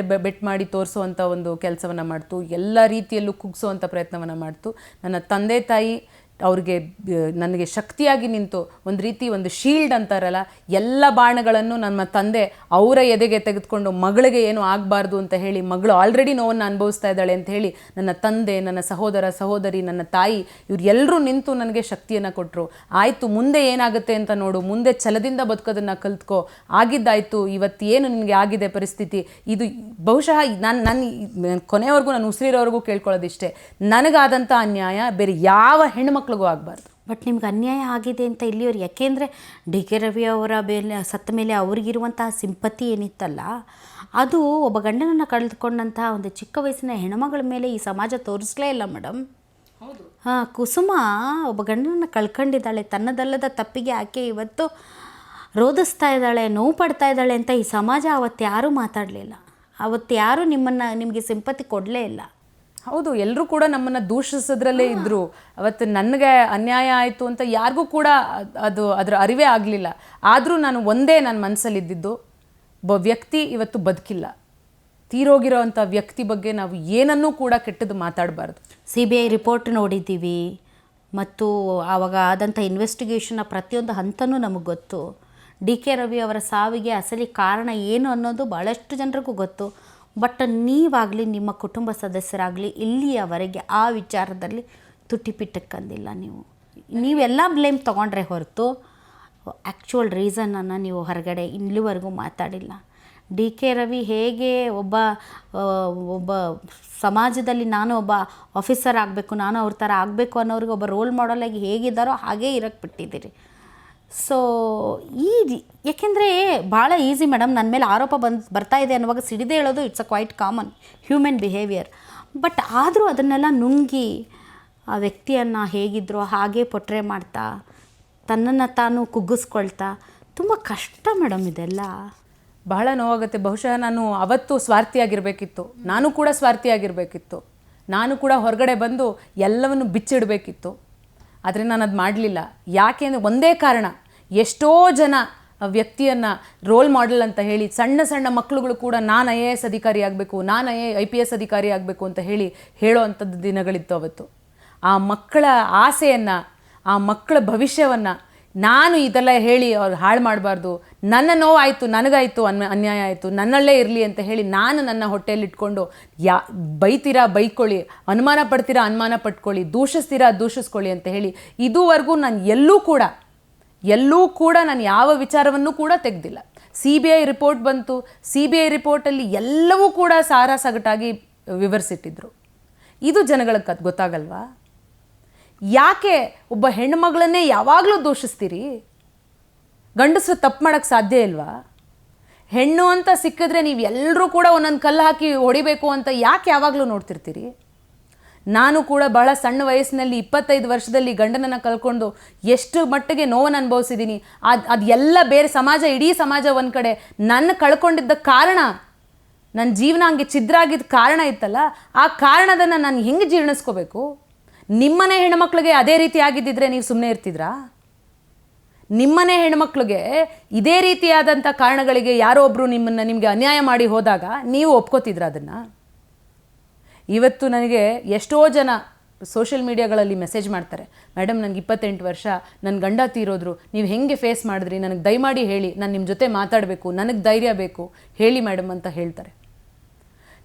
ಬೆಟ್ ಮಾಡಿ ತೋರಿಸುವಂಥ ಒಂದು ಕೆಲಸವನ್ನು ಮಾಡ್ತು. ಎಲ್ಲ ರೀತಿಯಲ್ಲೂ ಕುಗ್ಸುವಂಥ ಪ್ರಯತ್ನವನ್ನು ಮಾಡ್ತು. ನನ್ನ ತಂದೆ ತಾಯಿ ಅವ್ರಿಗೆ ನನಗೆ ಶಕ್ತಿಯಾಗಿ ನಿಂತು ಒಂದು ಶೀಲ್ಡ್ ಅಂತಾರಲ್ಲ, ಎಲ್ಲ ಬಾಣಗಳನ್ನು ನಮ್ಮ ತಂದೆ ಅವರ ಎದೆಗೆ ತೆಗೆದುಕೊಂಡು ಮಗಳಿಗೆ ಏನೂ ಆಗಬಾರ್ದು ಅಂತ ಹೇಳಿ, ಮಗಳು ಆಲ್ರೆಡಿ ನೋವನ್ನು ಅನುಭವಿಸ್ತಾ ಇದ್ದಾಳೆ ಅಂತ ಹೇಳಿ ನನ್ನ ತಂದೆ, ನನ್ನ ಸಹೋದರ ಸಹೋದರಿ, ನನ್ನ ತಾಯಿ ಇವ್ರು ಎಲ್ಲರೂ ನಿಂತು ನನಗೆ ಶಕ್ತಿಯನ್ನು ಕೊಟ್ಟರು. ಆಯಿತು, ಮುಂದೆ ಏನಾಗುತ್ತೆ ಅಂತ ನೋಡು, ಮುಂದೆ ಛಲದಿಂದ ಬದುಕೋದನ್ನು ಕಲ್ತ್ಕೋ, ಆಗಿದ್ದಾಯಿತು, ಇವತ್ತು ಏನು ನಿನಗೆ ಆಗಿದೆ ಪರಿಸ್ಥಿತಿ, ಇದು ಬಹುಶಃ ನಾನು ಕೊನೆಯವರೆಗೂ ನಾನು ಉಸಿರಿರೋವರೆಗೂ ಕೇಳ್ಕೊಳ್ಳೋದಿಷ್ಟೇ, ನನಗಾದಂಥ ಅನ್ಯಾಯ ಬೇರೆ ಯಾವ ಹೆಣ್ಮಕ್ಳಿಗೂ ಆಗಬಾರ್ದು. ಬಟ್ ನಿಮ್ಗೆ ಅನ್ಯಾಯ ಆಗಿದೆ ಅಂತ ಇಲ್ಲಿಯವ್ರು, ಯಾಕೆಂದರೆ DK ರವಿ ಅವರ ಮೇಲೆ ಸತ್ತ ಮೇಲೆ ಅವ್ರಿಗಿರುವಂತಹ ಸಿಂಪತಿ ಏನಿತ್ತಲ್ಲ, ಅದು ಒಬ್ಬ ಗಂಡನನ್ನು ಕಳೆದುಕೊಂಡಂತಹ ಒಂದು ಚಿಕ್ಕ ವಯಸ್ಸಿನ ಹೆಣ್ಮಗಳ ಮೇಲೆ ಈ ಸಮಾಜ ತೋರಿಸ್ಲೇ ಇಲ್ಲ ಮೇಡಮ್. ಕುಸುಮ ಒಬ್ಬ ಗಂಡನನ್ನು ಕಳ್ಕೊಂಡಿದ್ದಾಳೆ, ತನ್ನದಲ್ಲದ ತಪ್ಪಿಗೆ ಆಕೆ ಇವತ್ತು ರೋಧಿಸ್ತಾ ಇದ್ದಾಳೆ, ನೋವು ಪಡ್ತಾ ಇದ್ದಾಳೆ ಅಂತ ಈ ಸಮಾಜ ಅವತ್ತು ಯಾರೂ ಮಾತಾಡಲಿಲ್ಲ. ಅವತ್ತು ಯಾರೂ ನಿಮಗೆ ಸಿಂಪತಿ ಕೊಡಲೇ ಇಲ್ಲ. ಹೌದು, ಎಲ್ಲರೂ ಕೂಡ ನಮ್ಮನ್ನು ದೂಷಿಸೋದ್ರಲ್ಲೇ ಇದ್ದರು. ಅವತ್ತು ನನಗೆ ಅನ್ಯಾಯ ಆಯಿತು ಅಂತ ಯಾರಿಗೂ ಕೂಡ ಅದರ ಅರಿವೇ ಆಗಲಿಲ್ಲ. ಆದರೂ ನಾನು ಒಂದೇ ನನ್ನ ಮನಸ್ಸಲ್ಲಿದ್ದಿದ್ದು, ಒಬ್ಬ ವ್ಯಕ್ತಿ ಇವತ್ತು ಬದುಕಿಲ್ಲ, ತೀರೋಗಿರೋವಂಥ ವ್ಯಕ್ತಿ ಬಗ್ಗೆ ನಾವು ಏನನ್ನೂ ಕೂಡ ಕೆಟ್ಟದ್ದು ಮಾತಾಡಬಾರ್ದು. CBI ರಿಪೋರ್ಟ್ ನೋಡಿದ್ದೀವಿ, ಮತ್ತು ಆವಾಗ ಆದಂಥ ಇನ್ವೆಸ್ಟಿಗೇಷನ್ನ ಪ್ರತಿಯೊಂದು ಹಂತನೂ ನಮಗೆ ಗೊತ್ತು. DK ರವಿ ಅವರ ಸಾವಿಗೆ ಅಸಲಿ ಕಾರಣ ಏನು ಅನ್ನೋದು ಭಾಳಷ್ಟು ಜನರಿಗೂ ಗೊತ್ತು. ಬಟ್ ನೀವಾಗಲಿ, ನಿಮ್ಮ ಕುಟುಂಬ ಸದಸ್ಯರಾಗಲಿ ಇಲ್ಲಿಯವರೆಗೆ ಆ ವಿಚಾರದಲ್ಲಿ ತುಟಿಪಿಟ್ಟಕ್ಕಂದಿಲ್ಲ. ನೀವೆಲ್ಲ ಬ್ಲೇಮ್ ತೊಗೊಂಡ್ರೆ ಹೊರತು ಆ್ಯಕ್ಚುಯಲ್ ರೀಸನನ್ನು ನೀವು ಹೊರಗಡೆ ಇಲ್ಲಿವರೆಗೂ ಮಾತಾಡಿಲ್ಲ. DK ರವಿ ಹೇಗೆ ಒಬ್ಬ ಸಮಾಜದಲ್ಲಿ ನಾನು ಒಬ್ಬ ಆಫೀಸರ್ ಆಗಬೇಕು, ನಾನು ಅವ್ರ ಥರ ಆಗಬೇಕು ಅನ್ನೋರಿಗೆ ಒಬ್ಬ ರೋಲ್ ಮಾಡೆಲಾಗಿ ಹೇಗಿದ್ದಾರೋ ಹಾಗೇ ಇರೋಕ್ಕೆ ಬಿಟ್ಟಿದ್ದೀರಿ. ಸೊ ಯಾಕೆಂದರೆ ಭಾಳ ಈಸಿ ಮೇಡಮ್, ನನ್ನ ಮೇಲೆ ಆರೋಪ ಬರ್ತಾ ಇದೆ ಅನ್ನುವಾಗ ಸಿಡಿದೇ ಹೇಳೋದು it's a quite common human behaviour. But ಆದರೂ ಅದನ್ನೆಲ್ಲ ನುಂಗಿ ಆ ವ್ಯಕ್ತಿಯನ್ನು ಹೇಗಿದ್ರೋ ಹಾಗೆ ಪೊಟ್ರೆ ಮಾಡ್ತಾ ತನ್ನನ್ನು ತಾನು ಕುಗ್ಗಿಸ್ಕೊಳ್ತಾ ತುಂಬ ಕಷ್ಟ ಮೇಡಮ್ ಇದೆಲ್ಲ. ಬಹಳ ನೋವಾಗುತ್ತೆ. ಬಹುಶಃ ನಾನು ಅವತ್ತು ಸ್ವಾರ್ಥಿಯಾಗಿರಬೇಕಿತ್ತು, ನಾನು ಕೂಡ ಸ್ವಾರ್ಥಿಯಾಗಿರಬೇಕಿತ್ತು, ನಾನು ಕೂಡ ಹೊರಗಡೆ ಬಂದು ಎಲ್ಲವನ್ನು ಬಿಚ್ಚಿಡಬೇಕಿತ್ತು. ಆದರೆ ನಾನು ಅದು ಮಾಡಲಿಲ್ಲ. ಯಾಕೆ ಅಂದರೆ ಒಂದೇ ಕಾರಣ, ಎಷ್ಟೋ ಜನ ವ್ಯಕ್ತಿಯನ್ನು ರೋಲ್ ಮಾಡೆಲ್ ಅಂತ ಹೇಳಿ ಸಣ್ಣ ಸಣ್ಣ ಮಕ್ಕಳುಗಳು ಕೂಡ ನಾನು IAS ಅಧಿಕಾರಿ ಆಗಬೇಕು, ನಾನು IPS ಅಧಿಕಾರಿ ಆಗಬೇಕು ಅಂತ ಹೇಳೋ ಅಂಥದ್ದು ದಿನಗಳಿತ್ತು ಅವತ್ತು. ಆ ಮಕ್ಕಳ ಆಸೆಯನ್ನು, ಆ ಮಕ್ಕಳ ಭವಿಷ್ಯವನ್ನು ನಾನು ಇದೆಲ್ಲ ಹೇಳಿ ಅವ್ರು ಹಾಳು ಮಾಡಬಾರ್ದು, ನನ್ನ ನೋವಾಯಿತು, ನನಗಾಯಿತು, ಅನ್ಯಾಯ ಆಯಿತು, ನನ್ನಲ್ಲೇ ಇರಲಿ ಅಂತ ಹೇಳಿ ನಾನು ನನ್ನ ಹೊಟ್ಟೆಯಲ್ಲಿ ಇಟ್ಕೊಂಡು ಬೈತೀರಾ ಬೈಕೊಳ್ಳಿ, ಅನುಮಾನ ಪಡ್ತೀರಾ ಅನುಮಾನ ಪಟ್ಕೊಳ್ಳಿ, ದೂಷಿಸ್ತೀರಾ ದೂಷಿಸ್ಕೊಳ್ಳಿ ಅಂತ ಹೇಳಿ ಇದುವರೆಗೂ ನಾನು ಎಲ್ಲೂ ಕೂಡ ನಾನು ಯಾವ ವಿಚಾರವನ್ನು ಕೂಡ ತೆಗೆದಿಲ್ಲ. CBI ರಿಪೋರ್ಟ್ ಬಂತು, CBI ರಿಪೋರ್ಟಲ್ಲಿ ಎಲ್ಲವೂ ಕೂಡ ಸಾರಾಸಗಟಾಗಿ ವಿವರಿಸಿಟ್ಟಿದ್ರು. ಇದು ಜನಗಳಿಗೆ ಗೊತ್ತಾಗಲ್ವಾ? ಯಾಕೆ ಒಬ್ಬ ಹೆಣ್ಣುಮಗಳನ್ನೇ ಯಾವಾಗಲೂ ದೂಷಿಸ್ತೀರಿ? ಗಂಡಸರು ತಪ್ಪು ಮಾಡೋಕ್ಕೆ ಸಾಧ್ಯ ಇಲ್ವಾ? ಹೆಣ್ಣು ಅಂತ ಸಿಕ್ಕಿದ್ರೆ ನೀವು ಎಲ್ಲರೂ ಕೂಡ ಒಂದೊಂದು ಕಲ್ಲು ಹಾಕಿ ಹೊಡಿಬೇಕು ಅಂತ ಯಾಕೆ ಯಾವಾಗಲೂ ನೋಡ್ತಿರ್ತೀರಿ? ನಾನು ಕೂಡ ಬಹಳ ಸಣ್ಣ ವಯಸ್ಸಿನಲ್ಲಿ 25 ವರ್ಷದಲ್ಲಿ ಗಂಡನನ್ನು ಕಳ್ಕೊಂಡು ಎಷ್ಟು ಮಟ್ಟಿಗೆ ನೋವನ್ನು ಅನುಭವಿಸಿದ್ದೀನಿ. ಅದು ಎಲ್ಲ ಬೇರೆ ಸಮಾಜ, ಇಡೀ ಸಮಾಜ ಒಂದು ಕಡೆ ನನ್ನ ಕಳ್ಕೊಂಡಿದ್ದ ಕಾರಣ, ನನ್ನ ಜೀವನ ಹಂಗೆ ಛಿದ್ರಾಗಿದ್ದ ಕಾರಣ ಇತ್ತಲ್ಲ, ಆ ಕಾರಣದನ್ನು ನಾನು ಹೆಂಗೆ ಜೀರ್ಣಿಸ್ಕೋಬೇಕು? ನಿಮ್ಮನೆ ಹೆಣ್ಮಕ್ಳಿಗೆ ಅದೇ ರೀತಿ ಆಗಿದ್ದಿದ್ರೆ ನೀವು ಸುಮ್ಮನೆ ಇರ್ತಿದ್ರಾ? ನಿಮ್ಮನೆ ಹೆಣ್ಮಕ್ಳಿಗೆ ಇದೇ ರೀತಿಯಾದಂಥ ಕಾರಣಗಳಿಗೆ ಯಾರೋ ಒಬ್ಬರು ನಿಮಗೆ ಅನ್ಯಾಯ ಮಾಡಿ ಹೋದಾಗ ನೀವು ಒಪ್ಕೋತಿದ್ರ ಅದನ್ನು? ಇವತ್ತು ನನಗೆ ಎಷ್ಟೋ ಜನ ಸೋಷಿಯಲ್ ಮೀಡಿಯಾಗಳಲ್ಲಿ ಮೆಸೇಜ್ ಮಾಡ್ತಾರೆ, ಮೇಡಮ್ ನನಗೆ 28 ವರ್ಷ, ನನ್ನ ಗಂಡ ತೀರೋದ್ರು, ನೀವು ಹೆಂಗೆ ಫೇಸ್ ಮಾಡಿದ್ರಿ, ನನಗೆ ದಯಮಾಡಿ ಹೇಳಿ, ನಾನು ನಿಮ್ಮ ಜೊತೆ ಮಾತಾಡಬೇಕು, ನನಗೆ ಧೈರ್ಯ ಬೇಕು, ಹೇಳಿ ಮೇಡಮ್ ಅಂತ ಹೇಳ್ತಾರೆ.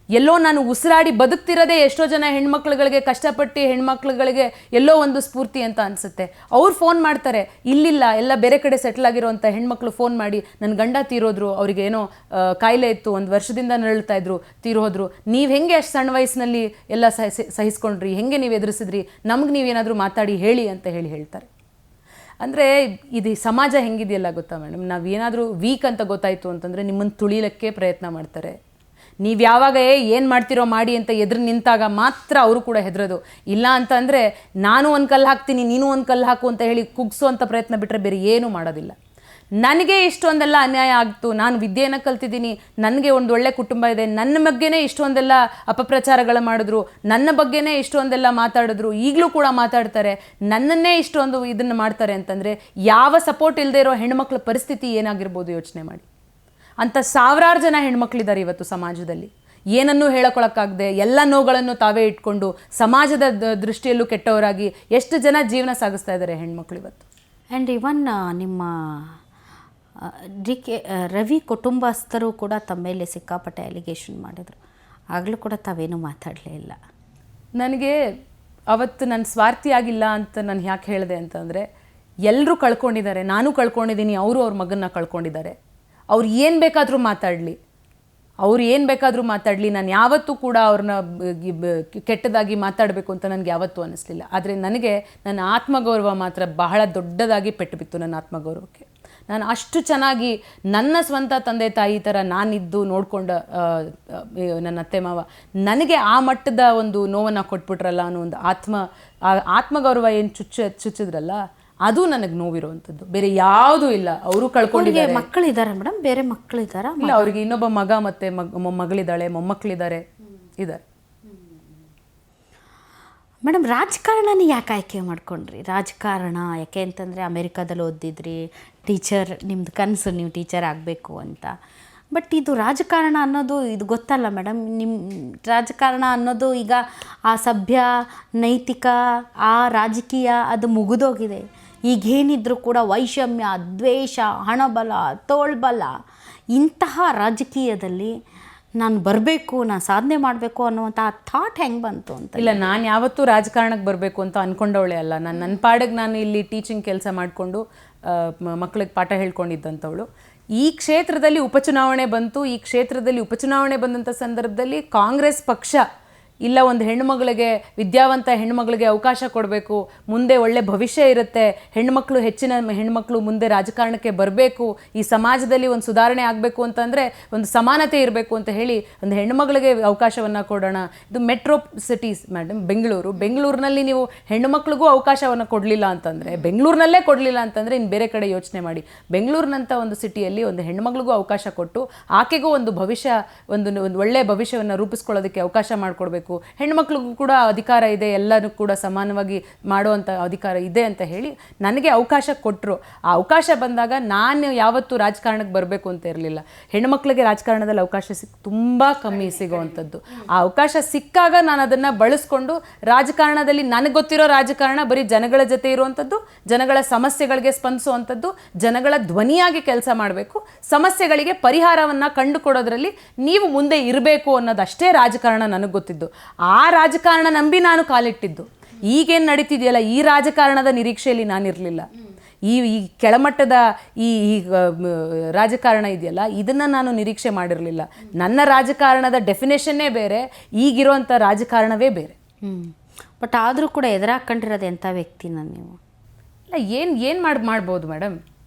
ಎಲ್ಲೋ ನಾನು ಉಸಿರಾಡಿ ಬದುಕ್ತಿರೋದೇ ಎಷ್ಟೋ ಜನ ಹೆಣ್ಮಕ್ಳುಗಳಿಗೆ, ಕಷ್ಟಪಟ್ಟು ಹೆಣ್ಮಕ್ಳುಗಳಿಗೆ ಎಲ್ಲೋ ಒಂದು ಸ್ಫೂರ್ತಿ ಅಂತ ಅನಿಸುತ್ತೆ. ಅವ್ರು ಫೋನ್ ಮಾಡ್ತಾರೆ, ಇಲ್ಲಿಲ್ಲ ಎಲ್ಲ ಬೇರೆ ಕಡೆ ಸೆಟ್ಲ್ ಆಗಿರೋಂಥ ಹೆಣ್ಮಕ್ಳು ಫೋನ್ ಮಾಡಿ, ನನ್ನ ಗಂಡ ತೀರೋದ್ರು, ಅವ್ರಿಗೆ ಏನೋ ಕಾಯಿಲೆ ಇತ್ತು, 1 ವರ್ಷದಿಂದ ನರಳ್ತಾ ಇದ್ರು, ತೀರೋದ್ರು, ನೀವು ಹೆಂಗೆ ಅಷ್ಟು ಸಣ್ಣ ವಯಸ್ಸಿನಲ್ಲಿ ಎಲ್ಲ ಸಹಿಸ್ಕೊಂಡ್ರಿ, ಹೆಂಗೆ ನೀವು ಎದುರಿಸಿದ್ರಿ, ನಮ್ಗೆ ನೀವೇನಾದರೂ ಮಾತಾಡಿ ಹೇಳಿ ಅಂತ ಹೇಳ್ತಾರೆ. ಅಂದರೆ ಇದು ಸಮಾಜ ಹೆಂಗಿದೆಯಲ್ಲ ಗೊತ್ತಾ ಮೇಡಮ್, ನಾವೇನಾದರೂ ವೀಕ್ ಅಂತ ಗೊತ್ತಾಯಿತು ಅಂತಂದರೆ ನಿಮ್ಮನ್ನು ತುಳಿಲಿಕ್ಕೆ ಪ್ರಯತ್ನ ಮಾಡ್ತಾರೆ. ನೀವು ಯಾವಾಗ ಏನು ಮಾಡ್ತಿರೋ ಮಾಡಿ ಅಂತ ಎದುರು ನಿಂತಾಗ ಮಾತ್ರ ಅವರು ಕೂಡ ಹೆದರೋದು. ಇಲ್ಲ ಅಂತಂದರೆ ನಾನು ಒಂದು ಕಲ್ಲು ಹಾಕ್ತೀನಿ, ನೀನು ಒಂದು ಕಲ್ಲು ಹಾಕು ಅಂತ ಹೇಳಿ ಕುಗ್ಸೋವಂಥ ಪ್ರಯತ್ನ ಬಿಟ್ಟರೆ ಬೇರೆ ಏನೂ ಮಾಡೋದಿಲ್ಲ. ನನಗೆ ಇಷ್ಟೊಂದೆಲ್ಲ ಅನ್ಯಾಯ ಆಗ್ತು, ನಾನು ವಿದ್ಯೆಯನ್ನು ಕಲ್ತಿದ್ದೀನಿ, ನನಗೆ ಒಂದು ಒಳ್ಳೆ ಕುಟುಂಬ ಇದೆ, ನನ್ನ ಬಗ್ಗೆನೇ ಇಷ್ಟೊಂದೆಲ್ಲ ಅಪಪ್ರಚಾರಗಳು ಮಾಡಿದ್ರು, ನನ್ನ ಬಗ್ಗೆನೇ ಇಷ್ಟೊಂದೆಲ್ಲ ಮಾತಾಡಿದ್ರು, ಈಗಲೂ ಕೂಡ ಮಾತಾಡ್ತಾರೆ, ನನ್ನನ್ನೇ ಇಷ್ಟೊಂದು ಇದನ್ನು ಮಾಡ್ತಾರೆ ಅಂತಂದರೆ ಯಾವ ಸಪೋರ್ಟ್ ಇಲ್ಲದೆ ಇರೋ ಹೆಣ್ಮಕ್ಳ ಪರಿಸ್ಥಿತಿ ಏನಾಗಿರ್ಬೋದು ಯೋಚನೆ ಮಾಡಿ. ಅಂಥ ಸಾವಿರಾರು ಜನ ಹೆಣ್ಮಕ್ಳಿದ್ದಾರೆ ಇವತ್ತು ಸಮಾಜದಲ್ಲಿ, ಏನನ್ನೂ ಹೇಳೋಕ್ಕೊಳಕ್ಕಾಗದೆ ಎಲ್ಲ ನೋವುಗಳನ್ನು ತಾವೇ ಇಟ್ಕೊಂಡು ಸಮಾಜದ ದೃಷ್ಟಿಯಲ್ಲೂ ಕೆಟ್ಟವರಾಗಿ ಎಷ್ಟು ಜನ ಜೀವನ ಸಾಗಿಸ್ತಾ ಇದ್ದಾರೆ ಹೆಣ್ಮಕ್ಳು ಇವತ್ತು. ಆ್ಯಂಡ್ ಇವನ್ ನಿಮ್ಮ ರವಿ ಕುಟುಂಬಸ್ಥರು ಕೂಡ ತಮ್ಮ ಮೇಲೆ ಸಿಕ್ಕಾಪಟ್ಟೆ ಅಲಿಗೇಷನ್ ಮಾಡಿದರು, ಆಗಲೂ ಕೂಡ ತಾವೇನೂ ಮಾತಾಡಲೇ ಇಲ್ಲ. ನನಗೆ ಅವತ್ತು ನಾನು ಸ್ವಾರ್ಥಿ ಆಗಿಲ್ಲ ಅಂತ ನಾನು ಯಾಕೆ ಹೇಳಿದೆ ಅಂತಂದರೆ, ಎಲ್ಲರೂ ಕಳ್ಕೊಂಡಿದ್ದಾರೆ, ನಾನು ಕಳ್ಕೊಂಡಿದ್ದೀನಿ, ಅವರು ಅವ್ರ ಮಗನ್ನ ಕಳ್ಕೊಂಡಿದ್ದಾರೆ. ಅವ್ರು ಏನು ಬೇಕಾದರೂ ಮಾತಾಡಲಿ, ನಾನು ಯಾವತ್ತೂ ಕೂಡ ಅವ್ರನ್ನ ಕೆಟ್ಟದಾಗಿ ಮಾತಾಡಬೇಕು ಅಂತ ನನಗೆ ಯಾವತ್ತೂ ಅನ್ನಿಸ್ಲಿಲ್ಲ. ಆದರೆ ನನಗೆ ನನ್ನ ಆತ್ಮಗೌರವ ಮಾತ್ರ ಬಹಳ ದೊಡ್ಡದಾಗಿ ಪೆಟ್ಟು ಬಿತ್ತು. ನನ್ನ ಆತ್ಮಗೌರವಕ್ಕೆ ನಾನು ಅಷ್ಟು ಚೆನ್ನಾಗಿ ನನ್ನ ಸ್ವಂತ ತಂದೆ ತಾಯಿ ಥರ ನಾನಿದ್ದು ನೋಡ್ಕೊಂಡ ನನ್ನ ಅತ್ತೆ ಮಾವ ನನಗೆ ಆ ಮಟ್ಟದ ಒಂದು ನೋವನ್ನು ಕೊಟ್ಬಿಟ್ರಲ್ಲ ಅನ್ನೋ ಒಂದು ಆತ್ಮಗೌರವ ಏನು ಚುಚ್ಚಿದ್ರಲ್ಲ, ಅದು ನನಗೆ ನೋವಿರುವಂಥದ್ದು, ಬೇರೆ ಯಾವುದೂ ಇಲ್ಲ. ಅವರು ಕಳ್ಕೊಂಡಿದ್ದಾರೆ. ಮಕ್ಕಳಿದ್ದಾರೆ ಮೇಡಮ್, ಬೇರೆ ಮಕ್ಕಳಿದ್ದಾರಾ? ಇಲ್ಲ, ಅವ್ರಿಗೆ ಇನ್ನೊಬ್ಬ ಮಗ ಮತ್ತು ಮಗಳಿದ್ದಾಳೆ, ಮೊಮ್ಮಕ್ಕಳಿದ್ದಾರೆ, ಇದ್ದಾರೆ. ಮೇಡಮ್, ರಾಜಕಾರಣನೇ ಯಾಕೆ ಆಯ್ಕೆ ಮಾಡ್ಕೊಂಡ್ರಿ? ರಾಜಕಾರಣ ಯಾಕೆ ಅಂತಂದರೆ ಅಮೇರಿಕಾದಲ್ಲಿ ಓದಿದ್ರಿ, ಟೀಚರ್, ನಿಮ್ಮದು ಕನಸು ನೀವು ಟೀಚರ್ ಆಗಬೇಕು ಅಂತ. ಬಟ್ ಇದು ರಾಜಕಾರಣ ಅನ್ನೋದು ಇದು ಗೊತ್ತಲ್ಲ ಮೇಡಮ್, ನಿಮ್ಮ ರಾಜಕಾರಣ ಅನ್ನೋದು ಈಗ ಆ ಸಭ್ಯ ನೈತಿಕ ಆ ರಾಜಕೀಯ ಅದು ಮುಗಿದೋಗಿದೆ. ಈಗೇನಿದ್ರೂ ಕೂಡ ವೈಷಮ್ಯ, ದ್ವೇಷ, ಹಣಬಲ, ತೋಳ್ಬಲ, ಇಂತಹ ರಾಜಕೀಯದಲ್ಲಿ ನಾನು ಬರಬೇಕು, ನಾನು ಸಾಧನೆ ಮಾಡಬೇಕು ಅನ್ನುವಂಥ ಥಾಟ್ ಹೆಂಗೆ ಬಂತು ಅಂತ? ಇಲ್ಲ, ನಾನು ಯಾವತ್ತೂ ರಾಜಕಾರಣಕ್ಕೆ ಬರಬೇಕು ಅಂತ ಅಂದ್ಕೊಂಡವಳೆ ಅಲ್ಲ. ನನ್ನ ಪಾಡಿಗೆ ನಾನು ಇಲ್ಲಿ ಟೀಚಿಂಗ್ ಕೆಲಸ ಮಾಡಿಕೊಂಡು ಮಕ್ಕಳಿಗೆ ಪಾಠ ಹೇಳ್ಕೊಂಡಿದ್ದಂಥವಳು. ಈ ಕ್ಷೇತ್ರದಲ್ಲಿ ಉಪಚುನಾವಣೆ ಬಂತು. ಈ ಕ್ಷೇತ್ರದಲ್ಲಿ ಉಪಚುನಾವಣೆ ಬಂದಂಥ ಸಂದರ್ಭದಲ್ಲಿ ಕಾಂಗ್ರೆಸ್ ಪಕ್ಷ ಇಲ್ಲ ಒಂದು ಹೆಣ್ಣುಮಗಳಿಗೆ, ವಿದ್ಯಾವಂತ ಹೆಣ್ಣುಮಗಳಿಗೆ ಅವಕಾಶ ಕೊಡಬೇಕು, ಮುಂದೆ ಒಳ್ಳೆ ಭವಿಷ್ಯ ಇರುತ್ತೆ, ಹೆಚ್ಚಿನ ಹೆಣ್ಮಕ್ಳು ಮುಂದೆ ರಾಜಕಾರಣಕ್ಕೆ ಬರಬೇಕು, ಈ ಸಮಾಜದಲ್ಲಿ ಒಂದು ಸುಧಾರಣೆ ಆಗಬೇಕು ಅಂತಂದರೆ ಒಂದು ಸಮಾನತೆ ಇರಬೇಕು ಅಂತ ಹೇಳಿ ಒಂದು ಹೆಣ್ಣುಮಗಳಿಗೆ ಅವಕಾಶವನ್ನು ಕೊಡೋಣ. ಇದು ಮೆಟ್ರೋ ಸಿಟೀಸ್ ಮೇಡಮ್, ಬೆಂಗಳೂರಿನಲ್ಲಿ ನೀವು ಹೆಣ್ಣುಮಕ್ಳಿಗೂ ಅವಕಾಶವನ್ನು ಕೊಡಲಿಲ್ಲ ಅಂತಂದರೆ, ಬೆಂಗಳೂರಿನಲ್ಲೇ ಕೊಡಲಿಲ್ಲ ಅಂತಂದರೆ ಇನ್ನು ಬೇರೆ ಕಡೆ ಯೋಚನೆ ಮಾಡಿ. ಬೆಂಗಳೂರಿನಂಥ ಒಂದು ಸಿಟಿಯಲ್ಲಿ ಒಂದು ಹೆಣ್ಣುಮಗಳಿಗೂ ಅವಕಾಶ ಕೊಟ್ಟು ಆಕೆಗೂ ಒಂದು ಭವಿಷ್ಯ, ಒಂದು ಒಳ್ಳೆಯ ಭವಿಷ್ಯವನ್ನು ರೂಪಿಸ್ಕೊಳ್ಳೋದಕ್ಕೆ ಅವಕಾಶ ಮಾಡಿಕೊಡ್ಬೇಕು. ಹೆಣ್ಮಕ್ಳಿಗೂ ಕೂಡ ಅಧಿಕಾರ ಇದೆ, ಎಲ್ಲರೂ ಕೂಡ ಸಮಾನವಾಗಿ ಮಾಡುವಂಥ ಅಧಿಕಾರ ಇದೆ ಅಂತ ಹೇಳಿ ನನಗೆ ಅವಕಾಶ ಕೊಟ್ಟರು. ಆ ಅವಕಾಶ ಬಂದಾಗ ನಾನು ಯಾವತ್ತೂ ರಾಜಕಾರಣಕ್ಕೆ ಬರಬೇಕು ಅಂತ ಇರಲಿಲ್ಲ. ಹೆಣ್ಮಕ್ಳಿಗೆ ರಾಜಕಾರಣದಲ್ಲಿ ಅವಕಾಶ ತುಂಬ ಕಮ್ಮಿ ಸಿಗೋವಂಥದ್ದು. ಆ ಅವಕಾಶ ಸಿಕ್ಕಾಗ ನಾನು ಅದನ್ನು ಬಳಸ್ಕೊಂಡು ರಾಜಕಾರಣದಲ್ಲಿ ನನಗೆ ಗೊತ್ತಿರೋ ರಾಜಕಾರಣ ಬರೀ ಜನಗಳ ಜೊತೆ ಇರುವಂಥದ್ದು, ಜನಗಳ ಸಮಸ್ಯೆಗಳಿಗೆ ಸ್ಪಂದಿಸುವಂಥದ್ದು, ಜನಗಳ ಧ್ವನಿಯಾಗಿ ಕೆಲಸ ಮಾಡಬೇಕು, ಸಮಸ್ಯೆಗಳಿಗೆ ಪರಿಹಾರವನ್ನು ಕಂಡುಕೊಡೋದ್ರಲ್ಲಿ ನೀವು ಮುಂದೆ ಇರಬೇಕು ಅನ್ನೋದಷ್ಟೇ ರಾಜಕಾರಣ ನನಗೆ ಗೊತ್ತಿದ್ದು. ಆ ರಾಜಕಾರಣ ನಂಬಿ ನಾನು ಕಾಲಿಟ್ಟಿದ್ದು. ಈಗೇನು ನಡೀತಿದೆಯಲ್ಲ, ಈ ರಾಜಕಾರಣದ ನಿರೀಕ್ಷೆಯಲ್ಲಿ ನಾನಿರಲಿಲ್ಲ. ಈ ಕೆಳಮಟ್ಟದ ಈ ರಾಜಕಾರಣ ಇದೆಯಲ್ಲ, ಇದನ್ನು ನಾನು ನಿರೀಕ್ಷೆ ಮಾಡಿರಲಿಲ್ಲ. ನನ್ನ ರಾಜಕಾರಣದ ಡೆಫಿನೇಷನ್ನೇ ಬೇರೆ, ಈಗಿರೋಂಥ ರಾಜಕಾರಣವೇ ಬೇರೆ. ಬಟ್ ಆದರೂ ಕೂಡ ಎದುರಾಕೊಂಡಿರೋದು ಎಂಥ ವ್ಯಕ್ತಿನ ನೀವು? ಇಲ್ಲ, ಏನು ಮಾಡ್ಬೋದು ಮೇಡಮ್.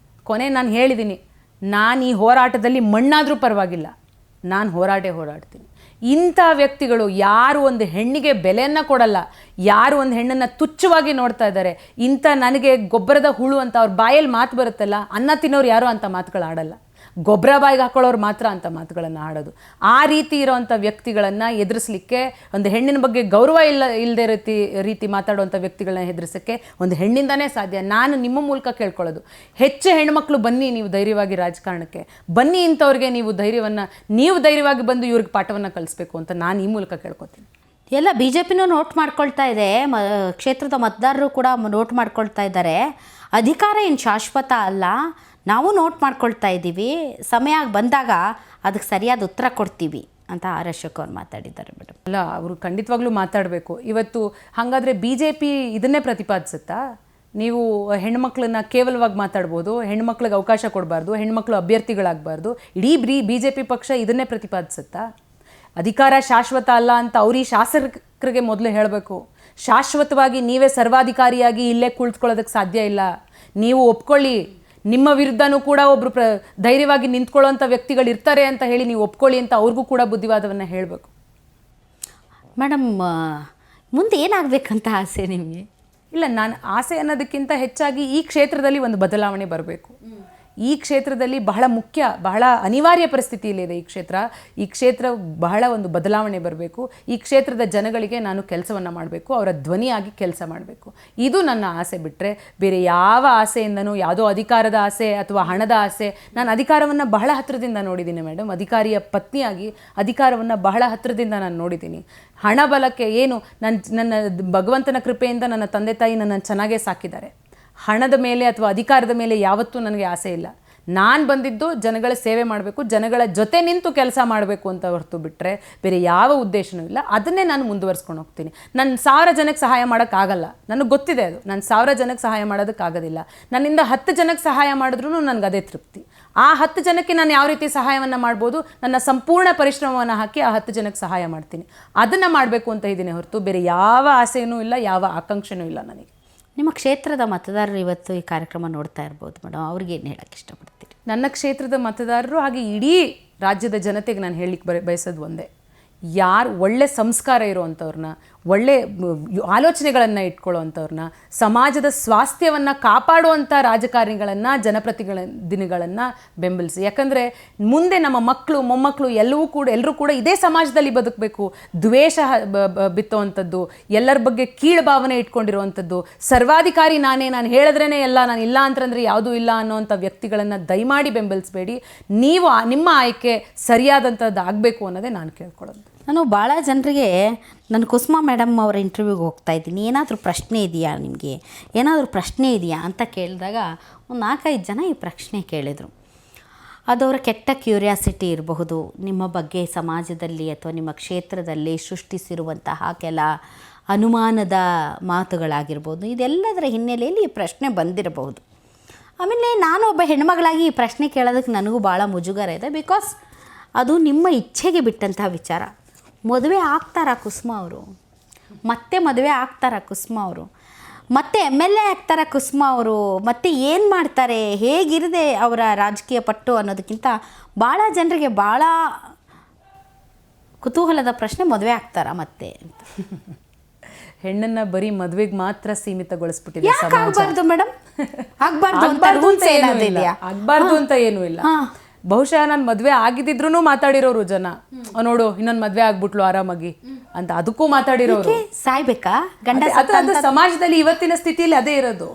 ಕೊನೆ ನಾನು ಹೇಳಿದ್ದೀನಿ, ನಾನು ಈ ಹೋರಾಟದಲ್ಲಿ ಮಣ್ಣಾದರೂ ಪರವಾಗಿಲ್ಲ, ನಾನು ಹೋರಾಡ್ತೀನಿ. ಇಂಥ ವ್ಯಕ್ತಿಗಳು ಯಾರು ಒಂದು ಹೆಣ್ಣಿಗೆ ಬೆಲೆಯನ್ನು ಕೊಡಲ್ಲ, ಯಾರು ಒಂದು ಹೆಣ್ಣನ್ನು ತುಚ್ಛವಾಗಿ ನೋಡ್ತಾ ಇದ್ದಾರೆ, ಇಂಥ ನನಗೆ ಗೊಬ್ಬರದ ಹುಳು ಅಂತ ಅವ್ರ ಬಾಯಲ್ಲಿ ಮಾತು ಬರುತ್ತಲ್ಲ, ಅನ್ನ ತಿನ್ನೋರು ಯಾರು ಅಂಥ ಮಾತುಗಳು ಆಡಲ್ಲ, ಗೊಬ್ಬರ ಬಾಯಿಗೆ ಹಾಕೊಳ್ಳೋರು ಮಾತ್ರ ಅಂಥ ಮಾತುಗಳನ್ನು ಆಡೋದು. ಆ ರೀತಿ ಇರೋವಂಥ ವ್ಯಕ್ತಿಗಳನ್ನು ಎದುರಿಸಲಿಕ್ಕೆ, ಒಂದು ಹೆಣ್ಣಿನ ಬಗ್ಗೆ ಗೌರವ ಇಲ್ಲದೆ ರೀತಿ ಮಾತಾಡುವಂಥ ವ್ಯಕ್ತಿಗಳನ್ನ ಎದುರಿಸೋಕ್ಕೆ ಒಂದು ಹೆಣ್ಣಿಂದನೇ ಸಾಧ್ಯ. ನಾನು ನಿಮ್ಮ ಮೂಲಕ ಕೇಳ್ಕೊಳ್ಳೋದು, ಹೆಚ್ಚು ಹೆಣ್ಮಕ್ಳು ಬನ್ನಿ, ನೀವು ಧೈರ್ಯವಾಗಿ ರಾಜಕಾರಣಕ್ಕೆ ಬನ್ನಿ, ಇಂಥವ್ರಿಗೆ ನೀವು ಧೈರ್ಯವಾಗಿ ಬಂದು ಇವ್ರಿಗೆ ಪಾಠವನ್ನು ಕಲಿಸ್ಬೇಕು ಅಂತ ನಾನು ಈ ಮೂಲಕ ಕೇಳ್ಕೊತೀನಿ. ಎಲ್ಲ ಬಿ ಜೆ ಪಿನೂ ನೋಟ್ ಮಾಡ್ಕೊಳ್ತಾ ಇದೆ, ಕ್ಷೇತ್ರದ ಮತದಾರರು ಕೂಡ ನೋಟ್ ಮಾಡ್ಕೊಳ್ತಾ ಇದ್ದಾರೆ. ಅಧಿಕಾರ ಏನು ಶಾಶ್ವತ ಅಲ್ಲ, ನಾವು ನೋಟ್ ಮಾಡ್ಕೊಳ್ತಾ ಇದ್ದೀವಿ, ಸಮಯ ಬಂದಾಗ ಅದಕ್ಕೆ ಸರಿಯಾದ ಉತ್ತರ ಕೊಡ್ತೀವಿ ಅಂತ ಆರ್ ಅಶೋಕ್ ಅವ್ರು ಮಾತಾಡಿದ್ದಾರೆ ಮೇಡಮ್. ಅಲ್ಲ, ಅವರು ಖಂಡಿತವಾಗ್ಲೂ ಮಾತಾಡಬೇಕು. ಇವತ್ತು ಹಾಗಾದರೆ ಬಿ ಜೆ ಪಿ ಇದನ್ನೇ ಪ್ರತಿಪಾದಿಸುತ್ತಾ? ನೀವು ಹೆಣ್ಮಕ್ಳನ್ನ ಕೇವಲವಾಗಿ ಮಾತಾಡ್ಬೋದು, ಹೆಣ್ಮಕ್ಳಿಗೆ ಅವಕಾಶ ಕೊಡಬಾರ್ದು, ಹೆಣ್ಮಕ್ಳು ಅಭ್ಯರ್ಥಿಗಳಾಗಬಾರ್ದು, ಇಡೀ BJP ಪಕ್ಷ ಇದನ್ನೇ ಪ್ರತಿಪಾದಿಸುತ್ತಾ? ಅಧಿಕಾರ ಶಾಶ್ವತ ಅಲ್ಲ ಅಂತ ಅವ್ರಿಗೆ ಶಾಸಕರಿಗೆ ಮೊದಲು ಹೇಳಬೇಕು. ಶಾಶ್ವತವಾಗಿ ನೀವೇ ಸರ್ವಾಧಿಕಾರಿಯಾಗಿ ಇಲ್ಲೇ ಕುಳಿತುಕೊಳ್ಳೋದಕ್ಕೆ ಸಾಧ್ಯ ಇಲ್ಲ. ನೀವು ಒಪ್ಕೊಳ್ಳಿ, ನಿಮ್ಮ ವಿರುದ್ಧನೂ ಕೂಡ ಒಬ್ಬರು ಧೈರ್ಯವಾಗಿ ನಿಂತ್ಕೊಳ್ಳೋಂಥ ವ್ಯಕ್ತಿಗಳು ಇರ್ತಾರೆ ಅಂತ ಹೇಳಿ ನೀವು ಒಪ್ಕೊಳ್ಳಿ ಅಂತ ಅವ್ರಿಗೂ ಕೂಡ ಬುದ್ಧಿವಾದವನ್ನು ಹೇಳಬೇಕು. ಮೇಡಮ್, ಮುಂದೆ ಏನಾಗಬೇಕಂತ ಆಸೆ ನಿಮಗೆ? ಇಲ್ಲ, ನಾನು ಆಸೆ ಅನ್ನೋದಕ್ಕಿಂತ ಹೆಚ್ಚಾಗಿ ಈ ಕ್ಷೇತ್ರದಲ್ಲಿ ಒಂದು ಬದಲಾವಣೆ ಬರಬೇಕು. ಈ ಕ್ಷೇತ್ರದಲ್ಲಿ ಬಹಳ ಮುಖ್ಯ, ಬಹಳ ಅನಿವಾರ್ಯ ಪರಿಸ್ಥಿತಿಯಲ್ಲಿದೆ ಈ ಕ್ಷೇತ್ರ ಬಹಳ ಒಂದು ಬದಲಾವಣೆ ಬರಬೇಕು. ಈ ಕ್ಷೇತ್ರದ ಜನಗಳಿಗೆ ನಾನು ಕೆಲಸವನ್ನು ಮಾಡಬೇಕು, ಅವರ ಧ್ವನಿಯಾಗಿ ಕೆಲಸ ಮಾಡಬೇಕು. ಇದು ನನ್ನ ಆಸೆ. ಬಿಟ್ಟರೆ ಬೇರೆ ಯಾವ ಆಸೆಯಿಂದನೂ, ಯಾವುದೋ ಅಧಿಕಾರದ ಆಸೆ ಅಥವಾ ಹಣದ ಆಸೆ. ನಾನು ಅಧಿಕಾರವನ್ನು ಬಹಳ ಹತ್ತಿರದಿಂದ ನೋಡಿದ್ದೀನಿ ಮೇಡಮ್. ಅಧಿಕಾರಿಯ ಪತ್ನಿಯಾಗಿ ಅಧಿಕಾರವನ್ನು ಬಹಳ ಹತ್ತಿರದಿಂದ ನಾನು ನೋಡಿದ್ದೀನಿ. ಹಣ ಬಲಕ್ಕೆ ಏನು, ನನ್ನ ಭಗವಂತನ ಕೃಪೆಯಿಂದ ನನ್ನ ತಂದೆ ತಾಯಿ ನನ್ನನ್ನು ಚೆನ್ನಾಗೇ ಸಾಕಿದ್ದಾರೆ. ಹಣದ ಮೇಲೆ ಅಥವಾ ಅಧಿಕಾರದ ಮೇಲೆ ಯಾವತ್ತೂ ನನಗೆ ಆಸೆ ಇಲ್ಲ. ನಾನು ಬಂದಿದ್ದು ಜನಗಳ ಸೇವೆ ಮಾಡಬೇಕು, ಜನಗಳ ಜೊತೆ ನಿಂತು ಕೆಲಸ ಮಾಡಬೇಕು ಅಂತ ಹೊರತು ಬಿಟ್ಟರೆ ಬೇರೆ ಯಾವ ಉದ್ದೇಶನೂ ಇಲ್ಲ. ಅದನ್ನೇ ನಾನು ಮುಂದುವರಿಸ್ಕೊಂಡು ಹೋಗ್ತೀನಿ. ನಾನು 1000 ಜನಕ್ಕೆ ಸಹಾಯ ಮಾಡೋಕ್ಕಾಗಲ್ಲ, ನನಗೆ ಗೊತ್ತಿದೆ ಅದು. ನಾನು 1000 ಜನಕ್ಕೆ ಸಹಾಯ ಮಾಡೋದಕ್ಕಾಗೋದಿಲ್ಲ. ನನ್ನಿಂದ 10 ಜನಕ್ಕೆ ಸಹಾಯ ಮಾಡಿದ್ರೂ ನನಗೆ ಅದೇ ತೃಪ್ತಿ. ಆ 10 ಜನಕ್ಕೆ ನಾನು ಯಾವ ರೀತಿ ಸಹಾಯವನ್ನು ಮಾಡ್ಬೋದು, ನನ್ನ ಸಂಪೂರ್ಣ ಪರಿಶ್ರಮವನ್ನು ಹಾಕಿ ಆ 10 ಜನಕ್ಕೆ ಸಹಾಯ ಮಾಡ್ತೀನಿ. ಅದನ್ನು ಮಾಡಬೇಕು ಅಂತ ಇದ್ದೀನಿ ಹೊರತು ಬೇರೆ ಯಾವ ಆಸೆಯೂ ಇಲ್ಲ, ಯಾವ ಆಕಾಂಕ್ಷೆಯೂ ಇಲ್ಲ ನನಗೆ. ನಿಮ್ಮ ಕ್ಷೇತ್ರದ ಮತದಾರರು ಇವತ್ತು ಈ ಕಾರ್ಯಕ್ರಮ ನೋಡ್ತಾ ಇರ್ಬೋದು ಮೇಡಮ್, ಅವ್ರಿಗೆ ಏನು ಹೇಳೋಕ್ಕೆ ಇಷ್ಟಪಡ್ತೀರಿ? ನನ್ನ ಕ್ಷೇತ್ರದ ಮತದಾರರು ಹಾಗೆ ಇಡೀ ರಾಜ್ಯದ ಜನತೆಗೆ ನಾನು ಹೇಳಲಿಕ್ಕೆ ಬಯಸೋದು ಒಂದೇ, ಯಾರು ಒಳ್ಳೆ ಸಂಸ್ಕಾರ ಇರೋವಂಥವ್ರನ್ನ, ಒಳ್ಳೆ ಆಲೋಚನೆಗಳನ್ನು ಇಟ್ಕೊಳ್ಳೋವಂಥವ್ರನ್ನ, ಸಮಾಜದ ಸ್ವಾಸ್ಥ್ಯವನ್ನು ಕಾಪಾಡುವಂಥ ರಾಜಕಾರಣಿಗಳನ್ನು, ಜನಪ್ರತಿನಿಧಿಗಳನ್ನು ಬೆಂಬಲಿಸಿ. ಯಾಕಂದರೆ ಮುಂದೆ ನಮ್ಮ ಮಕ್ಕಳು, ಮೊಮ್ಮಕ್ಕಳು ಎಲ್ಲರೂ ಕೂಡ ಇದೇ ಸಮಾಜದಲ್ಲಿ ಬದುಕಬೇಕು. ದ್ವೇಷ ಬಿತ್ತುವಂಥದ್ದು, ಎಲ್ಲರ ಬಗ್ಗೆ ಕೀಳು ಭಾವನೆ ಇಟ್ಕೊಂಡಿರುವಂಥದ್ದು, ಸರ್ವಾಧಿಕಾರಿ ನಾನು ಹೇಳಿದ್ರೇ ಎಲ್ಲ, ನಾನು ಇಲ್ಲ ಅಂತಂದರೆ ಯಾವುದೂ ಇಲ್ಲ ಅನ್ನೋವಂಥ ವ್ಯಕ್ತಿಗಳನ್ನು ದಯಮಾಡಿ ಬೆಂಬಲಿಸಬೇಡಿ. ನೀವು ನಿಮ್ಮ ಆಯ್ಕೆ ಸರಿಯಾದಂಥದ್ದು ಆಗಬೇಕು ಅನ್ನೋದೇ ನಾನು ಕೇಳ್ಕೊಳ್ಳೋದು. ನಾನು ಭಾಳ ಜನರಿಗೆ, ನಾನು ಕುಸುಮಾ ಮೇಡಮ್ ಅವರ ಇಂಟರ್ವ್ಯೂಗೆ ಹೋಗ್ತಾ ಇದ್ದೀನಿ, ಏನಾದರೂ ಪ್ರಶ್ನೆ ಇದೆಯಾ ಅಂತ ಕೇಳಿದಾಗ ಒಂದು 4-5 ಜನ ಈ ಪ್ರಶ್ನೆ ಕೇಳಿದರು. ಅದವರ ಕೆಟ್ಟ ಕ್ಯೂರಿಯಾಸಿಟಿ ಇರಬಹುದು, ನಿಮ್ಮ ಬಗ್ಗೆ ಸಮಾಜದಲ್ಲಿ ಅಥವಾ ನಿಮ್ಮ ಕ್ಷೇತ್ರದಲ್ಲಿ ಸೃಷ್ಟಿಸಿರುವಂತಹ ಕೆಲ ಅನುಮಾನದ ಮಾತುಗಳಾಗಿರ್ಬೋದು. ಇದೆಲ್ಲದರ ಹಿನ್ನೆಲೆಯಲ್ಲಿ ಈ ಪ್ರಶ್ನೆ ಬಂದಿರಬಹುದು. ಆಮೇಲೆ ನಾನು ಒಬ್ಬ ಹೆಣ್ಮಗಳಾಗಿ ಈ ಪ್ರಶ್ನೆ ಕೇಳೋದಕ್ಕೆ ನನಗೂ ಭಾಳ ಮುಜುಗರ ಇದೆ. ಬಿಕಾಸ್ ಅದು ನಿಮ್ಮ ಇಚ್ಛೆಗೆ ಬಿಟ್ಟಂತಹ ವಿಚಾರ. ಮದುವೆ ಆಗ್ತಾರಾ ಕುಸುಮ ಅವರು? ಮತ್ತೆ ಮದುವೆ ಆಗ್ತಾರಾ ಕುಸುಮ ಅವರು? ಮತ್ತೆ MLA ಆಗ್ತಾರಾ ಕುಸುಮ ಅವರು? ಮತ್ತೆ ಏನು ಮಾಡ್ತಾರೆ, ಹೇಗಿರದೆ ಅವರ ರಾಜಕೀಯ ಪಟ್ಟು ಅನ್ನೋದಕ್ಕಿಂತ ಭಾಳ ಜನರಿಗೆ ಭಾಳ ಕುತೂಹಲದ ಪ್ರಶ್ನೆ, ಮದುವೆ ಆಗ್ತಾರಾ ಮತ್ತೆ ಅಂತ. ಹೆಣ್ಣನ್ನ ಬರೀ ಮದುವೆಗೆ ಮಾತ್ರ ಸೀಮಿತಗೊಳಿಸ್ಬಿಟ್ಟಿದೆ ಯಾಕೆ ಸಮಾಜ. ಆಗ್ಬಾರ್ದು ಮೇಡಮ್? ಆಗ್ಬಾರ್ದು ಅಂತ ಆಗ್ಬಾರ್ದು rules ಅಂತ ಏನೂ ಏನಾದ್ರು ಇಲ್ಲ. ಇದೆಯಾ? ಆಗ್ಬಾರ್ದು ಅಂತ ಏನೂ ಇಲ್ಲ. ಬಹುಶಃ ನಾನು ಮದುವೆ ಆಗಿದ್ದಿದ್ರು ಮಾತಾಡಿರೋರು ಜನ, ನೋಡು ಇನ್ನೊಂದು ಮದುವೆ ಆಗ್ಬಿಟ್ಲು ಆರಾಮಾಗಿ ಅಂತ, ಅದಕ್ಕೂ ಮಾತಾಡಿರೋರು. ಸಾಯ್ಬೇಕಾ ಗಂಡ? ಅದು ಸಮಾಜದಲ್ಲಿ ಇವತ್ತಿನ ಸ್ಥಿತಿಯಲ್ಲಿ ಅದೇ ಇರೋದು.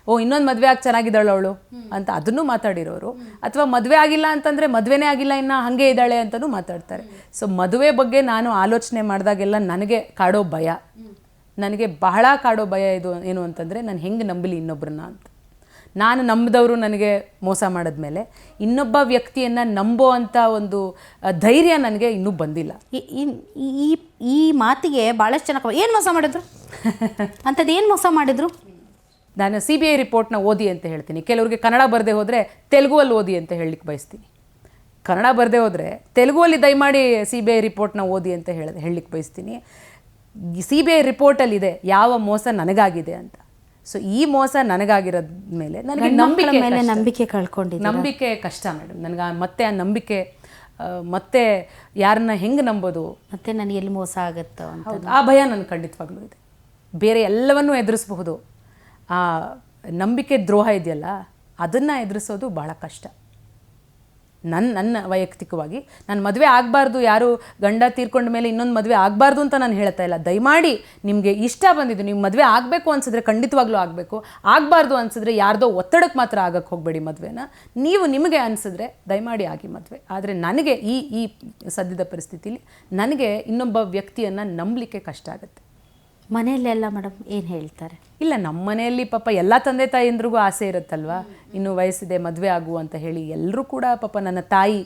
ಓ ಇನ್ನೊಂದು ಮದುವೆ ಆಗಿ ಚೆನ್ನಾಗಿದ್ದಾಳು ಅವಳು ಅಂತ ಅದನ್ನು ಮಾತಾಡಿರೋರು, ಅಥವಾ ಮದುವೆ ಆಗಿಲ್ಲ ಅಂತಂದ್ರೆ ಮದುವೆನೇ ಆಗಿಲ್ಲ ಇನ್ನ ಹಂಗೆ ಇದ್ದಾಳೆ ಅಂತಲೂ ಮಾತಾಡ್ತಾರೆ. ಸೊ ಮದುವೆ ಬಗ್ಗೆ ನಾನು ಆಲೋಚನೆ ಮಾಡಿದಾಗೆಲ್ಲ ನನಗೆ ಕಾಡೋ ಭಯ, ನನಗೆ ಬಹಳ ಕಾಡೋ ಭಯ ಇದು ಏನು ಅಂತಂದರೆ, ನಾನು ಹೆಂಗೆ ನಂಬಲಿ ಇನ್ನೊಬ್ಬರನ್ನ ಅಂತ. ನಾನು ನಂಬಿದವರು ನನಗೆ ಮೋಸ ಮಾಡಿದ್ಮೇಲೆ ಇನ್ನೊಬ್ಬ ವ್ಯಕ್ತಿಯನ್ನು ನಂಬೋ ಅಂಥ ಒಂದು ಧೈರ್ಯ ನನಗೆ ಇನ್ನೂ ಬಂದಿಲ್ಲ. ಈ ಮಾತಿಗೆ ಭಾಳಷ್ಟು ಜನ ಏನು ಮೋಸ ಮಾಡಿದ್ರು ಅಂಥದ್ದು ಏನು ಮೋಸ ಮಾಡಿದ್ರು? ನಾನು CBI ರಿಪೋರ್ಟ್ನ ಓದಿ ಅಂತ ಹೇಳ್ತೀನಿ. ಕೆಲವ್ರಿಗೆ ಕನ್ನಡ ಬರದೆ ಹೋದರೆ ತೆಲುಗುವಲ್ಲಿ ಓದಿ ಅಂತ ಹೇಳಲಿಕ್ಕೆ ಬಯಸ್ತೀನಿ. ಕನ್ನಡ ಬರದೆ ಹೋದರೆ ತೆಲುಗುವಲ್ಲಿ ದಯಮಾಡಿ CBI ರಿಪೋರ್ಟ್ನ ಓದಿ ಅಂತ ಹೇಳಲಿಕ್ಕೆ ಬಯಸ್ತೀನಿ. CBI ರಿಪೋರ್ಟಲ್ಲಿದೆ ಯಾವ ಮೋಸ ನನಗಾಗಿದೆ ಅಂತ. ಸೊ ಈ ಮೋಸ ನನಗಾಗಿರೋದ ಮೇಲೆ ನನಗೆ ನಂಬಿಕೆ ಕಳ್ಕೊಂಡಿದ್ದೆ. ನಂಬಿಕೆ ಕಷ್ಟ ಮೇಡಮ್ ನನಗೆ. ಮತ್ತೆ ಆ ನಂಬಿಕೆ ಮತ್ತೆ ಯಾರನ್ನ ಹೆಂಗೆ ನಂಬೋದು, ಮತ್ತೆ ನನಗೆ ಎಲ್ಲಿ ಮೋಸ ಆಗುತ್ತೋ ಅಂತ ಆ ಭಯ ನನಗೆ ಖಂಡಿತವಾಗ್ಲೂ ಇದೆ. ಬೇರೆ ಎಲ್ಲವನ್ನೂ ಎದುರಿಸಬಹುದು, ಆ ನಂಬಿಕೆ ದ್ರೋಹ ಇದೆಯಲ್ಲ ಅದನ್ನು ಎದುರಿಸೋದು ಭಾಳ ಕಷ್ಟ. ನನ್ನ ವೈಯಕ್ತಿಕವಾಗಿ ನಾನು ಮದುವೆ ಆಗಬಾರ್ದು, ಯಾರು ಗಂಡ ತೀರ್ಕೊಂಡ ಮೇಲೆ ಇನ್ನೊಂದು ಮದುವೆ ಆಗಬಾರ್ದು ಅಂತ ನಾನು ಹೇಳ್ತಾ ಇಲ್ಲ. ದಯಮಾಡಿ ನಿಮಗೆ ಇಷ್ಟ ಬಂದಿದ್ದು, ನೀವು ಮದುವೆ ಆಗಬೇಕು ಅನ್ಸಿದ್ರೆ ಖಂಡಿತವಾಗ್ಲೂ ಆಗಬೇಕು, ಆಗಬಾರ್ದು ಅನ್ಸಿದ್ರೆ ಯಾರ್ದೋ ಒತ್ತಡಕ್ಕೆ ಮಾತ್ರ ಆಗಕ್ಕೆ ಹೋಗಬೇಡಿ ಮದುವೆನ. ನೀವು ನಿಮಗೆ ಅನಿಸಿದ್ರೆ ದಯಮಾಡಿ ಆಗಿ ಮದುವೆ. ಆದರೆ ನನಗೆ ಈ ಸದ್ಯದ ಪರಿಸ್ಥಿತಿಲಿ ನನಗೆ ಇನ್ನೊಬ್ಬ ವ್ಯಕ್ತಿಯನ್ನು ನಂಬಲಿಕ್ಕೆ ಕಷ್ಟ ಆಗುತ್ತೆ. ಮನೆಯಲ್ಲೆಲ್ಲ ಮೇಡಮ್ ಏನು ಹೇಳ್ತಾರೆ? ಇಲ್ಲ, ನಮ್ಮ ಮನೆಯಲ್ಲಿ ಪಾಪ ಎಲ್ಲ ತಂದೆ ತಾಯಿಯಂದ್ರಿಗೂ ಆಸೆ ಇರುತ್ತಲ್ವ, ಇನ್ನೂ ವಯಸ್ಸಿದೆ ಮದುವೆ ಆಗು ಅಂತ ಹೇಳಿ. ಎಲ್ಲರೂ ಕೂಡ ಪಾಪ ನನ್ನ ತಾಯಿ,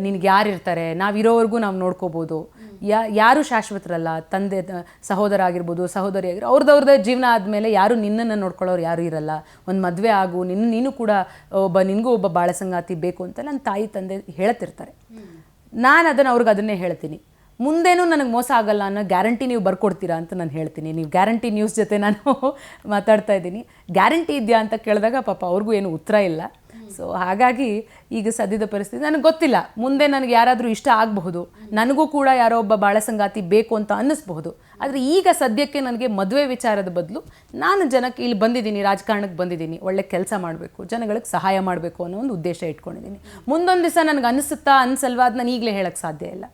ನಿನಗೆ ಯಾರು ಇರ್ತಾರೆ, ನಾವಿರೋವರೆಗೂ ನಾವು ನೋಡ್ಕೋಬೋದು, ಯಾರೂ ಶಾಶ್ವತರಲ್ಲ, ತಂದೆ ಸಹೋದರ ಆಗಿರ್ಬೋದು, ಸಹೋದರಿ ಆಗಿರೋ ಅವ್ರದ್ದೇ ಜೀವನ ಆದಮೇಲೆ ಯಾರು ನಿನ್ನನ್ನು ನೋಡ್ಕೊಳ್ಳೋರು ಯಾರೂ ಇರಲ್ಲ, ಒಂದು ಮದುವೆ ಆಗು, ನೀನು ಕೂಡ ನಿನಗೂ ಒಬ್ಬ ಬಾಳ ಸಂಗಾತಿ ಬೇಕು ಅಂತ ನನ್ನ ತಾಯಿ ತಂದೆ ಹೇಳ್ತಿರ್ತಾರೆ. ನಾನು ಅದನ್ನೇ ಹೇಳ್ತೀನಿ. ಮುಂದೇನೂ ನನಗೆ ಮೋಸ ಆಗಲ್ಲ ಅನ್ನೋ ಗ್ಯಾರಂಟಿ ನೀವು ಬರ್ಕೊಡ್ತೀರಾ ಅಂತ ನಾನು ಹೇಳ್ತೀನಿ. ನೀವು ಗ್ಯಾರಂಟಿ ನ್ಯೂಸ್ ಜೊತೆ ನಾನು ಮಾತಾಡ್ತಾ ಇದ್ದೀನಿ. ಗ್ಯಾರಂಟಿ ಇದೆಯಾ ಅಂತ ಕೇಳಿದಾಗ ಪಾಪ ಅವ್ರಿಗೂ ಏನು ಉತ್ತರ ಇಲ್ಲ. ಸೊ ಹಾಗಾಗಿ ಈಗ ಸದ್ಯದ ಪರಿಸ್ಥಿತಿ ನನಗೆ ಗೊತ್ತಿಲ್ಲ, ಮುಂದೆ ನನಗೆ ಯಾರಾದರೂ ಇಷ್ಟ ಆಗಬಹುದು, ನನಗೂ ಕೂಡ ಯಾರೋ ಒಬ್ಬ ಬಾಳ ಸಂಗಾತಿ ಬೇಕು ಅಂತ ಅನ್ನಿಸ್ಬಹುದು. ಆದರೆ ಈಗ ಸದ್ಯಕ್ಕೆ ನನಗೆ ಮದುವೆ ವಿಚಾರದ ಬದಲು ನಾನು ಜನಕ್ಕೆ ಇಲ್ಲಿ ಬಂದಿದ್ದೀನಿ, ರಾಜಕಾರಣಕ್ಕೆ ಬಂದಿದ್ದೀನಿ, ಒಳ್ಳೆ ಕೆಲಸ ಮಾಡಬೇಕು, ಜನಗಳಿಗೆ ಸಹಾಯ ಮಾಡಬೇಕು ಅನ್ನೋ ಒಂದು ಉದ್ದೇಶ ಇಟ್ಕೊಂಡಿದ್ದೀನಿ. ಮುಂದೊಂದು ದಿವಸ ನನಗೆ ಅನಿಸುತ್ತಾ ಅನಿಸಲ್ವಾ ಅದು ನಾನು ಈಗಲೇ ಹೇಳೋಕ್ಕೆ ಸಾಧ್ಯ ಇಲ್ಲ.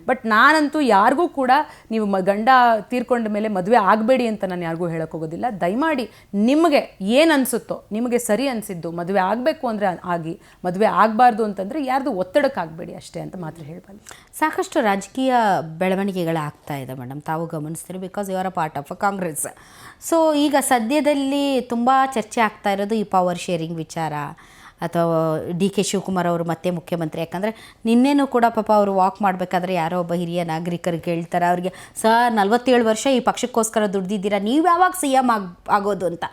ಬಟ್ ನಾನಂತೂ ಯಾರಿಗೂ ಕೂಡ ನೀವು ಗಂಡ ತೀರ್ಕೊಂಡ ಮೇಲೆ ಮದುವೆ ಆಗಬೇಡಿ ಅಂತ ನಾನು ಯಾರಿಗೂ ಹೇಳೋಕ್ಕೆ ಹೋಗೋದಿಲ್ಲ. ದಯಮಾಡಿ ನಿಮಗೆ ಏನು ಅನಿಸುತ್ತೋ, ನಿಮಗೆ ಸರಿ ಅನಿಸಿದ್ದು ಮದುವೆ ಆಗಬೇಕು ಅಂದರೆ ಆಗಿ, ಮದುವೆ ಆಗಬಾರ್ದು ಅಂತಂದರೆ ಯಾರ್ದು ಒತ್ತಡಕ್ಕಾಗಬೇಡಿ ಅಷ್ಟೇ ಅಂತ ಮಾತ್ರ ಹೇಳಬಲ್ಲ. ಸಾಕಷ್ಟು ರಾಜಕೀಯ ಬೆಳವಣಿಗೆಗಳಾಗ್ತಾ ಇದೆ ಮೇಡಮ್, ತಾವು ಗಮನಿಸ್ತೀರಿ, because you are a part of a Congress. So ಈಗ ಸದ್ಯದಲ್ಲಿ ತುಂಬ ಚರ್ಚೆ ಆಗ್ತಾ ಇರೋದು ಈ ಪವರ್ ಶೇರಿಂಗ್ ವಿಚಾರ, ಅಥವಾ DK ಶಿವಕುಮಾರ್ ಅವರು ಮತ್ತೆ ಮುಖ್ಯಮಂತ್ರಿ. ಯಾಕಂದರೆ ನಿನ್ನೆನೂ ಕೂಡ ಪಾಪ ಅವರು ವಾಕ್ ಮಾಡಬೇಕಾದ್ರೆ ಯಾರೋ ಒಬ್ಬ ಹಿರಿಯ ನಾಗರಿಕರಿಗೆ ಹೇಳ್ತಾರೆ, ಅವ್ರಿಗೆ ಸರ್ 47 ವರ್ಷ ಈ ಪಕ್ಷಕ್ಕೋಸ್ಕರ ದುಡ್ದಿದ್ದೀರಾ, ನೀವು ಯಾವಾಗ CM ಆಗೋದು ಅಂತ.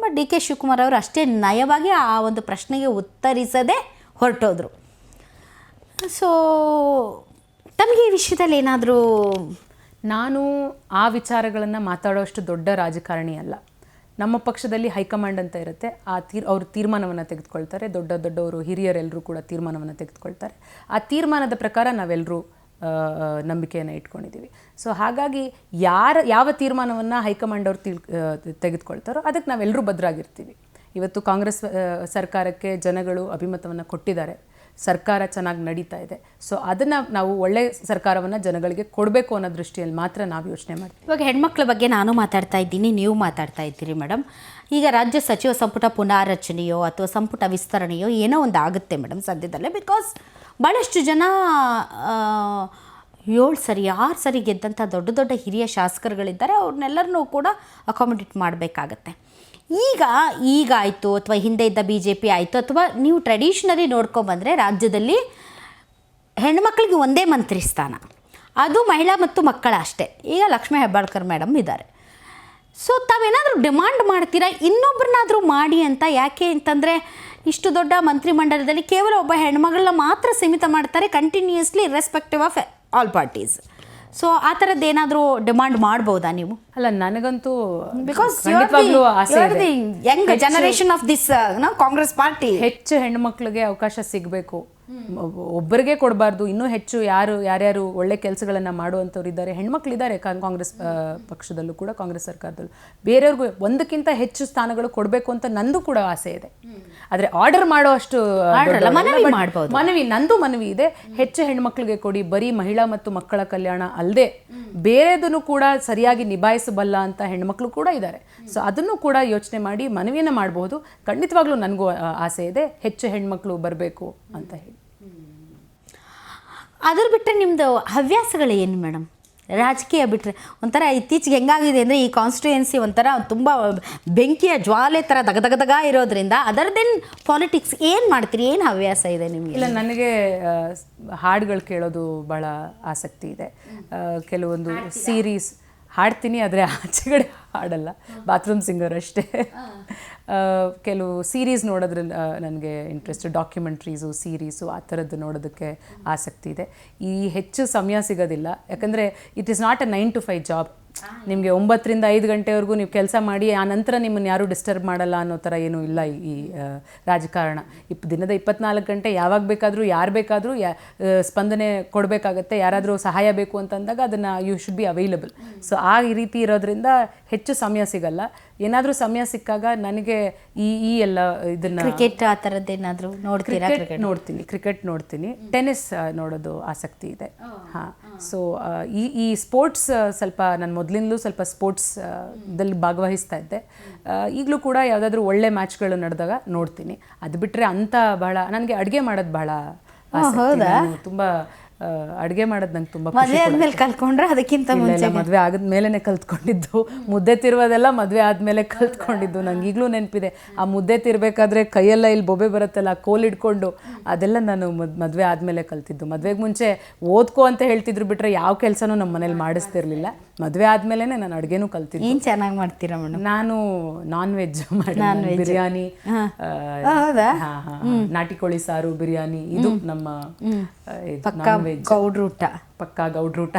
ಬಟ್ DK ಶಿವಕುಮಾರ್ ಅವರು ಅಷ್ಟೇ ನಯವಾಗಿ ಆ ಒಂದು ಪ್ರಶ್ನೆಗೆ ಉತ್ತರಿಸದೆ ಹೊರಟೋದ್ರು. ಸೊ ತಮಗೆ ಈ ವಿಷಯದಲ್ಲಿ ಏನಾದರೂ? ನಾನು ಆ ವಿಚಾರಗಳನ್ನು ಮಾತಾಡೋಷ್ಟು ದೊಡ್ಡ ರಾಜಕಾರಣಿ ಅಲ್ಲ. ನಮ್ಮ ಪಕ್ಷದಲ್ಲಿ ಹೈಕಮಾಂಡ್ ಅಂತ ಇರುತ್ತೆ, ಅವರು ತೀರ್ಮಾನವನ್ನು ತೆಗೆದುಕೊಳ್ತಾರೆ. ದೊಡ್ಡವರು ಹಿರಿಯರೆಲ್ಲರೂ ಕೂಡ ತೀರ್ಮಾನವನ್ನು ತೆಗೆದುಕೊಳ್ತಾರೆ. ಆ ತೀರ್ಮಾನದ ಪ್ರಕಾರ ನಾವೆಲ್ಲರೂ ನಂಬಿಕೆಯನ್ನು ಇಟ್ಕೊಂಡಿದ್ದೀವಿ. ಸೊ ಹಾಗಾಗಿ ಯಾವ ತೀರ್ಮಾನವನ್ನು ಹೈಕಮಾಂಡ್ ಅವರು ತೆಗೆದುಕೊಳ್ತಾರೋ ಅದಕ್ಕೆ ನಾವೆಲ್ಲರೂ ಭದ್ರಾಗಿರ್ತೀವಿ. ಇವತ್ತು ಕಾಂಗ್ರೆಸ್ ಸರ್ಕಾರಕ್ಕೆ ಜನಗಳು ಅಭಿಮತವನ್ನು ಕೊಟ್ಟಿದ್ದಾರೆ, ಸರ್ಕಾರ ಚೆನ್ನಾಗಿ ನಡೀತಾ ಇದೆ. ಸೊ ಅದನ್ನು ನಾವು ಒಳ್ಳೆಯ ಸರ್ಕಾರವನ್ನು ಜನಗಳಿಗೆ ಕೊಡಬೇಕು ಅನ್ನೋ ದೃಷ್ಟಿಯಲ್ಲಿ ಮಾತ್ರ ನಾವು ಯೋಚನೆ ಮಾಡ್ತೀವಿ. ಇವಾಗ ಹೆಣ್ಮಕ್ಳ ಬಗ್ಗೆ ನಾನು ಮಾತಾಡ್ತಾ ಇದ್ದೀನಿ, ನೀವು ಮಾತಾಡ್ತಾ ಇದ್ದೀರಿ ಮೇಡಮ್. ಈಗ ರಾಜ್ಯ ಸಚಿವ ಸಂಪುಟ ಪುನಾರಚನೆಯೋ ಅಥವಾ ಸಂಪುಟ ವಿಸ್ತರಣೆಯೋ ಏನೋ ಒಂದು ಆಗುತ್ತೆ ಮೇಡಮ್ ಸದ್ಯದಲ್ಲೇ. ಬಿಕಾಸ್ ಭಾಳಷ್ಟು ಜನ 7 ಸರಿ 6 ಸರಿ ಗೆದ್ದಂಥ ದೊಡ್ಡ ಹಿರಿಯ ಶಾಸಕರುಗಳಿದ್ದಾರೆ, ಅವ್ರನ್ನೆಲ್ಲರನ್ನೂ ಕೂಡ ಅಕಾಮಿಡೇಟ್ ಮಾಡಬೇಕಾಗತ್ತೆ. ಈಗ ಆಯಿತು ಅಥವಾ ಹಿಂದೆ ಇದ್ದ BJP ಆಯಿತು, ಅಥವಾ ನೀವು ಟ್ರೆಡಿಷ್ನಲಿ ನೋಡ್ಕೊಂಬಂದರೆ ರಾಜ್ಯದಲ್ಲಿ ಹೆಣ್ಮಕ್ಳಿಗೆ ಒಂದೇ ಮಂತ್ರಿ ಸ್ಥಾನ, ಅದು ಮಹಿಳಾ ಮತ್ತು ಮಕ್ಕಳ ಅಷ್ಟೇ. ಈಗ ಲಕ್ಷ್ಮೀ ಹೆಬ್ಬಾಳ್ಕರ್ ಮೇಡಮ್ ಇದ್ದಾರೆ. ಸೊ ತಾವೇನಾದರೂ ಡಿಮಾಂಡ್ ಮಾಡ್ತೀರಾ ಇನ್ನೊಬ್ಬರನ್ನಾದರೂ ಮಾಡಿ ಅಂತ? ಯಾಕೆ ಅಂತಂದರೆ ಇಷ್ಟು ದೊಡ್ಡ ಮಂತ್ರಿಮಂಡಲದಲ್ಲಿ ಕೇವಲ ಒಬ್ಬ ಹೆಣ್ಮಗಳನ್ನ ಮಾತ್ರ ಸೀಮಿತ ಮಾಡ್ತಾರೆ, continuously irrespective of all parties. So ಆ ಥರದ್ದು ಏನಾದರೂ ಡಿಮಾಂಡ್ ಮಾಡ್ಬೋದಾ ನೀವು? ಅಲ್ಲ, ನನಗಂತೂ ಬಿಕಾಸ್ ಖಂಡಿತವಾಗ್ಲೂ ಆಸೆ ಇದೆ. Young generation of this Congress party. ಹೆಚ್ಚು ಹೆಣ್ಮಕ್ಳಿಗೆ ಅವಕಾಶ ಸಿಗಬೇಕು, ಒಬ್ಬರಿಗೆ ಕೊಡಬಾರ್ದು. ಇನ್ನೂ ಹೆಚ್ಚು ಯಾರ್ಯಾರು ಒಳ್ಳೆ ಕೆಲಸಗಳನ್ನು ಮಾಡುವಂಥವ್ರು ಇದ್ದಾರೆ, ಹೆಣ್ಮಕ್ಳಿದ್ದಾರೆ ಕಾಂಗ್ರೆಸ್ ಪಕ್ಷದಲ್ಲೂ ಕೂಡ, ಕಾಂಗ್ರೆಸ್ ಸರ್ಕಾರದಲ್ಲೂ. ಬೇರೆಯವ್ರಿಗೂ ಒಂದಕ್ಕಿಂತ ಹೆಚ್ಚು ಸ್ಥಾನಗಳು ಕೊಡಬೇಕು ಅಂತ ನಂದು ಕೂಡ ಆಸೆ ಇದೆ. ಆದರೆ ಆರ್ಡರ್ ಮಾಡೋ ಅಷ್ಟು ನಂದು ಮನವಿ ಇದೆ, ಹೆಚ್ಚು ಹೆಣ್ಮಕ್ಳಿಗೆ ಕೊಡಿ. ಬರೀ ಮಹಿಳಾ ಮತ್ತು ಮಕ್ಕಳ ಕಲ್ಯಾಣ ಅಲ್ಲದೆ ಬೇರೆದನ್ನು ಕೂಡ ಸರಿಯಾಗಿ ನಿಭಾಯಿಸಬಲ್ಲ ಅಂತ ಹೆಣ್ಮಕ್ಳು ಕೂಡ ಇದ್ದಾರೆ. ಸೊ ಅದನ್ನು ಕೂಡ ಯೋಚನೆ ಮಾಡಿ ಮನವಿಯನ್ನು ಮಾಡಬಹುದು. ಖಂಡಿತವಾಗ್ಲೂ ನನಗೂ ಆಸೆ ಇದೆ, ಹೆಚ್ಚು ಹೆಣ್ಮಕ್ಳು ಬರಬೇಕು ಅಂತ ಹೇಳಿ. ಅದ್ರ ಬಿಟ್ಟರೆ ನಿಮ್ಮದು ಹವ್ಯಾಸಗಳು ಏನು ಮೇಡಮ್? ರಾಜಕೀಯ ಬಿಟ್ಟರೆ ಒಂಥರ ಇತ್ತೀಚೆಗೆ ಹೆಂಗಾಗಿದೆ ಅಂದರೆ ಈ ಕಾನ್ಸ್ಟಿಟ್ಯೂಯೆನ್ಸಿ ಒಂಥರ ತುಂಬ ಬೆಂಕಿಯ ಜ್ವಾಲೆ ಥರ ದಗದಗದಗ ಇರೋದ್ರಿಂದ ಅದರ್ ದೆನ್ ಪಾಲಿಟಿಕ್ಸ್ ಏನು ಮಾಡ್ತೀರಿ? ಏನು ಹವ್ಯಾಸ ಇದೆ ನಿಮಗೆ? ಇಲ್ಲ, ನನಗೆ ಹಾಡುಗಳು ಕೇಳೋದು ಭಾಳ ಆಸಕ್ತಿ ಇದೆ. ಕೆಲವೊಂದು ಸೀರೀಸ್ ಹಾಡ್ತೀನಿ, ಆದರೆ ಆಚೆಗಡೆ ಹಾಡಲ್ಲ, ಬಾತ್ರೂಮ್ ಸಿಂಗರ್ ಅಷ್ಟೇ. ಕೆಲವು ಸೀರೀಸ್ ನೋಡೋದ್ರಲ್ಲಿ ನನಗೆ ಇಂಟ್ರೆಸ್ಟ್, ಡಾಕ್ಯುಮೆಂಟ್ರೀಸು, ಸೀರೀಸು ಆ ಥರದ್ದು ನೋಡೋದಕ್ಕೆ ಆಸಕ್ತಿ ಇದೆ. ಈ ಹೆಚ್ಚು ಸಮಯ ಸಿಗೋದಿಲ್ಲ, ಯಾಕಂದರೆ it is not a 9 to 5 job. ನಿಮಗೆ 9 ರಿಂದ 5 ಗಂಟೆವರೆಗೂ ನೀವು ಕೆಲಸ ಮಾಡಿ ಆ ನಂತರ ನಿಮ್ಮನ್ನು ಯಾರೂ ಡಿಸ್ಟರ್ಬ್ ಮಾಡಲ್ಲ ಅನ್ನೋ ಥರ ಏನೂ ಇಲ್ಲ ಈ ರಾಜಕಾರಣ. ದಿನದ 24 ಗಂಟೆ ಯಾವಾಗ ಬೇಕಾದರೂ ಯಾರು ಬೇಕಾದರೂ ಸ್ಪಂದನೆ ಕೊಡಬೇಕಾಗತ್ತೆ. ಯಾರಾದರೂ ಸಹಾಯ ಬೇಕು ಅಂತಂದಾಗ ಅದನ್ನು you should be available. So ಆ ರೀತಿ ಇರೋದ್ರಿಂದ ಹೆಚ್ಚು ಸಮಯ ಸಿಗಲ್ಲ. ಏನಾದರೂ ಸಮಯ ಸಿಕ್ಕಾಗ ನನಗೆ ಈ ಎಲ್ಲ ಇದನ್ನು ಕ್ರಿಕೆಟ್ ಆ ಥರದ್ದೇನಾದರೂ ನೋಡ್ತೀರಾ? ಕ್ರಿಕೆಟ್ ನೋಡ್ತೀನಿ, ಟೆನ್ನಿಸ್ ನೋಡೋದು ಆಸಕ್ತಿ ಇದೆ. ಹಾಂ, ಸೊ ಈ ಸ್ಪೋರ್ಟ್ಸ್ ಸ್ವಲ್ಪ ನಾನು ಮೊದಲಿಂದಲೂ ಸ್ವಲ್ಪ ಸ್ಪೋರ್ಟ್ಸ್ದಲ್ಲಿ ಭಾಗವಹಿಸ್ತಾ ಇದ್ದೆ. ಈಗಲೂ ಕೂಡ ಯಾವುದಾದ್ರೂ ಒಳ್ಳೆ ಮ್ಯಾಚ್ಗಳು ನಡೆದಾಗ ನೋಡ್ತೀನಿ. ಅದು ಬಿಟ್ಟರೆ ಅಂಥ ಭಾಳ ನನಗೆ ಅಡುಗೆ ಮಾಡೋದು ಭಾಳ ಆಸಕ್ತಿ. ತುಂಬ ಅಡುಗೆ ಮಾಡೋದು ನಂಗೆ ತುಂಬ ಮದುವೆ ಆದಮೇಲೆ ಕಲ್ತ್ಕೊಂಡ್ರೆ ಅದಕ್ಕಿಂತ ಮುಂಚೆ? ಮದುವೆ ಆದ್ಮೇಲೆ ಕಲ್ತ್ಕೊಂಡಿದ್ದು. ಮುದ್ದೆ ತಿರುವುದೆಲ್ಲ ಮದುವೆ ಆದಮೇಲೆ ಕಲ್ತ್ಕೊಂಡಿದ್ದು. ನಂಗೆ ಈಗಲೂ ನೆನಪಿದೆ, ಆ ಮುದ್ದೆ ತಿರ್ಬೇಕಾದ್ರೆ ಕೈಯೆಲ್ಲ ಇಲ್ಲಿ ಬೊಬೆ ಬರುತ್ತಲ್ಲ, ಕೋಲ್ ಇಟ್ಕೊಂಡು, ಅದೆಲ್ಲ ನಾನು ಮದುವೆ ಆದಮೇಲೆ ಕಲ್ತಿದ್ದು. ಮದುವೆಗೆ ಮುಂಚೆ ಓದ್ಕೋ ಅಂತ ಹೇಳ್ತಿದ್ರು ಬಿಟ್ಟರೆ ಯಾವ ಕೆಲಸನೂ ನಮ್ಮ ಮನೇಲಿ ಮಾಡಿಸ್ತಿರ್ಲಿಲ್ಲ. ಮದುವೆ ಆದಮೇಲೆ ನಾನು ಅಡುಗೆನೂ ಕಲ್ತಿದ್ದು. ಏನು ಚೆನ್ನಾಗಿ ಮಾಡ್ತೀರಾ ಮೇಡಮ್? ನಾನು ನಾನ್ ವೆಜ್ ಬಿರಿಯಾನಿ, ನಾಟಿ ಕೋಳಿ ಸಾರು, ಬಿರಿಯಾನಿ, ಇದು ನಮ್ಮ ಪಕ್ಕಾ ಗೌಡ್ರೂಟ.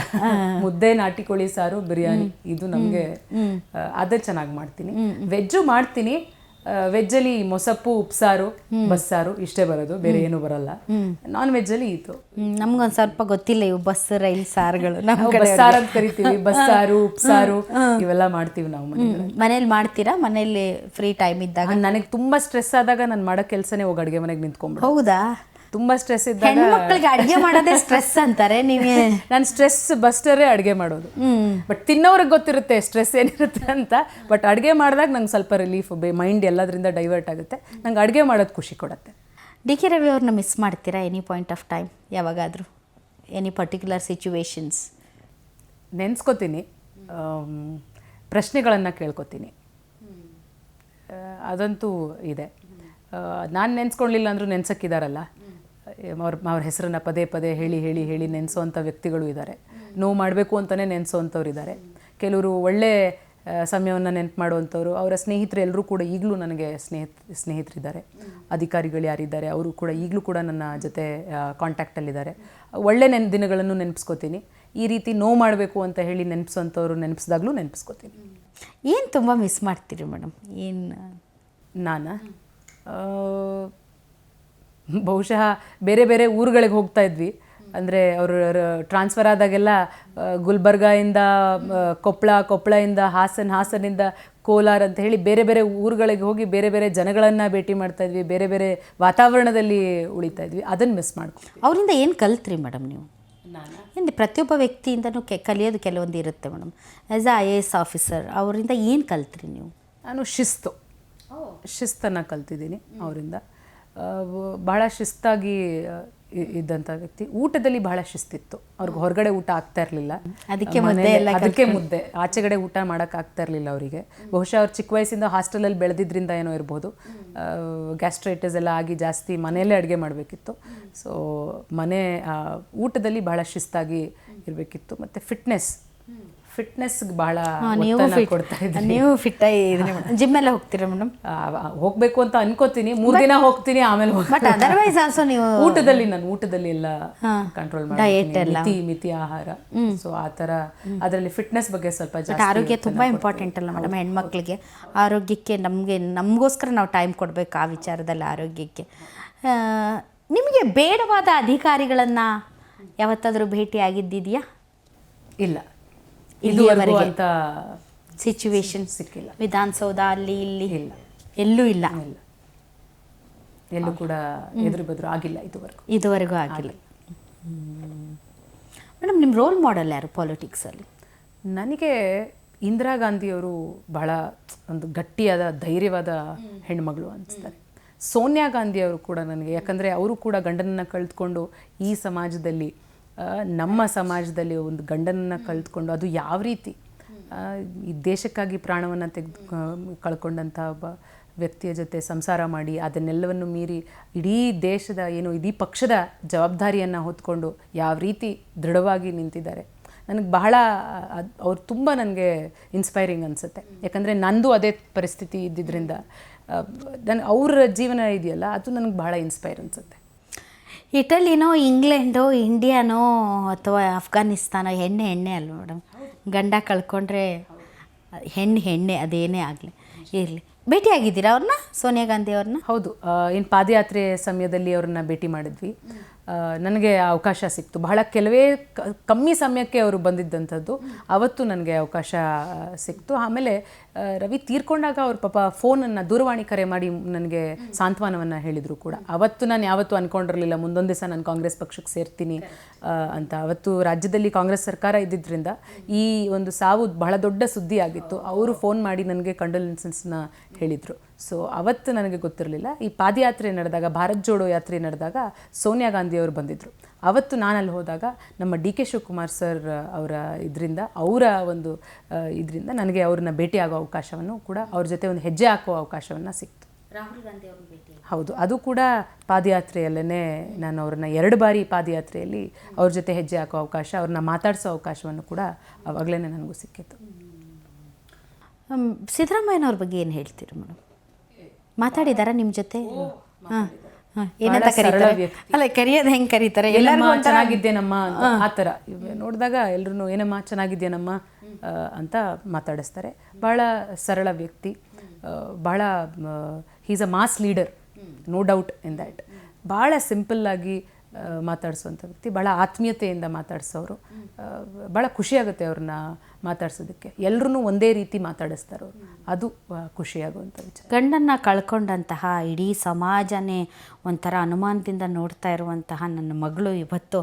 ಮುದ್ದೆ, ನಾಟಿ ಕೋಳಿ ಸಾರು, ಬಿರಿಯಾನಿ, ಇದು ನಮಗೆ ಅದೇ ಚೆನ್ನಾಗಿ ಮಾಡ್ತೀನಿ. ವೆಜ್ಜು ಮಾಡ್ತೀನಿ. ವೆಜ್ಜಲ್ಲಿ ಮೊಸಪ್ಪು, ಉಪ್ಸಾರು, ಬಸ್ಸಾರು ಇಷ್ಟೇ ಬರೋದು, ಬೇರೆ ಏನು ಬರಲ್ಲ. ನಾನ್ ವೆಜ್ಜಲ್ಲಿ ಇದು ನಮ್ಗೊಂದು ಸ್ವಲ್ಪ ಗೊತ್ತಿಲ್ಲ, ಇವು ಬಸ್, ರೈಲ್ ಸಾರುಗಳು. ಬಸ್ಸಾರು ಅಂತ ಕರಿತೀವಿ, ಬಸ್ಸಾರು, ಉಪ್ಸಾರು ಇವೆಲ್ಲ ಮಾಡ್ತೀವಿ ನಾವು ಮನೇಲಿ. ಮಾಡ್ತೀರಾ ಮನೇಲಿ ಫ್ರೀ ಟೈಮ್ ಇದ್ದಾಗ? ನನಗೆ ತುಂಬ ಸ್ಟ್ರೆಸ್ ಆದಾಗ ನಾನು ಮಾಡೋ ಕೆಲಸನೇ ಹೋಗಿ ಅಡುಗೆ ಮನೆಗೆ ನಿಂತ್ಕೊಂಡ್ಬಿಡು. ಹೌದಾ? ತುಂಬ ಸ್ಟ್ರೆಸ್ ಇದ್ದಾಗ ಹೆಣ್ಮಕ್ಳಿಗೆ ಅಡುಗೆ ಮಾಡೋದೇ ಸ್ಟ್ರೆಸ್ ಅಂತಾರೆ. ನೀವೇ ನಾನು ಸ್ಟ್ರೆಸ್ ಬಸ್ಟರೇ ಅಡುಗೆ ಮಾಡೋದು. ಬಟ್ ತಿನ್ನೋರಿಗೆ ಗೊತ್ತಿರುತ್ತೆ ಸ್ಟ್ರೆಸ್ ಏನಿರುತ್ತೆ ಅಂತ. ಬಟ್ ಅಡುಗೆ ಮಾಡಿದಾಗ ನಂಗೆ ಸ್ವಲ್ಪ ರಿಲೀಫ್, ಮೈಂಡ್ ಎಲ್ಲದರಿಂದ ಡೈವರ್ಟ್ ಆಗುತ್ತೆ. ನಂಗೆ ಅಡುಗೆ ಮಾಡೋದು ಖುಷಿ ಕೊಡುತ್ತೆ. ಡಿ ಕೆ ರವಿ ಅವ್ರನ್ನ ಮಿಸ್ ಮಾಡ್ತೀರಾ ಎನಿ ಪಾಯಿಂಟ್ ಆಫ್ ಟೈಮ್? ಯಾವಾಗಾದರೂ ಎನಿ ಪರ್ಟಿಕ್ಯುಲರ್ ಸಿಚುವೇಶನ್ಸ್? ನೆನೆಸ್ಕೋತೀನಿ, ಪ್ರಶ್ನೆಗಳನ್ನು ಕೇಳ್ಕೊತೀನಿ, ಅದಂತೂ ಇದೆ. ನಾನು ನೆನೆಸ್ಕೊಳ್ಳಿಲ್ಲ ಅಂದರೂ ನೆನ್ಸಕ್ಕಿದಾರಲ್ಲ, ಅವ್ರ ಹೆಸರನ್ನು ಪದೇ ಪದೇ ಹೇಳಿ ಹೇಳಿ ಹೇಳಿ ನೆನೆಸೋವಂಥ ವ್ಯಕ್ತಿಗಳು ಇದ್ದಾರೆ. ನೋವು ಮಾಡಬೇಕು ಅಂತಲೇ ನೆನೆಸೋವಂಥವ್ರು ಇದ್ದಾರೆ. ಕೆಲವರು ಒಳ್ಳೆ ಸಮಯವನ್ನು ನೆನಪು ಮಾಡುವಂಥವ್ರು. ಅವರ ಸ್ನೇಹಿತರು ಎಲ್ಲರೂ ಕೂಡ ಈಗಲೂ ನನಗೆ ಸ್ನೇಹಿತರಿದ್ದಾರೆ. ಅಧಿಕಾರಿಗಳು ಯಾರಿದ್ದಾರೆ ಅವರು ಕೂಡ ಈಗಲೂ ಕೂಡ ನನ್ನ ಜೊತೆ ಕಾಂಟ್ಯಾಕ್ಟಲ್ಲಿದ್ದಾರೆ. ಒಳ್ಳೆ ದಿನಗಳನ್ನು ನೆನಪಿಸ್ಕೋತೀನಿ. ಈ ರೀತಿ ನೋವು ಮಾಡಬೇಕು ಅಂತ ಹೇಳಿ ನೆನಪಿಸೋಂಥವ್ರು ನೆನಪಿಸಿದಾಗಲೂ ನೆನಪಿಸ್ಕೋತೀನಿ. ಏನು ತುಂಬ ಮಿಸ್ ಮಾಡ್ತೀರಿ ಮೇಡಮ್? ಏನು ನಾನು ಬಹುಶಃ ಬೇರೆ ಬೇರೆ ಊರುಗಳಿಗೆ ಹೋಗ್ತಾ ಇದ್ವಿ. ಅಂದರೆ ಅವರು ಟ್ರಾನ್ಸ್ಫರ್ ಆದಾಗೆಲ್ಲ ಗುಲ್ಬರ್ಗಾಯಿಂದ ಕೊಪ್ಪಳದಿಂದ ಹಾಸನಿಂದ ಕೋಲಾರ ಅಂತ ಹೇಳಿ ಬೇರೆ ಬೇರೆ ಊರುಗಳಿಗೆ ಹೋಗಿ ಬೇರೆ ಬೇರೆ ಜನಗಳನ್ನು ಭೇಟಿ ಮಾಡ್ತಾ ಇದ್ವಿ, ಬೇರೆ ಬೇರೆ ವಾತಾವರಣದಲ್ಲಿ ಉಳಿತಾ ಇದ್ವಿ. ಅದನ್ನು ಮಿಸ್ ಮಾಡ್ತೀವಿ. ಅವರಿಂದ ಏನು ಕಲ್ತ್ರಿ ಮೇಡಮ್ ನೀವು? ಏನು ಪ್ರತಿಯೊಬ್ಬ ವ್ಯಕ್ತಿಯಿಂದನೂ ಕಲಿಯೋದು ಕೆಲವೊಂದು ಇರುತ್ತೆ madam. As a IAS officer ಅವರಿಂದ ಏನು ಕಲ್ತ್ರಿ ನೀವು? ನಾನು ಶಿಸ್ತನ್ನು ಕಲ್ತಿದ್ದೀನಿ ಅವರಿಂದ. ಬಹಳ ಶಿಸ್ತಾಗಿ ಇದ್ದಂಥ ವ್ಯಕ್ತಿ. ಊಟದಲ್ಲಿ ಬಹಳ ಶಿಸ್ತಿತ್ತು. ಅವ್ರಿಗೆ ಹೊರಗಡೆ ಊಟ ಆಗ್ತಾ ಇರಲಿಲ್ಲ, ಅದಕ್ಕೆ ಮುದ್ದೆ, ಆಚೆಗಡೆ ಊಟ ಮಾಡೋಕ್ಕಾಗ್ತಾ ಇರಲಿಲ್ಲ ಅವರಿಗೆ. ಬಹುಶಃ ಅವ್ರು ಚಿಕ್ಕ ವಯಸ್ಸಿಂದ ಹಾಸ್ಟೆಲಲ್ಲಿ ಬೆಳೆದಿದ್ದರಿಂದ ಏನೋ ಇರ್ಬೋದು. ಗ್ಯಾಸ್ಟ್ರೈಟಿಸ್ ಎಲ್ಲ ಆಗಿ ಜಾಸ್ತಿ ಮನೆಯಲ್ಲೇ ಅಡುಗೆ ಮಾಡಬೇಕಿತ್ತು. ಸೊ ಊಟದಲ್ಲಿ ಬಹಳ ಶಿಸ್ತಾಗಿ ಇರಬೇಕಿತ್ತು. ಮತ್ತು ಫಿಟ್ನೆಸ್ಗೆ ಬಹಳ ನೀವು ಒತ್ತನ್ನ ಕೊಡ್ತಾ ಇದ್ದೀನಿ. ನೀವು ಫಿಟ್ ಆಗಿದ್ದೀರಿ ಮೇಡಮ್. ಜಿಮ್ ಎಲ್ಲ ಹೋಗ್ತೀರಾ ಮೇಡಮ್? ಹೋಗ್ಬೇಕು ಅಂತ ಅನ್ಕೋತೀನಿ, 3 ದಿನ ಹೋಗ್ತೀನಿ, ಆಮೇಲೆ ಬಟ್ ಅದರ್ವೈಸ್ ಆಲ್ಸೋ ನೀವು ಊಟದಲ್ಲಿ ಎಲ್ಲ ಕಂಟ್ರೋಲ್ ಡಯಟ್ ಎಲ್ಲ ಮಿತಿ ಆಹಾರ. ಸೊ ಆ ಥರ ಅದರಲ್ಲಿ ಫಿಟ್ನೆಸ್ ಬಗ್ಗೆ ಸ್ವಲ್ಪ ಬಟ್ ಜಾಸ್ತಿ ಆರೋಗ್ಯ ತುಂಬ ಇಂಪಾರ್ಟೆಂಟ್ ಅಲ್ಲ ಮೇಡಮ್ ಹೆಣ್ಮಕ್ಳಿಗೆ. ಆರೋಗ್ಯಕ್ಕೆ ನಮಗೋಸ್ಕರ ನಾವು ಟೈಮ್ ಕೊಡಬೇಕು ಆ ವಿಚಾರದಲ್ಲಿ ಆರೋಗ್ಯಕ್ಕೆ. ನಿಮಗೆ ಬೇಡವಾದ ಅಧಿಕಾರಿಗಳನ್ನು ಯಾವತ್ತಾದರೂ ಭೇಟಿ ಆಗಿದ್ದಿದೆಯಾ? ಇಲ್ಲ, ಇಲ್ಲಿಯವರೆಗೆ ಅಂತ ಸಿಚುವೇಶನ್ ಸಿಕ್ಕಿಲ್ಲ. ವಿಧಾನಸೌಧ ಅಲ್ಲಿ ಇಲ್ಲಿ ಇಲ್ಲ, ಎಲ್ಲೂ ಇಲ್ಲ, ಎಲ್ಲೂ ಕೂಡ ಎದುರು ಬದ್ರು ಆಗಿಲ್ಲ ಇದುವರೆಗೂ ಆಗಿಲ್ಲ. ಮೇಡಮ್, ನಿಮ್ಮ ರೋಲ್ ಮಾಡೆಲ್ ಯಾರು ಪಾಲಿಟಿಕ್ಸಲ್ಲಿ? ನನಗೆ ಇಂದಿರಾ ಗಾಂಧಿಯವರು ಬಹಳ ಒಂದು ಗಟ್ಟಿಯಾದ ಧೈರ್ಯವಾದ ಹೆಣ್ಮಗಳು ಅನಿಸ್ತಾರೆ. ಸೋನಿಯಾ ಗಾಂಧಿಯವರು ಕೂಡ ನನಗೆ, ಯಾಕಂದರೆ ಅವರು ಕೂಡ ಗಂಡನನ್ನು ಕಳೆದುಕೊಂಡು ಈ ಸಮಾಜದಲ್ಲಿ, ನಮ್ಮ ಸಮಾಜದಲ್ಲಿ ಒಂದು ಗಂಡನನ್ನು ಕಳೆದುಕೊಂಡು ಅದು ಯಾವ ರೀತಿ ಈ ದೇಶಕ್ಕಾಗಿ ಪ್ರಾಣವನ್ನು ಕಳ್ಕೊಂಡಂಥ ಒಬ್ಬ ವ್ಯಕ್ತಿಯ ಜೊತೆ ಸಂಸಾರ ಮಾಡಿ ಅದನ್ನೆಲ್ಲವನ್ನು ಮೀರಿ ಇಡೀ ದೇಶದ ಇಡೀ ಪಕ್ಷದ ಜವಾಬ್ದಾರಿಯನ್ನು ಹೊತ್ಕೊಂಡು ಯಾವ ರೀತಿ ದೃಢವಾಗಿ ನಿಂತಿದ್ದಾರೆ. ನನಗೆ ಬಹಳ ಅವ್ರು ತುಂಬ ನನಗೆ ಇನ್ಸ್ಪೈರಿಂಗ್ ಅನಿಸುತ್ತೆ. ಯಾಕಂದರೆ ನಂದು ಅದೇ ಪರಿಸ್ಥಿತಿ ಇದ್ದಿದ್ದರಿಂದ ಅವ್ರ ಜೀವನ ಇದೆಯಲ್ಲ, ಅದು ನನಗೆ ಬಹಳ ಇನ್ಸ್ಪೈರ್ ಅನಿಸುತ್ತೆ. ಇಟಲಿನೋ, ಇಂಗ್ಲೆಂಡೋ, ಇಂಡಿಯಾನೋ ಅಥವಾ ಅಫ್ಘಾನಿಸ್ತಾನ ಹೆಣ್ಣೆ ಅಲ್ವ ಮೇಡಮ್? ಗಂಡ ಕಳ್ಕೊಂಡ್ರೆ ಹೆಣ್ಣೆ ಅದೇನೇ ಆಗಲಿ ಇರಲಿ. ಭೇಟಿಯಾಗಿದ್ದೀರಾ ಅವ್ರನ್ನ, ಸೋನಿಯಾ ಗಾಂಧಿ ಅವ್ರನ್ನ? ಹೌದು, ಏನು ಪಾದಯಾತ್ರೆ ಸಮಯದಲ್ಲಿ ಅವ್ರನ್ನ ಭೇಟಿ ಮಾಡಿದ್ವಿ. ನನಗೆ ಅವಕಾಶ ಸಿಕ್ತು. ಬಹಳ ಕೆಲವೇ ಕಮ್ಮಿ ಸಮಯಕ್ಕೆ ಅವರು ಬಂದಿದ್ದಂಥದ್ದು. ಅವತ್ತು ನನಗೆ ಅವಕಾಶ ಸಿಕ್ತು. ಆಮೇಲೆ ರವಿ ತೀರ್ಕೊಂಡಾಗ ಅವ್ರ ಪಾಪ ಫೋನನ್ನು, ದೂರವಾಣಿ ಕರೆ ಮಾಡಿ ನನಗೆ ಸಾಂತ್ವನವನ್ನು ಹೇಳಿದರು ಕೂಡ. ಅವತ್ತು ನಾನು ಯಾವತ್ತೂ ಅಂದ್ಕೊಂಡಿರಲಿಲ್ಲ ಮುಂದೊಂದು ದಿವಸ ನಾನು ಕಾಂಗ್ರೆಸ್ ಪಕ್ಷಕ್ಕೆ ಸೇರ್ತೀನಿ ಅಂತ. ಅವತ್ತು ರಾಜ್ಯದಲ್ಲಿ ಕಾಂಗ್ರೆಸ್ ಸರ್ಕಾರ ಇದ್ದಿದ್ದರಿಂದ ಈ ಒಂದು ಸಾವು ಬಹಳ ದೊಡ್ಡ ಸುದ್ದಿ ಆಗಿತ್ತು. ಅವರು ಫೋನ್ ಮಾಡಿ ನನಗೆ ಕಂಡೋಲೆನ್ಸಸ್ನ ಹೇಳಿದರು. ಸೊ ಅವತ್ತು ನನಗೆ ಗೊತ್ತಿರಲಿಲ್ಲ. ಈ ಪಾದಯಾತ್ರೆ ನಡೆದಾಗ, ಭಾರತ್ ಜೋಡೋ ಯಾತ್ರೆ ನಡೆದಾಗ ಸೋನಿಯಾ ಗಾಂಧಿಯವರು ಬಂದಿದ್ದರು. ಅವತ್ತು ನಾನಲ್ಲಿ ಹೋದಾಗ ನಮ್ಮ ಡಿ ಕೆ ಶಿವಕುಮಾರ್ ಸರ್ ಅವರ ಇದರಿಂದ ನನಗೆ ಅವ್ರನ್ನ ಭೇಟಿಯಾಗೋ ಅವಕಾಶವನ್ನು ಕೂಡ, ಅವ್ರ ಜೊತೆ ಒಂದು ಹೆಜ್ಜೆ ಹಾಕುವ ಅವಕಾಶವನ್ನು ಸಿಕ್ತು. ರಾಹುಲ್ ಗಾಂಧಿ ಅವರು ಭೇಟಿ? ಹೌದು, ಅದು ಕೂಡ ಪಾದಯಾತ್ರೆಯಲ್ಲೇ ನಾನು ಅವ್ರನ್ನ 2 ಬಾರಿ ಪಾದಯಾತ್ರೆಯಲ್ಲಿ ಅವ್ರ ಜೊತೆ ಹೆಜ್ಜೆ ಹಾಕೋ ಅವಕಾಶ, ಅವ್ರನ್ನ ಮಾತಾಡಿಸೋ ಅವಕಾಶವನ್ನು ಕೂಡ ಆವಾಗಲೇ ನನಗೂ ಸಿಕ್ಕಿತ್ತು. ಸಿದ್ದರಾಮಯ್ಯನವ್ರ ಬಗ್ಗೆ ಏನು ಹೇಳ್ತೀರಿ ಮೇಡಮ್? ಮಾತಾಡಿದಾರಾ ನಿಮ್ಮ ಜೊತೆ? ಏನಂತ ಕರೀತಾರೆ? ಅಲ್ಲ, ಕರೆಯೋದು ಹೆಂಗೆ ಕರೀತಾರೆ? ಎಲ್ಲರೂ ಚೆನ್ನಾಗಿದ್ದೇನಮ್ಮ ಅಂತ ಆ ಥರ ನೋಡಿದಾಗ ಎಲ್ಲರೂ ಏನಮ್ಮ ಚೆನ್ನಾಗಿದ್ದೇನಮ್ಮ ಅಂತ ಮಾತಾಡಿಸ್ತಾರೆ. ಭಾಳ ಸರಳ ವ್ಯಕ್ತಿ, ಭಾಳ is a mass leader, no doubt in that. ಭಾಳ ಸಿಂಪಲ್ಲಾಗಿ ಮಾತಾಡಿಸೋವಂಥ ವ್ಯಕ್ತಿ, ಭಾಳ ಆತ್ಮೀಯತೆಯಿಂದ ಮಾತಾಡಿಸೋರು. ಭಾಳ ಖುಷಿಯಾಗುತ್ತೆ ಅವ್ರನ್ನ ಮಾತಾಡ್ಸೋದಕ್ಕೆ. ಎಲ್ಲರೂ ಒಂದೇ ರೀತಿ ಮಾತಾಡಿಸ್ತಾರೆ ಅವರು, ಅದು ಖುಷಿಯಾಗುವಂಥ ವಿಚಾರ. ಗಂಡನ್ನು ಕಳ್ಕೊಂಡಂತಹ ಇಡೀ ಸಮಾಜನೇ ಒಂಥರ ಅನುಮಾನದಿಂದ ನೋಡ್ತಾ ಇರುವಂತಹ ನನ್ನ ಮಗಳು ಇವತ್ತು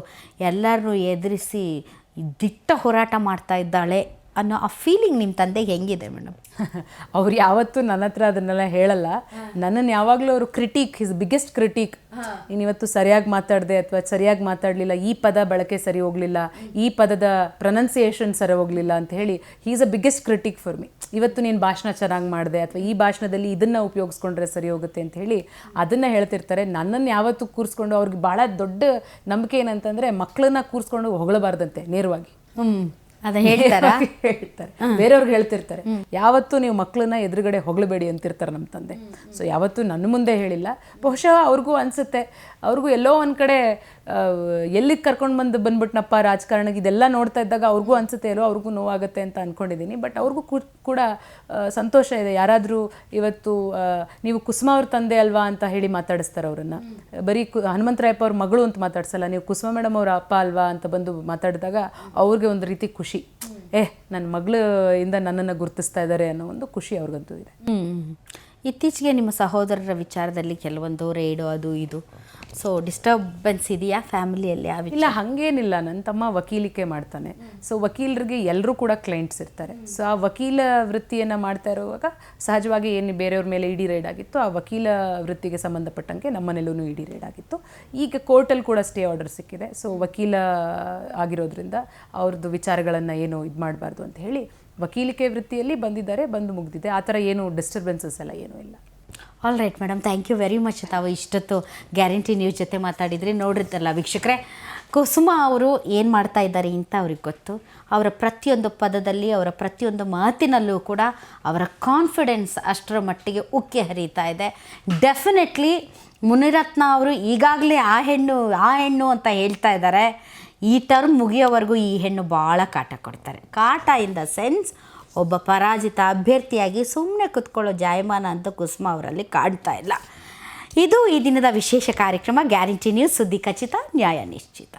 ಎಲ್ಲರನ್ನೂ ಎದುರಿಸಿ ದಿಟ್ಟ ಹೋರಾಟ ಮಾಡ್ತಾ ಇದ್ದಾಳೆ ಅನ್ನೋ ಆ ಫೀಲಿಂಗ್ ನಿಮ್ಮ ತಂದೆಗೆ ಹೆಂಗಿದೆ ಮೇಡಮ್? ಅವ್ರು ಯಾವತ್ತೂ ನನ್ನ ಹತ್ರ ಅದನ್ನೆಲ್ಲ ಹೇಳಲ್ಲ. ನನ್ನನ್ನು ಯಾವಾಗಲೂ ಅವರು ಹಿಸ್ ಬಿಗ್ಗೆಸ್ಟ್ ಕ್ರಿಟಿಕ್. ನೀನಿವತ್ತು ಸರಿಯಾಗಿ ಮಾತಾಡಿದೆ ಅಥವಾ ಸರಿಯಾಗಿ ಮಾತಾಡಲಿಲ್ಲ, ಈ ಪದ ಬಳಕೆ ಸರಿ ಹೋಗಲಿಲ್ಲ, ಈ ಪದದ ಪ್ರೊನೌನ್ಸಿಯೇಷನ್ ಸರಿ ಹೋಗಲಿಲ್ಲ ಅಂತ ಹೇಳಿ is a biggest critic for me. ಇವತ್ತು ನೀನು ಭಾಷಣ ಚೆನ್ನಾಗಿ ಮಾಡಿದೆ ಅಥವಾ ಈ ಭಾಷಣದಲ್ಲಿ ಇದನ್ನು ಉಪಯೋಗಿಸ್ಕೊಂಡ್ರೆ ಸರಿ ಹೋಗುತ್ತೆ ಅಂತ ಹೇಳಿ ಅದನ್ನು ಹೇಳ್ತಿರ್ತಾರೆ. ನನ್ನನ್ನು ಯಾವತ್ತೂ ಕೂರಿಸ್ಕೊಂಡು, ಅವ್ರಿಗೆ ಭಾಳ ದೊಡ್ಡ ನಂಬಿಕೆ ಏನಂತಂದರೆ ಮಕ್ಕಳನ್ನ ಕೂರಿಸ್ಕೊಂಡು ಹೊಗಳಬಾರ್ದಂತೆ ನೇರವಾಗಿ. ಅದನ್ನ ಹೇಳ್ತಾರೆ, ಬೇರೆಯವ್ರಿಗೆ ಹೇಳ್ತಿರ್ತಾರೆ. ಯಾವತ್ತೂ ನೀವು ಮಕ್ಕಳನ್ನ ಎದುರುಗಡೆ ಹೊಗಳಬೇಡಿ ಅಂತಿರ್ತಾರೆ ನಮ್ಮ ತಂದೆ. ಸೊ ಯಾವತ್ತೂ ನನ್ನ ಮುಂದೆ ಹೇಳಿಲ್ಲ. ಬಹುಶಃ ಅವ್ರಿಗೂ ಅನಿಸುತ್ತೆ, ಅವ್ರಿಗೂ ಎಲ್ಲೋ ಒಂದು ಕಡೆ ಎಲ್ಲಿಗೆ ಕರ್ಕೊಂಡು ಬಂದ್ಬಿಟ್ನಪ್ಪ ರಾಜಕಾರಣಕ್ಕೆ, ಇದೆಲ್ಲ ನೋಡ್ತಾ ಇದ್ದಾಗ ಅವ್ರಿಗೂ ಅನಿಸುತ್ತೆ, ಎಲ್ಲೋ ಅವ್ರಿಗೂ ನೋವಾಗುತ್ತೆ ಅಂತ ಅಂದ್ಕೊಂಡಿದ್ದೀನಿ. ಬಟ್ ಅವ್ರಿಗೂ ಕೂಡ ಸಂತೋಷ ಇದೆ. ಯಾರಾದರೂ ಇವತ್ತು ನೀವು ಕುಸುಮ ಅವ್ರ ತಂದೆ ಅಲ್ವಾ ಅಂತ ಹೇಳಿ ಮಾತಾಡಿಸ್ತಾರೆ ಅವರನ್ನು. ಬರೀ ಹನುಮಂತರಾಯಪ್ಪ ಅವ್ರ ಮಗಳು ಅಂತ ಮಾತಾಡ್ಸಲ್ಲ, ನೀವು ಕುಸುಮ ಮೇಡಮ್ ಅವರ ಅಪ್ಪ ಅಲ್ವಾ ಅಂತ ಬಂದು ಮಾತಾಡಿದಾಗ ಅವ್ರಿಗೆ ಒಂದು ರೀತಿ ಖುಷಿ. ನನ್ನ ಮಗಳಿಂದ ನನ್ನನ್ನು ಗುರುತಿಸ್ತಾ ಇದ್ದಾರೆ ಅನ್ನೋ ಒಂದು ಖುಷಿ ಅವ್ರಿಗಂತೂ ಇದೆ. ಇತ್ತೀಚೆಗೆ ನಿಮ್ಮ ಸಹೋದರರ ವಿಚಾರದಲ್ಲಿ ಕೆಲವೊಂದು ರೇಡು ಅದು ಇದು, ಸೊ ಡಿಸ್ಟರ್ಬೆನ್ಸ್ ಇದೆಯಾ ಫ್ಯಾಮಿಲಿಯಲ್ಲಿ? ಇಲ್ಲ, ಹಾಗೇನಿಲ್ಲ. ನನ್ನ ತಮ್ಮ ವಕೀಲಿಕೆ ಮಾಡ್ತಾನೆ. ಸೊ ವಕೀಲರಿಗೆ ಎಲ್ಲರೂ ಕೂಡ ಕ್ಲೈಂಟ್ಸ್ ಇರ್ತಾರೆ. ಸೊ ಆ ವಕೀಲ ವೃತ್ತಿಯನ್ನು ಮಾಡ್ತಾ ಇರುವಾಗ ಸಹಜವಾಗಿ ಏನು ಬೇರೆಯವ್ರ ಮೇಲೆ ಇಡಿ ರೈಡ್ ಆಗಿತ್ತು, ಆ ವಕೀಲ ವೃತ್ತಿಗೆ ಸಂಬಂಧಪಟ್ಟಂಗೆ ನಮ್ಮನೆಲ್ಲೂ ಇಡಿ ರೈಡ್ ಆಗಿತ್ತು. ಈಗ ಕೋರ್ಟಲ್ಲಿ ಕೂಡ ಸ್ಟೇ ಆರ್ಡರ್ ಸಿಕ್ಕಿದೆ. ಸೊ ವಕೀಲ ಆಗಿರೋದ್ರಿಂದ ಅವ್ರದ್ದು ವಿಚಾರಗಳನ್ನು ಏನು ಇದು ಮಾಡಬಾರ್ದು ಅಂತ ಹೇಳಿ ವಕೀಲಿಕೆ ವೃತ್ತಿಯಲ್ಲಿ ಬಂದಿದ್ದಾರೆ, ಬಂದು ಮುಗಿದಿದೆ. ಆ ಥರ ಏನು ಡಿಸ್ಟರ್ಬೆನ್ಸಸ್ ಎಲ್ಲ ಏನೂ ಇಲ್ಲ. All right madam, thank you very much. ತಾವು ಇಷ್ಟೊತ್ತು ಗ್ಯಾರಂಟಿ ನ್ಯೂಸ್ ಜೊತೆ ಮಾತಾಡಿದ್ರಿ. ನೋಡಿದ್ದಲ್ಲ ವೀಕ್ಷಕರೇ, ಕುಸುಮ ಅವರು ಏನು ಮಾಡ್ತಾ ಇದ್ದಾರೆ ಅಂತ ಅವ್ರಿಗೆ ಗೊತ್ತು. ಅವರ ಪ್ರತಿಯೊಂದು ಪದದಲ್ಲಿ, ಅವರ ಪ್ರತಿಯೊಂದು ಮಾತಿನಲ್ಲೂ ಕೂಡ ಅವರ ಕಾನ್ಫಿಡೆನ್ಸ್ ಅಷ್ಟರ ಮಟ್ಟಿಗೆ ಉಕ್ಕಿ ಹರಿತಾ ಇದೆ. ಡೆಫಿನೆಟ್ಲಿ ಮುನಿರತ್ನ ಅವರು ಈಗಾಗಲೇ ಆ ಹೆಣ್ಣು ಅಂತ ಹೇಳ್ತಾ ಇದ್ದಾರೆ. ಈ ಟರ್ಮ್ ಮುಗಿಯೋವರೆಗೂ ಈ ಹೆಣ್ಣು ಭಾಳ ಕಾಟ ಕೊಡ್ತಾರೆ. ಕಾಟ ಇನ್ ದ ಸೆನ್ಸ್ ಒಬ್ಬ ಪರಾಜಿತ ಅಭ್ಯರ್ಥಿಯಾಗಿ ಸುಮ್ಮನೆ ಕುತ್ಕೊಳ್ಳೋ ಜಾಯಮಾನ ಅಂತ ಕುಸುಮ ಅವರಲ್ಲಿ ಕಾಣ್ತಾ ಇಲ್ಲ. ಇದು ಈ ದಿನದ ವಿಶೇಷ ಕಾರ್ಯಕ್ರಮ ಗ್ಯಾರಂಟಿ ನ್ಯೂಸ್. ಸುದ್ದಿ ಖಚಿತ, ನ್ಯಾಯ ನಿಶ್ಚಿತ.